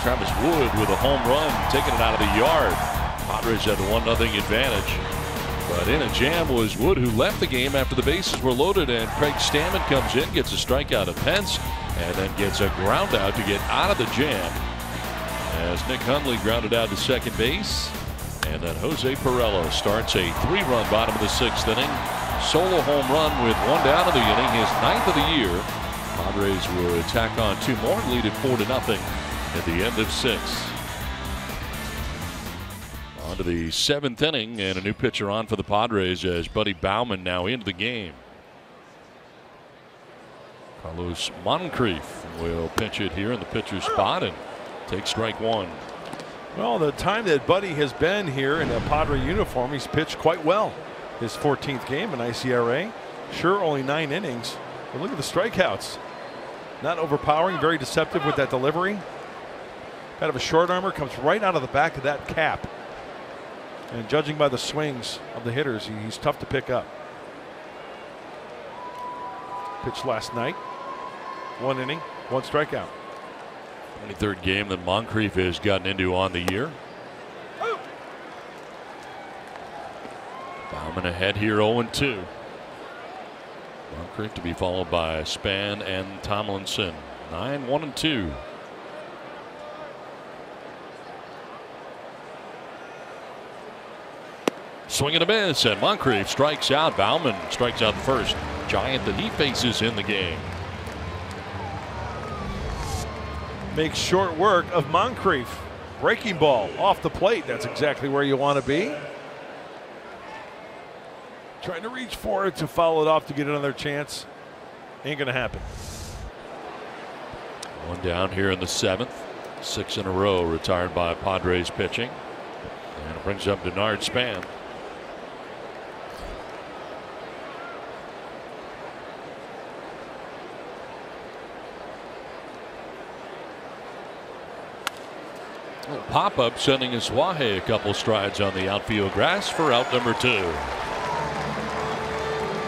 Travis Wood with a home run, taking it out of the yard. Padres have the 1-0 advantage. But in a jam was Wood, who left the game after the bases were loaded, and Craig Stammen comes in, gets a strikeout of Pence, and then gets a ground out to get out of the jam. As Nick Hundley grounded out to second base, and then Jose Pirela starts a 3-run bottom of the 6th inning. Solo home run with 1 down in the inning, his 9th of the year. Padres would tack on 2 more and lead it 4-0 at the end of 6. On to the 7th inning, and a new pitcher on for the Padres as Buddy Baumann now into the game. Carlos Moncrief will pitch it here in the pitcher's spot and take strike 1. Well, the time that Buddy has been here in a Padre uniform, he's pitched quite well. His 14th game in ICRA. Sure, only 9 innings, but look at the strikeouts. Not overpowering, very deceptive with that delivery. Kind of a short armor, comes right out of the back of that cap. And judging by the swings of the hitters, he's tough to pick up. Pitched last night. 1 inning, 1 strikeout. 23rd game that Moncrief has gotten into on the year. Baumann ahead here 0-2. Moncrief to be followed by Span and Tomlinson. 9-1-2. Swing and a miss, and Moncrief strikes out. Baumann strikes out the first giant that he faces in the game. Makes short work of Moncrief. Breaking ball off the plate. That's exactly where you want to be. Trying to reach for it to foul it off to get another chance. Ain't going to happen. 1 down here in the 7th. 6 in a row retired by Padres pitching. And it brings up Denard Span. Pop-up sending Iswahe a couple strides on the outfield grass for out number 2.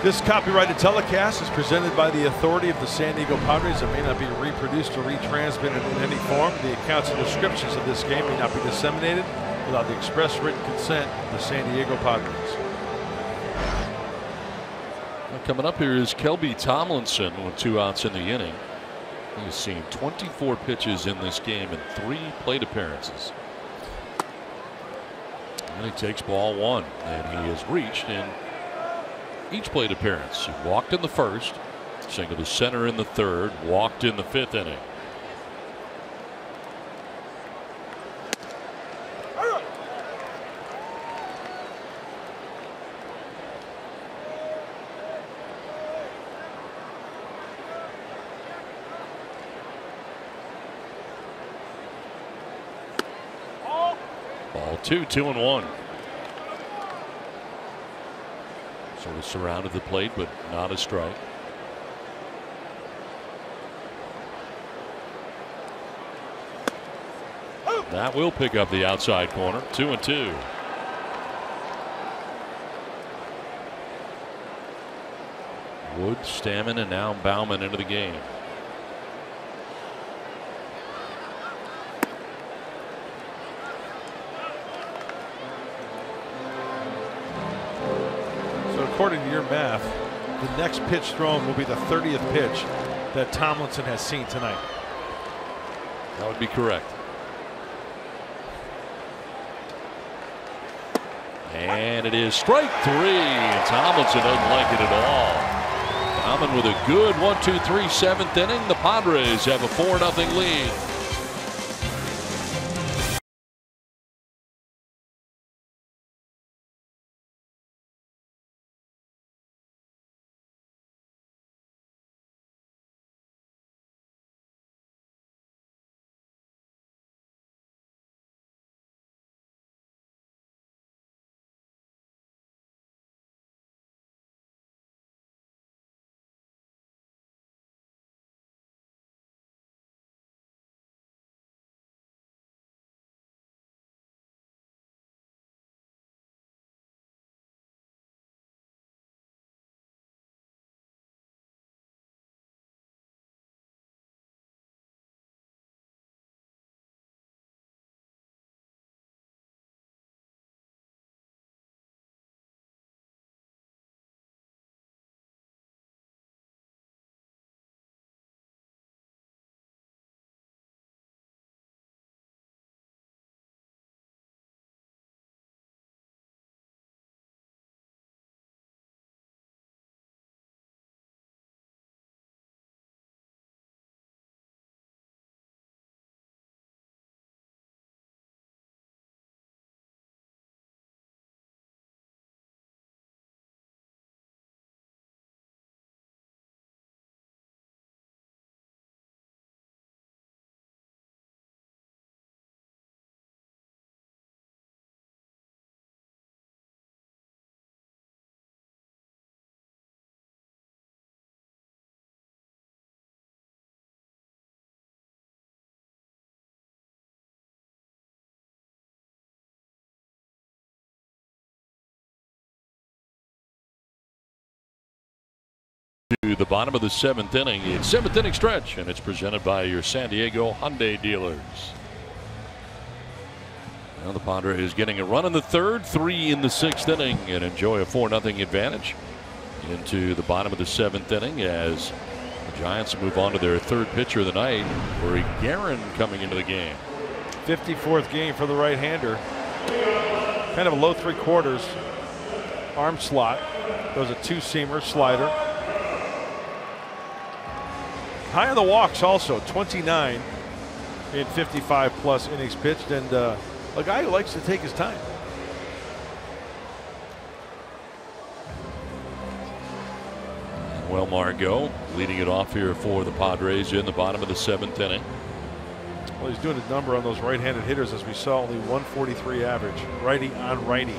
This copyrighted telecast is presented by the authority of the San Diego Padres. It may not be reproduced or retransmitted in any form. The accounts and descriptions of this game may not be disseminated without the express written consent of the San Diego Padres. Well, coming up here is Kelby Tomlinson with 2 outs in the inning. He's seen 24 pitches in this game and 3 plate appearances. And he takes ball 1, and he has reached in each plate appearance. He walked in the 1st, single to center in the 3rd, walked in the 5th inning. Ball 2, 2-1. Sort of surrounded the plate, but not a strike. That will pick up the outside corner. 2-2. Wood, Stammen, and now Baumann into the game. According to your math, the next pitch thrown will be the 30th pitch that Tomlinson has seen tonight. That would be correct. And it is strike 3. And Tomlinson doesn't like it at all. Baumann with a good 1-2-3 7th inning. The Padres have a 4-0 lead. To the bottom of the 7th inning. It's 7th inning stretch, and it's presented by your San Diego Hyundai dealers. Now the Padres getting a run in the 3rd, 3 in the 6th inning, and enjoy a 4-0 advantage into the bottom of the 7th inning as the Giants move on to their 3rd pitcher of the night, Corey Guerin, coming into the game. 54th game for the right-hander. Kind of a low 3/4 arm slot. Throws a 2-seamer slider. High on the walks also, 29 in 55+ innings pitched, and a guy who likes to take his time. Well, Margot leading it off here for the Padres in the bottom of the 7th inning. Well, he's doing a number on those right-handed hitters, as we saw, only 143 average, righty on righty.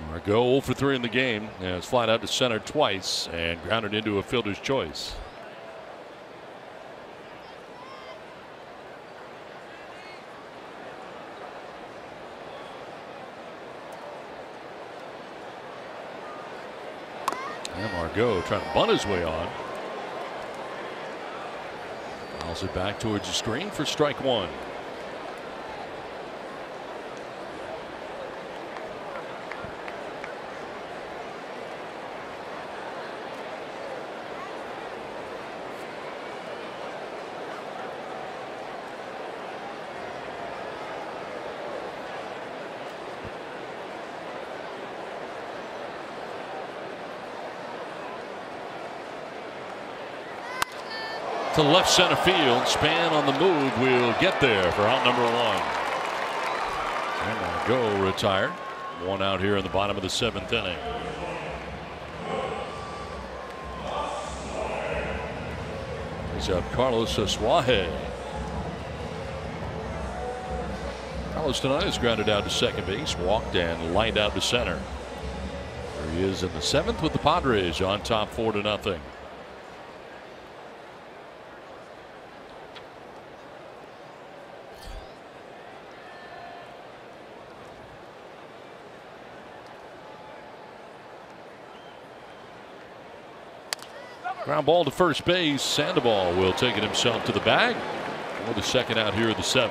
Margot 0 for 3 in the game, and it's flied out to center twice and grounded into a fielder's choice. And Margot trying to bunt his way on. Fouls it back towards the screen for strike 1. To left center field. Span on the move will get there for out number 1. And Margot retired. 1 out here in the bottom of the 7th inning. He's up Carlos Asuaje. Carlos tonight is grounded out to second base, walked, and lined out to center. There he is in the 7th with the Padres on top 4-0. Ground ball to first base. Sandoval will take it himself to the bag for the 2nd out here of the 7th.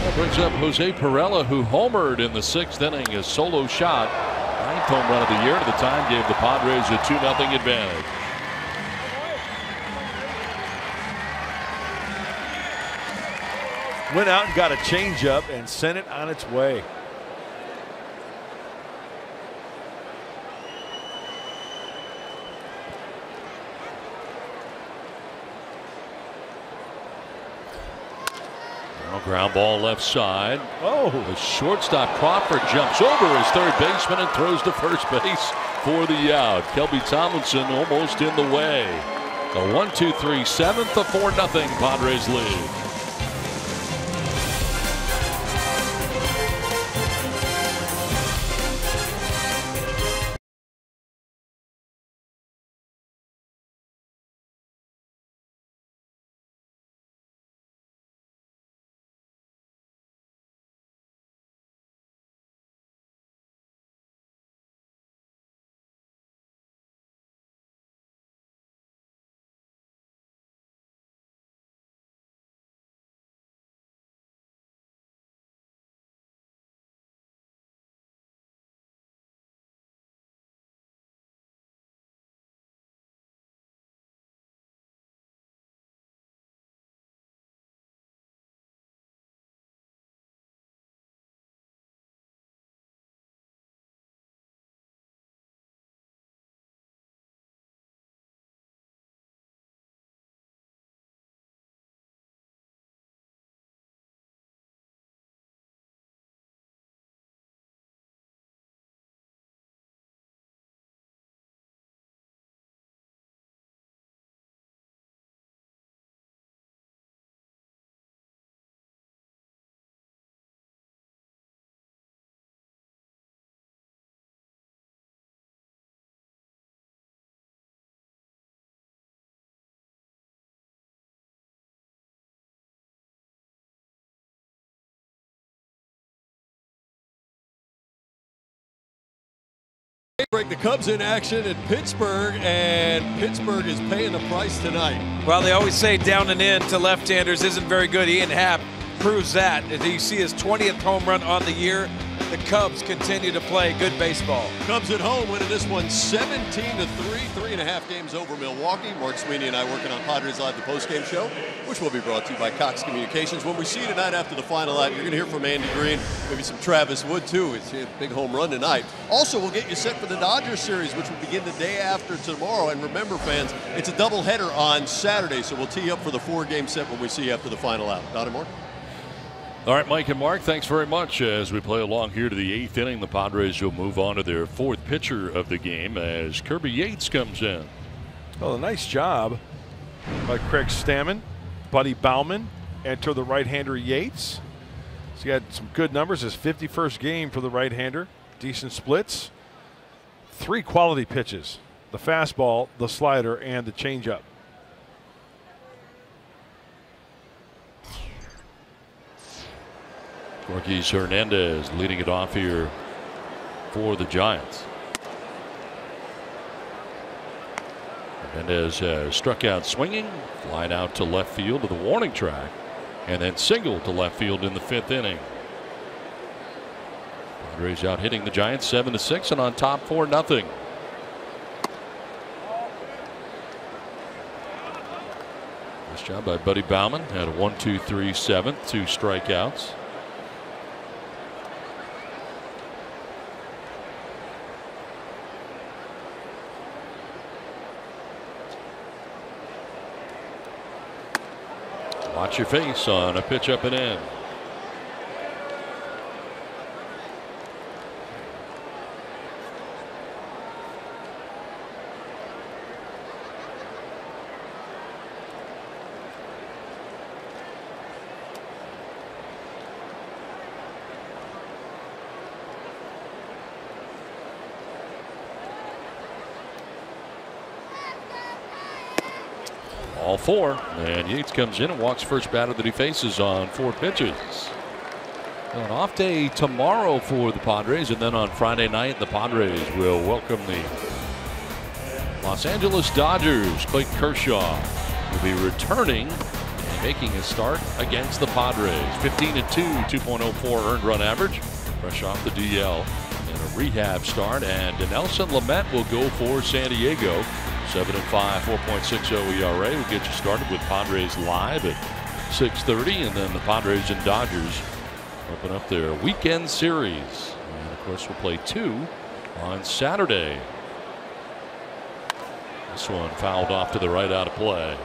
That brings up Jose Pirela, who homered in the 6th inning, a solo shot. 9th home run of the year. At the time gave the Padres a 2-0 advantage. Went out and got a changeup and sent it on its way. Ground ball left side. Oh, the shortstop Crawford jumps over his 3rd baseman and throws to first base for the out. Kelby Tomlinson almost in the way. The 1-2-3 7th, a 4-0 Padres lead. break. The Cubs in action at Pittsburgh, and Pittsburgh is paying the price tonight. Well, they always say down and in to left-handers isn't very good. Ian Happ proves that. As you see his 20th home run on the year, the Cubs continue to play good baseball. Cubs at home winning this one 17-3, 3.5 games over Milwaukee. Mark Sweeney and I working on Padres Live, the postgame show, which will be brought to you by Cox Communications. When we see you tonight after the final out, you're going to hear from Andy Green, maybe some Travis Wood too. It's a big home run tonight. Also, we'll get you set for the Dodgers series, which will begin the day after tomorrow. And remember, fans, it's a doubleheader on Saturday, so we'll tee you up for the 4-game set when we see you after the final out. Don and Mark? All right, Mike and Mark, thanks very much. As we play along here to the 8th inning, the Padres will move on to their 4th pitcher of the game as Kirby Yates comes in. Well, a nice job by Craig Stammen. Buddy Bauman enter the right-hander Yates. So he had some good numbers. His 51st game for the right-hander. Decent splits. 3 quality pitches. The fastball, the slider, and the changeup. Rockies Hernandez leading it off here for the Giants. Hernandez has struck out swinging, flying out to left field to the warning track, and then singled to left field in the 5th inning. Padres out hitting the Giants 7-6 and on top 4-0. Nice job by Buddy Bauman. Had a 1-2-3 7th, 2 strikeouts. Watch your face on a pitch up and in. All 4, and Yates comes in and walks first batter that he faces on 4 pitches. An off day tomorrow for the Padres, and then on Friday night the Padres will welcome the Los Angeles Dodgers. Clayton Kershaw will be returning and making his start against the Padres. 15-2, 2.04 earned run average, fresh off the DL and a rehab start. And Nelson Lamet will go for San Diego. 7-5, 4.60 ERA. We'll get you started with Padres Live at 6:30, and then the Padres and Dodgers open up their weekend series. And of course, we'll play 2 on Saturday. This one fouled off to the right, out of play.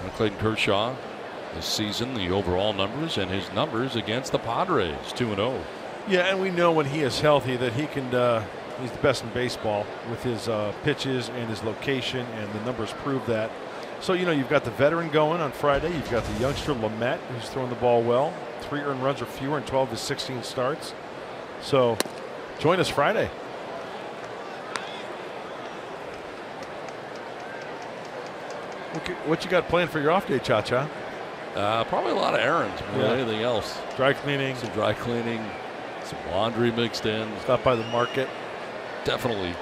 And Clayton Kershaw this season, the overall numbers and his numbers against the Padres, 2-0. Yeah, and we know when he is healthy that he can. He's the best in baseball with his pitches and his location, and the numbers prove that. So you know you've got the veteran going on Friday. You've got the youngster Lamet, who's throwing the ball well. 3 earned runs or fewer in 12 to 16 starts. So join us Friday. What you got planned for your off day, Cha-Cha? Probably a lot of errands more than anything else. Dry cleaning. Some dry cleaning. Some laundry mixed in. Stop by the market. Definitely.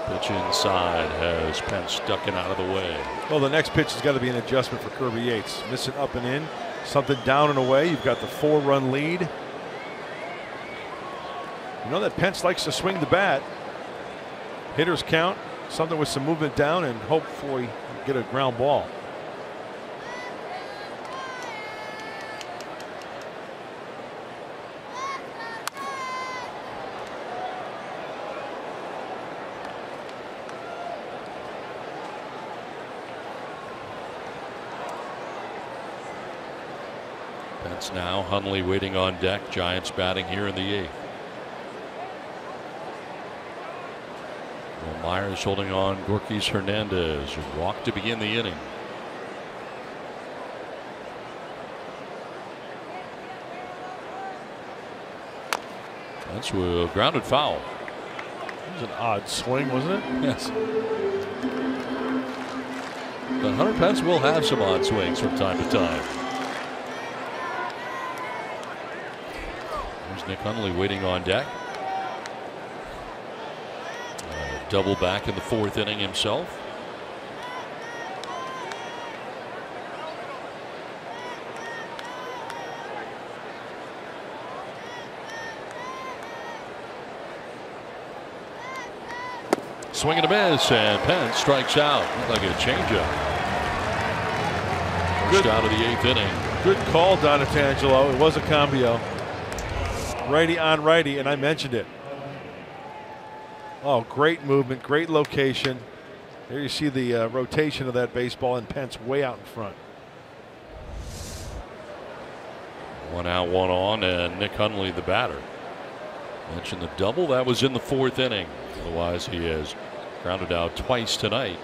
Pitch inside has Pence ducking out of the way. Well, the next pitch has got to be an adjustment for Kirby Yates. Missing up and in. Something down and away. You've got the 4-run lead. You know that Pence likes to swing the bat. Hitters count. Something with some movement down and hopefully get a ground ball. Pence now. Hundley waiting on deck. Giants batting here in the 8th. Myers holding on Gorkys Hernandez, who walked to begin the inning. That's a grounded foul. It was an odd swing, wasn't it? Yes. But Hunter Pence will have some odd swings from time to time. There's Nick Hundley waiting on deck. Double back in the 4th inning himself. Swing and a miss, and Pence strikes out. Looked like a changeup. First out of the 8th inning. Good call, Donatangelo. It was a combio. Righty on righty, and I mentioned it. Oh, great movement, great location. There you see the rotation of that baseball, and Pence way out in front. 1 out, 1 on, and Nick Hundley, the batter. Mentioned the double. That was in the 4th inning. Otherwise, he has grounded out twice tonight.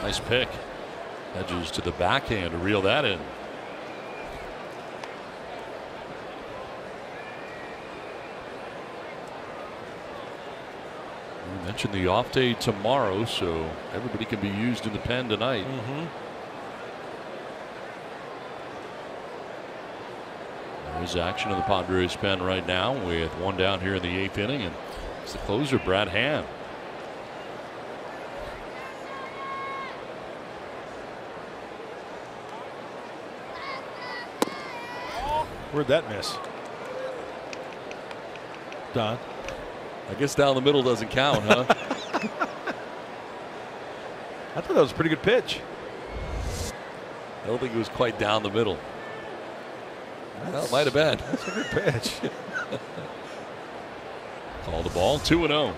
Nice pick. Edges to the backhand to reel that in. We mentioned the off day tomorrow, so everybody can be used in the pen tonight. There's action in the Padres pen right now with 1 down here in the 8th inning, and it's the closer, Brad Hand. Where'd that miss? Don? I guess down the middle doesn't count, huh? I thought that was a pretty good pitch. I don't think it was quite down the middle. Well, it might have been. That's a good pitch. Call the ball, 2-0.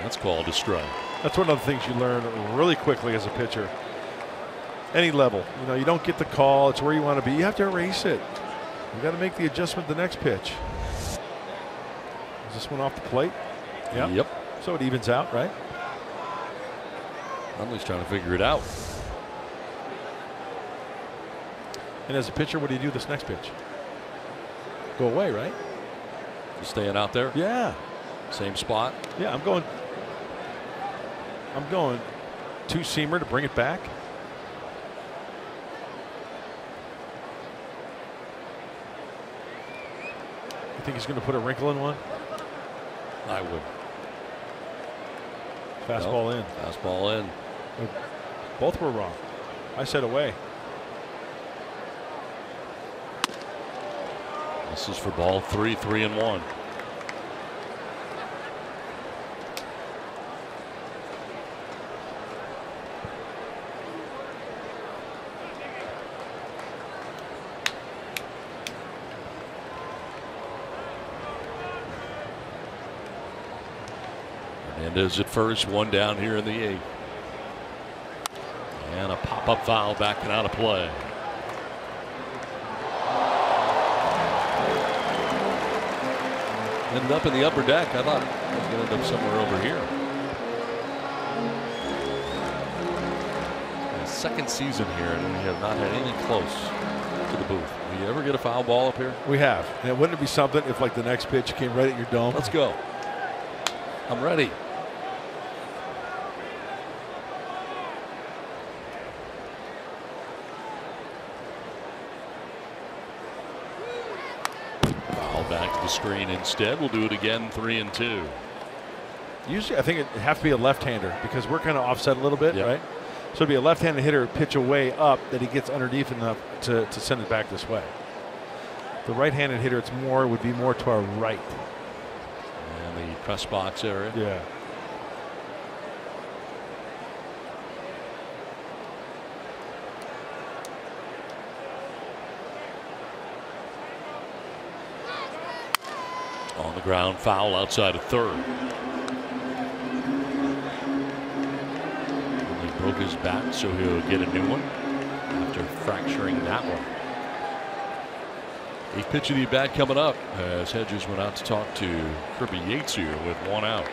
That's called a strike. That's one of the things you learn really quickly as a pitcher. Any level, you know, you don't get the call. It's where you want to be. You have to erase it. You got to make the adjustment the next pitch. Is this one off the plate? Yeah. Yep. So it evens out, right? Hundley's trying to figure it out. And as a pitcher, what do you do this next pitch? Go away, right? You staying out there? Yeah. Same spot? Yeah, I'm going 2-seamer to bring it back. You think he's going to put a wrinkle in one? I would. Fastball in. Fastball in. Both were wrong. I said away. This is for ball 3, 3-1. Hernandez at first, 1 down here in the 8th. And a pop-up foul backing out of play. Ended up in the upper deck. I thought it was going to end up somewhere over here. Second season here, and we have not had any close to the booth. Will you ever get a foul ball up here? We have. And wouldn't it be something if, like, the next pitch came right at your dome? Let's go. I'm ready. Foul back to the screen instead. We'll do it again, 3-2. Usually, I think it'd have to be a left-hander because we're kind of offset a little bit, Yep. right? So it'd be a left-handed hitter pitch away up that he gets underneath enough to send it back this way. The right-handed hitter, would be more to our right. And the press box area. Yeah. On the ground, foul outside of third. He broke his bat, so he'll get a new one after fracturing that one. 8th pitch of the bat coming up as Hedges went out to talk to Kirby Yates here with 1 out.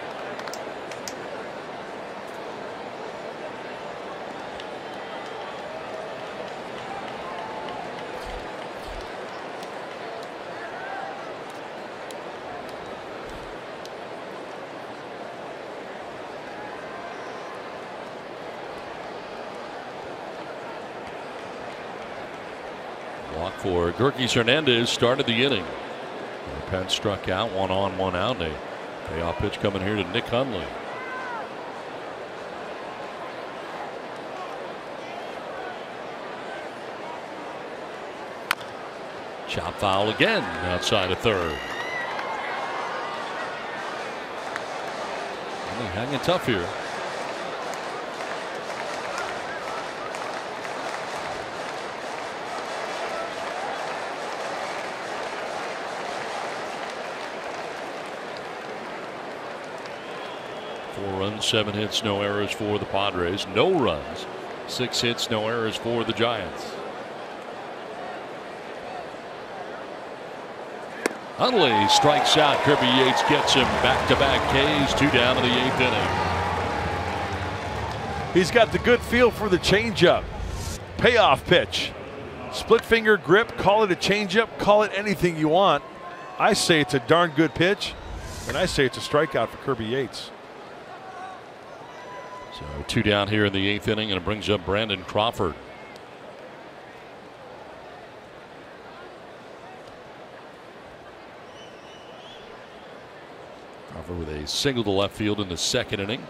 Walk for Gurkis Hernandez started the inning. Penn struck out, 1 on, 1 out. A payoff pitch coming here to Nick Hundley. Chop foul again outside of third. Really hanging tough here. Four runs, 7 hits, no errors for the Padres. No runs, 6 hits, no errors for the Giants. Hundley strikes out. Kirby Yates gets him. Back-to-back Ks. 2 down in the 8th inning. He's got the good feel for the changeup. Payoff pitch. Split finger grip. Call it a changeup. Call it anything you want. I say it's a darn good pitch, and I say it's a strikeout for Kirby Yates. So 2 down here in the 8th inning, and it brings up Brandon Crawford. Crawford with a single to left field in the 2nd inning.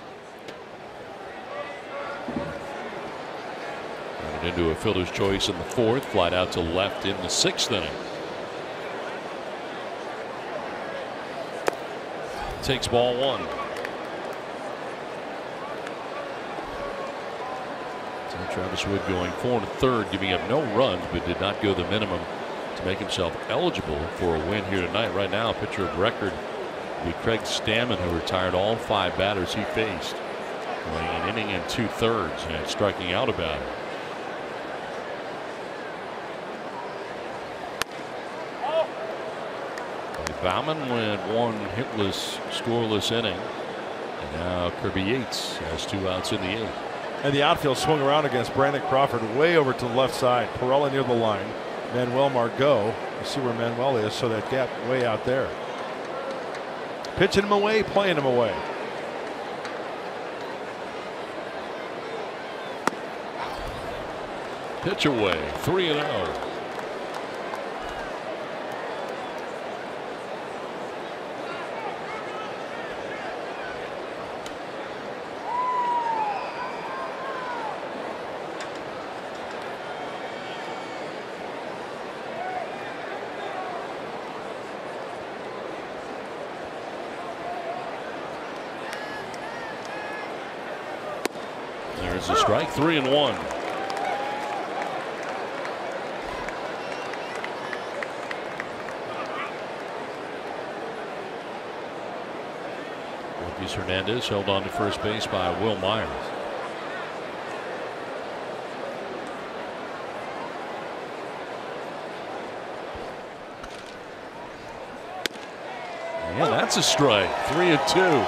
And into a fielder's choice in the 4th. Flied out to left in the 6th inning. Takes ball 1. Travis Wood going 4 1/3, giving up no runs, but did not go the minimum to make himself eligible for a win here tonight. Right now, pitcher of record will be Craig Stammen, who retired all 5 batters he faced, going an inning and 2/3 and striking out a batter. Bauman went 1 hitless, scoreless inning, and now Kirby Yates has 2 outs in the 8th. And the outfield swung around against Brandon Crawford way over to the left side. Perella near the line. Manuel Margot. You see where Manuel is, so that gap way out there. Pitching him away, playing him away. Pitch away, 3-0. There's a strike, 3-1. Gurkis Hernandez held on to first base by Will Myers. And that's a strike, 3-2.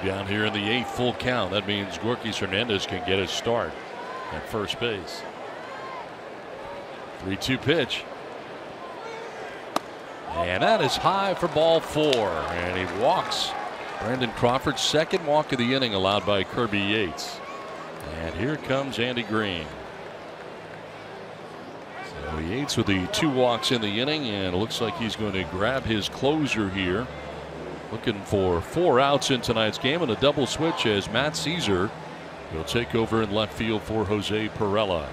Down here in the 8th, full count. That means Gurkis Hernandez can get his start at first base. 3-2 pitch. And that is high for ball 4. And he walks Brandon Crawford's 2nd walk of the inning, allowed by Kirby Yates. And here comes Andy Green. So Yates with the 2 walks in the inning, and it looks like he's going to grab his closer here. Looking for 4 outs in tonight's game, and a double switch as Matt Caesar will take over in left field for Jose Perella.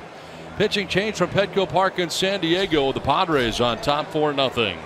Pitching change from Petco Park in San Diego. The Padres on top 4-0.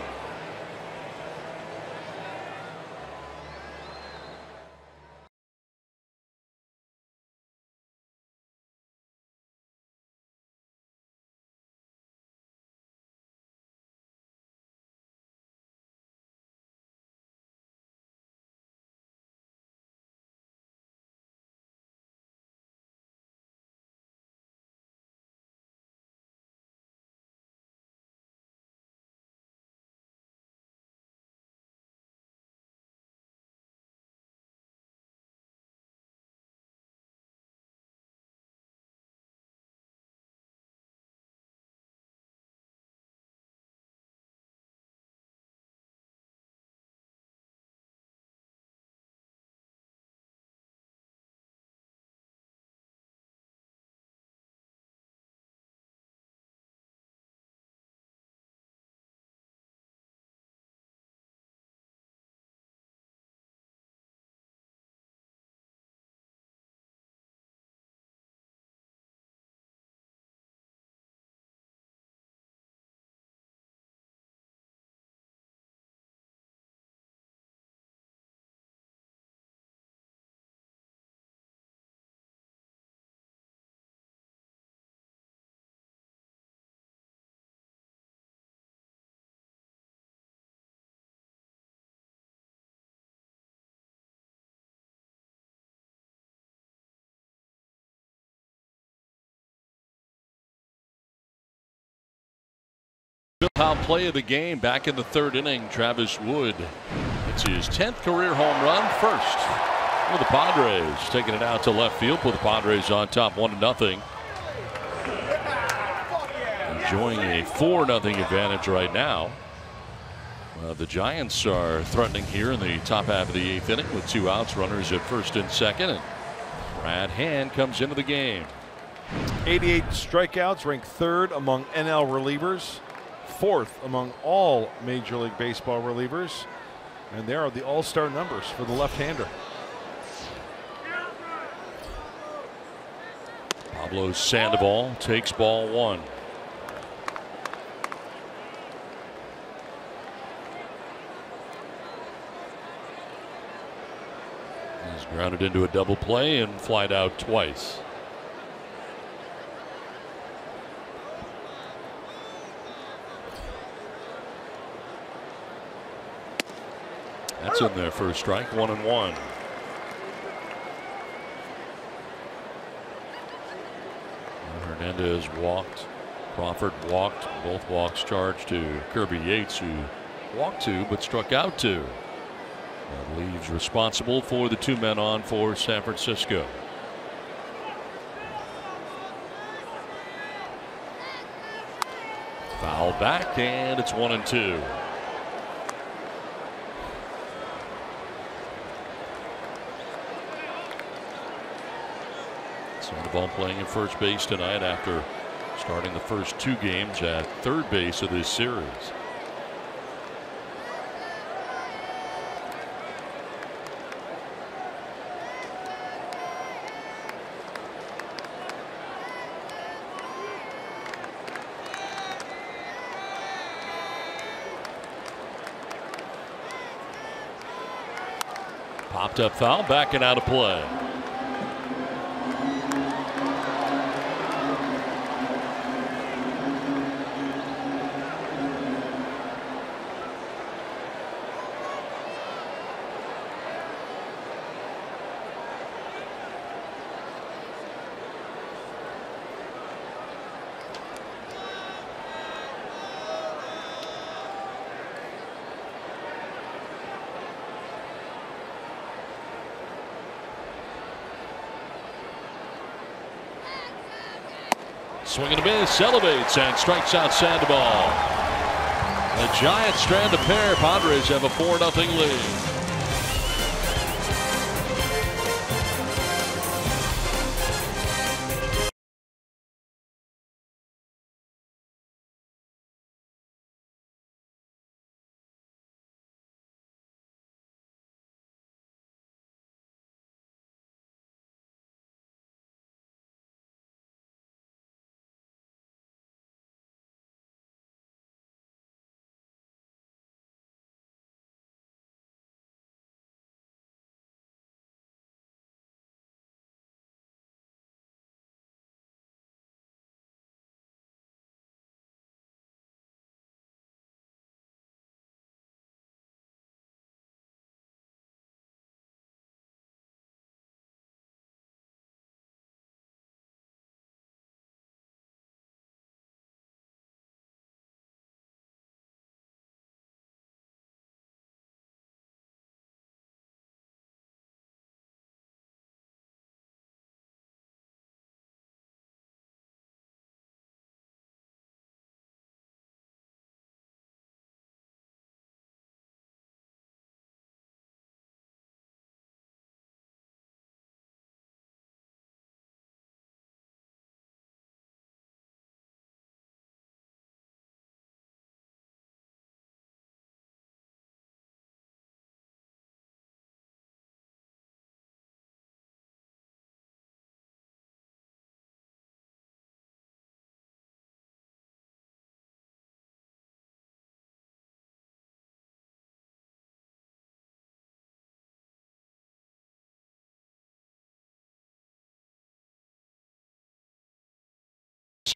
Foul play of the game back in the third inning. Travis Wood. It's his 10th career home run, first for the Padres, taking it out to left field with the Padres on top 1-0. Enjoying a 4-0 advantage right now. The Giants are threatening here in the top half of the 8th inning with 2 outs, runners at first and second, and Brad Hand comes into the game. 88 strikeouts, ranked 3rd among NL relievers, 4th among all Major League Baseball relievers, and there are the all-star numbers for the left-hander. Pablo Sandoval takes ball 1. He's grounded into a double play and flied out twice. That's in there for a strike, 1-1. Hernandez walked. Crawford walked. Both walks charged to Kirby Yates, who walked 2 but struck out 2. That leaves responsible for the 2 men on for San Francisco. Foul back, and it's 1-2. Sandoval playing at first base tonight after starting the first 2 games at third base of this series. Popped up foul, back and out of play. Swing and a miss, elevates and strikes out Sandoval. The Giants strand a pair. Padres have a 4-0 lead.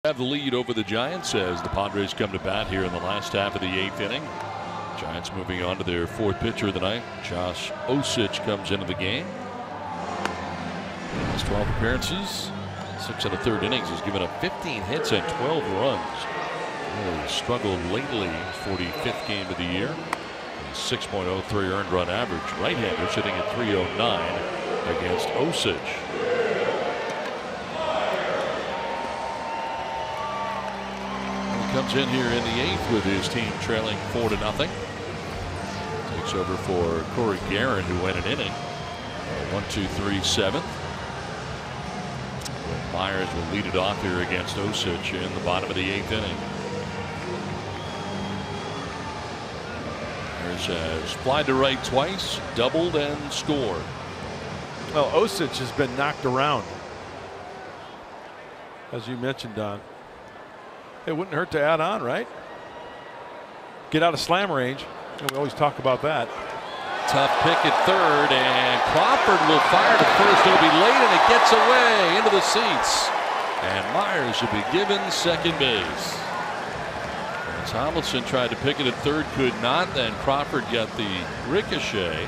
Have the lead over the Giants as the Padres come to bat here in the last half of the 8th inning. Giants moving on to their 4th pitcher of the night. Josh Osich comes into the game. His 12 appearances, 6 1/3 innings, has given up 15 hits and 12 runs. Really struggled lately. 45th game of the year. 6.03 earned run average. Right-hander sitting at 309 against Osage. He comes in here in the 8th with his team trailing 4-0. Takes over for Corey Guerin, who went an inning. 1-2-3 7th. Myers will lead it off here against Osage in the bottom of the 8th inning. Myers has flied to right twice, doubled and scored. Well, Osage has been knocked around, as you mentioned, Don. It wouldn't hurt to add on, right? Get out of slam range. And we always talk about that. Tough pick at third, and Crawford will fire to first. It'll be late, and it gets away into the seats. And Myers will be given second base. And Tomlinson tried to pick it at third, could not. Then Crawford got the ricochet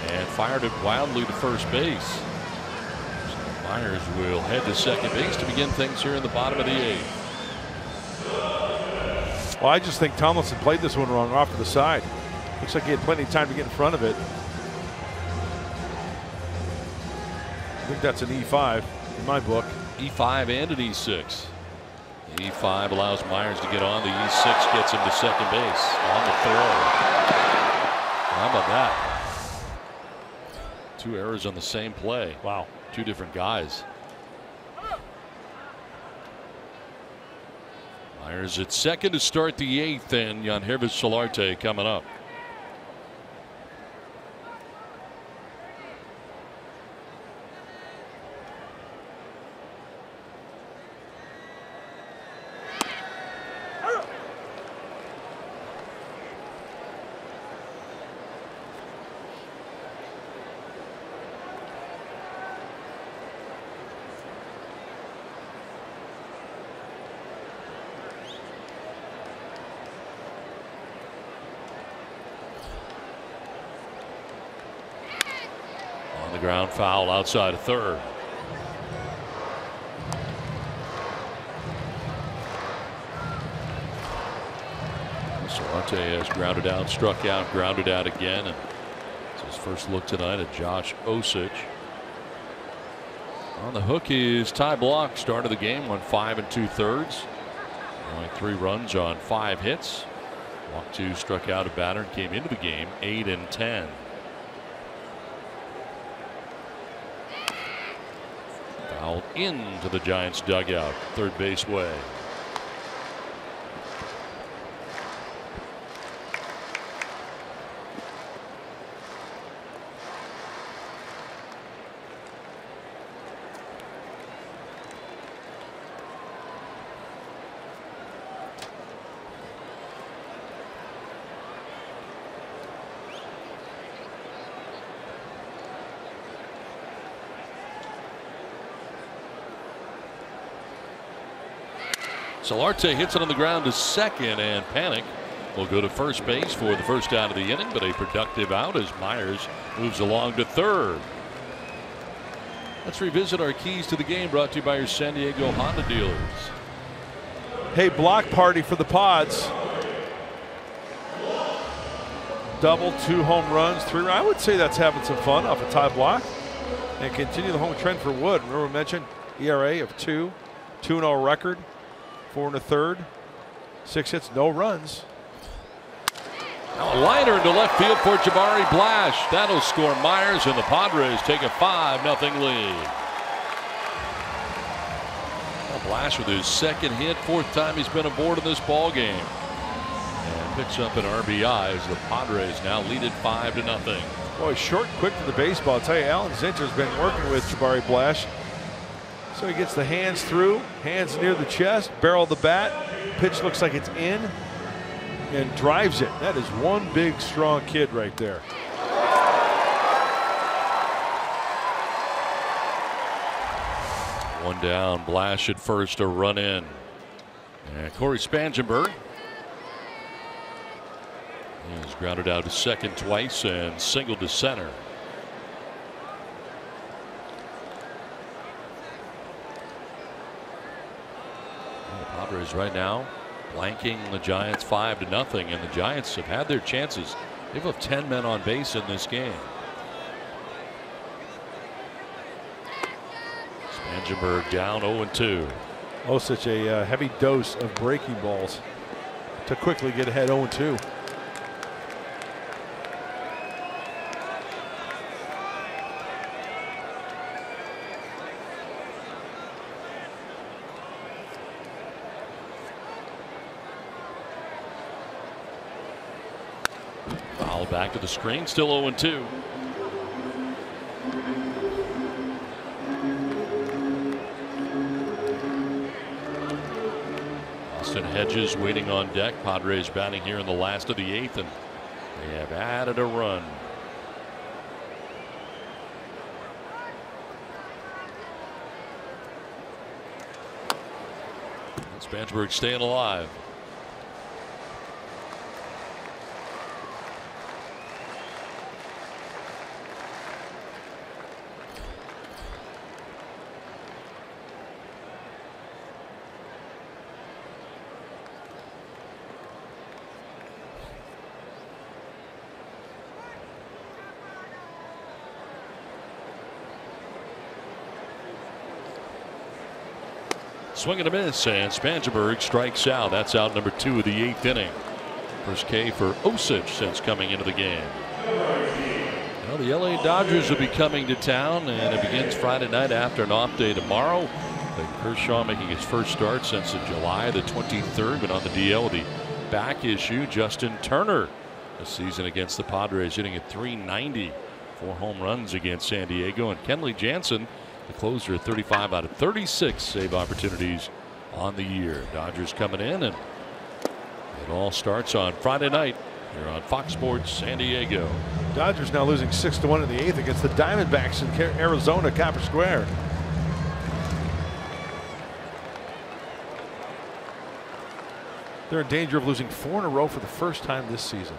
and fired it wildly to first base. So Myers will head to second base to begin things here in the bottom of the 8th. Well, I just think Tomlinson played this one wrong off to the side. Looks like he had plenty of time to get in front of it. I think that's an E5 in my book. E5 and an E6. The E5 allows Myers to get on. The E6 gets him to second base on the throw. How about that? 2 errors on the same play. Wow. 2 different guys. Myers at second to start the 8th, and Yangervis Solarte coming up. Ground foul outside of third. Solarte has grounded out, struck out, grounded out again, and it's his first look tonight at Josh Osage. On the hook is Ty Block. Started the game on 5 2/3. Only 3 runs on 5 hits. Walked 2, struck out a batter, and came into the game 8 and 10. Fouled into the Giants dugout, third base way. Solarte hits it on the ground to second, and Panic will go to first base for the first out of the inning, but a productive out as Myers moves along to third. Let's revisit our keys to the game, brought to you by your San Diego Honda dealers. Hey, block party for the Pods. Double, 2 home runs, 3. I would say that's having some fun off a Ty Block, and continue the home trend for Wood. Remember we mentioned ERA of 2, 2-0 record. 4 1/3, 6 hits, no runs. Now a liner into left field for Jabari Blash. That'll score Myers, and the Padres take a 5-0 lead. Now Blash with his second hit, 4th time he's been aboard in this ball game, and picks up an RBI as the Padres now lead it 5-0. Boy, short, quick to the baseball. I'll tell you, Alan Zinter's been working with Jabari Blash. So he gets the hands through, hands near the chest, barrel of the bat. Pitch looks like it's in, and drives it. That is one big, strong kid right there. One down, Blash at first, a run in. And Corey Spangenberg is grounded out to second twice and singled to center. Padres right now blanking the Giants 5-0, and the Giants have had their chances. They've left 10 men on base in this game. Spangenberg down 0-2. Oh, such a heavy dose of breaking balls to quickly get ahead 0-2. Foul back to the screen, still 0-2. Austin Hedges waiting on deck. Padres batting here in the last of the 8th, and they have added a run. Spangenberg staying alive. Swing and a miss, and Spangenberg strikes out. That's out number 2 of the 8th inning. First K for Osich since coming into the game. Well, the LA Dodgers will be coming to town, and it begins Friday night after an off day tomorrow. Kershaw making his first start since July the 23rd, but on the DL with the back issue. Justin Turner this season against the Padres hitting at .390. 4 home runs against San Diego, and Kenley Jansen, the closer, at 35 out of 36 save opportunities on the year. Dodgers coming in, and it all starts on Friday night here on Fox Sports San Diego. Dodgers now losing 6-1 in the 8th against the Diamondbacks in Arizona, Copper Square. They're in danger of losing 4 in a row for the first time this season.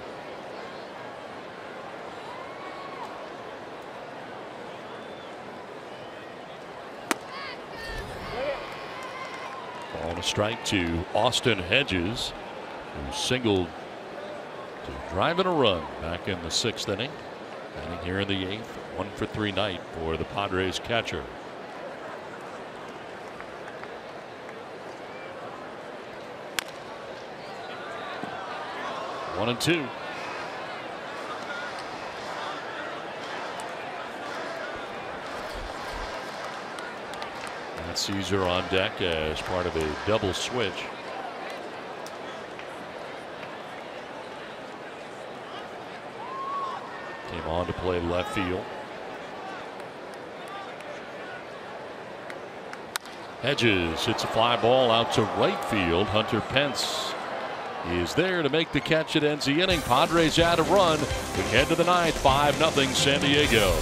On a strike to Austin Hedges, who singled to drive in a run back in the 6th inning. Batting here in the 8th, 1-for-3 night for the Padres catcher. One and 2. Caesar on deck as part of a double switch. Came on to play left field. Hedges hits a fly ball out to right field. Hunter Pence is there to make the catch. It ends the inning. Padres add a run. We head to the 9th, 5-0 San Diego.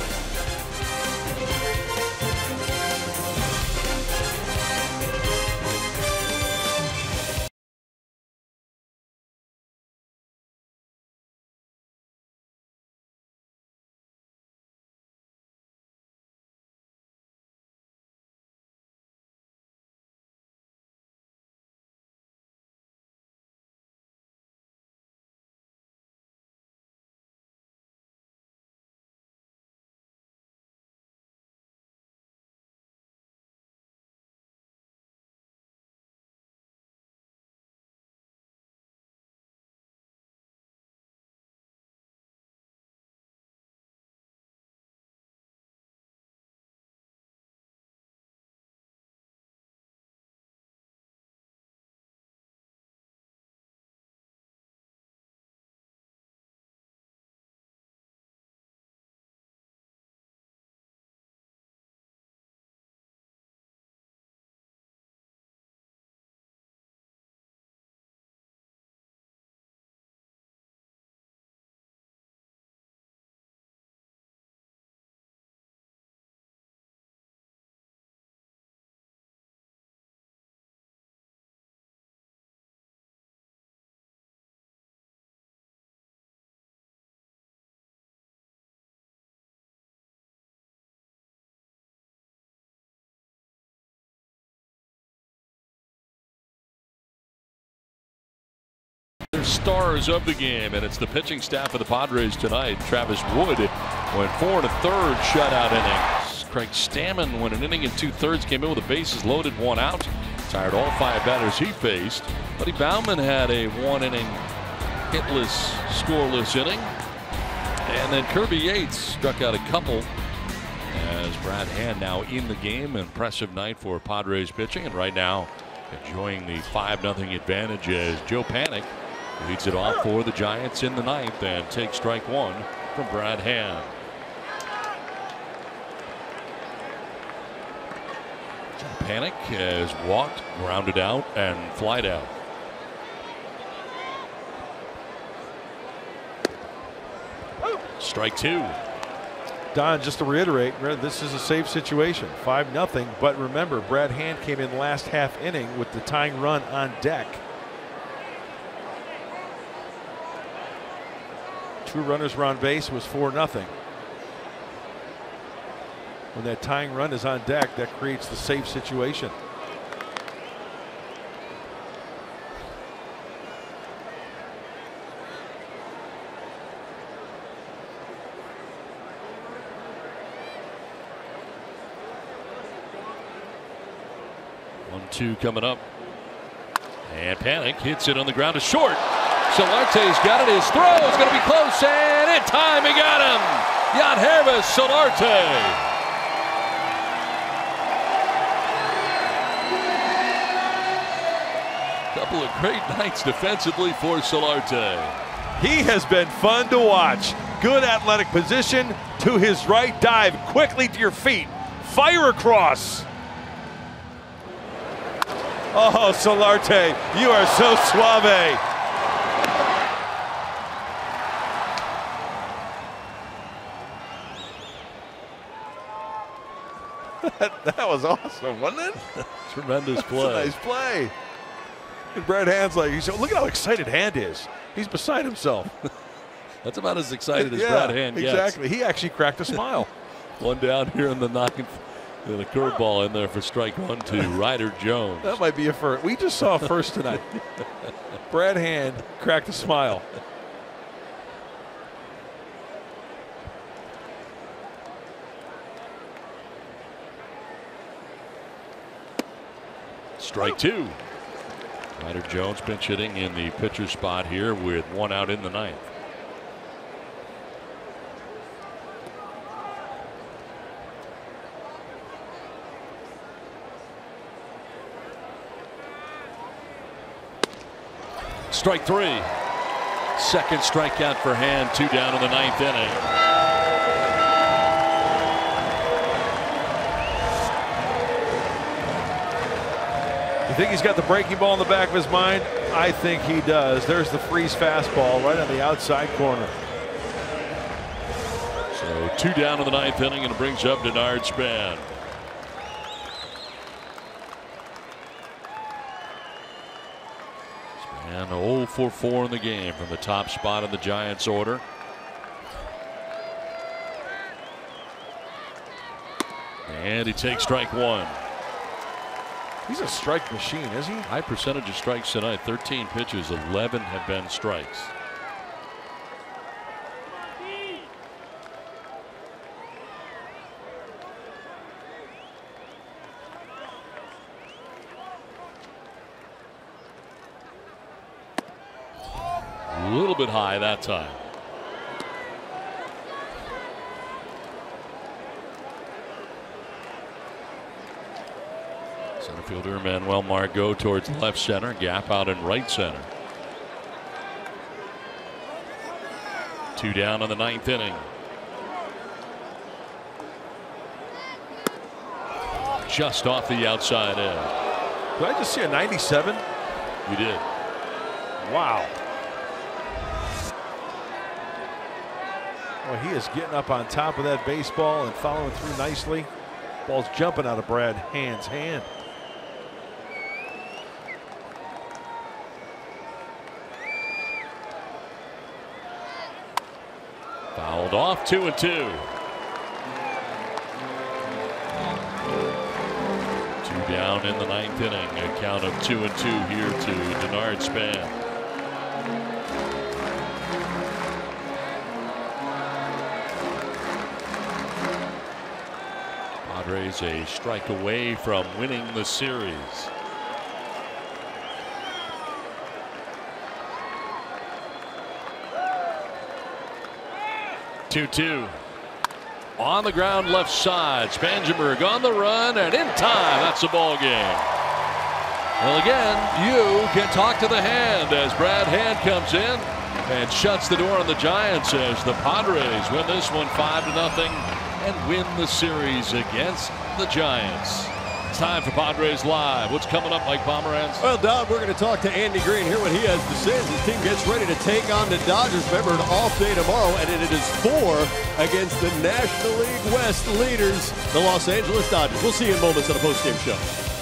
stars of the game, and it's the pitching staff of the Padres tonight. Travis Wood went 4 1/3 shutout innings. Craig Stammen went an inning and 2/3, came in with the bases loaded, 1 out. Tired all 5 batters he faced. Buddy Bauman had a 1-inning hitless, scoreless inning. And then Kirby Yates struck out a couple as Brad Hand now in the game. Impressive night for Padres pitching, and right now enjoying the 5-0 advantage as Joe Panik leads it off for the Giants in the 9th and takes strike 1 from Brad Hand. Joe Panik has walked, grounded out, and flied out. Strike 2. Don, just to reiterate, this is a safe situation, 5-0. But remember, Brad Hand came in last half inning with the tying run on deck. 2 runners were on base, was 4-0. When that tying run is on deck, that creates the safe situation. Two coming up, and Panik hits it on the ground to short. Solarte's got it. His throw is going to be close, and in time he got him. Yangervis Solarte. Couple of great nights defensively for Solarte. He has been fun to watch. Good athletic position to his right, dive quickly to your feet, fire across. Oh, Solarte, you are so suave. That was awesome, wasn't it? Tremendous play. That's a nice play. And Brad Hand's like, look at how excited Hand is. He's beside himself. That's about as excited as Brad Hand gets. Exactly. He actually cracked a smile. One down here in the 9th. And a curveball in there for strike 1 to Ryder Jones. That might be a first. We just saw a first tonight. Brad Hand cracked a smile. Strike 2. Ryder Jones pinch hitting in the pitcher spot here with 1 out in the 9th. Strike 3. Second strikeout for Hand, 2 down in the 9th inning. You think he's got the breaking ball in the back of his mind? I think he does. There's the freeze fastball right on the outside corner. So 2 down in the 9th inning, and it brings up Denard Span. And 0 for 4 in the game from the top spot in the Giants order. And he takes strike 1. He's a strike machine, is he? High percentage of strikes tonight. 13 pitches, 11 have been strikes. A little bit high that time. Center fielder Manuel Margot towards left center, gap out in right center. 2 down in the 9th inning. Just off the outside edge. Did I just see a 97? You did. Wow. Well, he is getting up on top of that baseball and following through nicely. Ball's jumping out of Brad Hand's hand. Fouled off, 2-2. 2 down in the 9th inning. A count of 2-2 here to Denard Span. Padres a strike away from winning the series. 2-2. On the ground left side. Spangenberg on the run and in time. That's a ball game. Well, again, you can talk to the hand as Brad Hand comes in and shuts the door on the Giants as the Padres win this one 5-0 and win the series against the Giants. It's time for Padres Live. What's coming up, Mike Pomeranz? Well, Don, we're going to talk to Andy Green, hear what he has to say as his team gets ready to take on the Dodgers. Remember, an off day tomorrow, and it is 4 against the National League West leaders, the Los Angeles Dodgers. We'll see you in moments on the postgame show.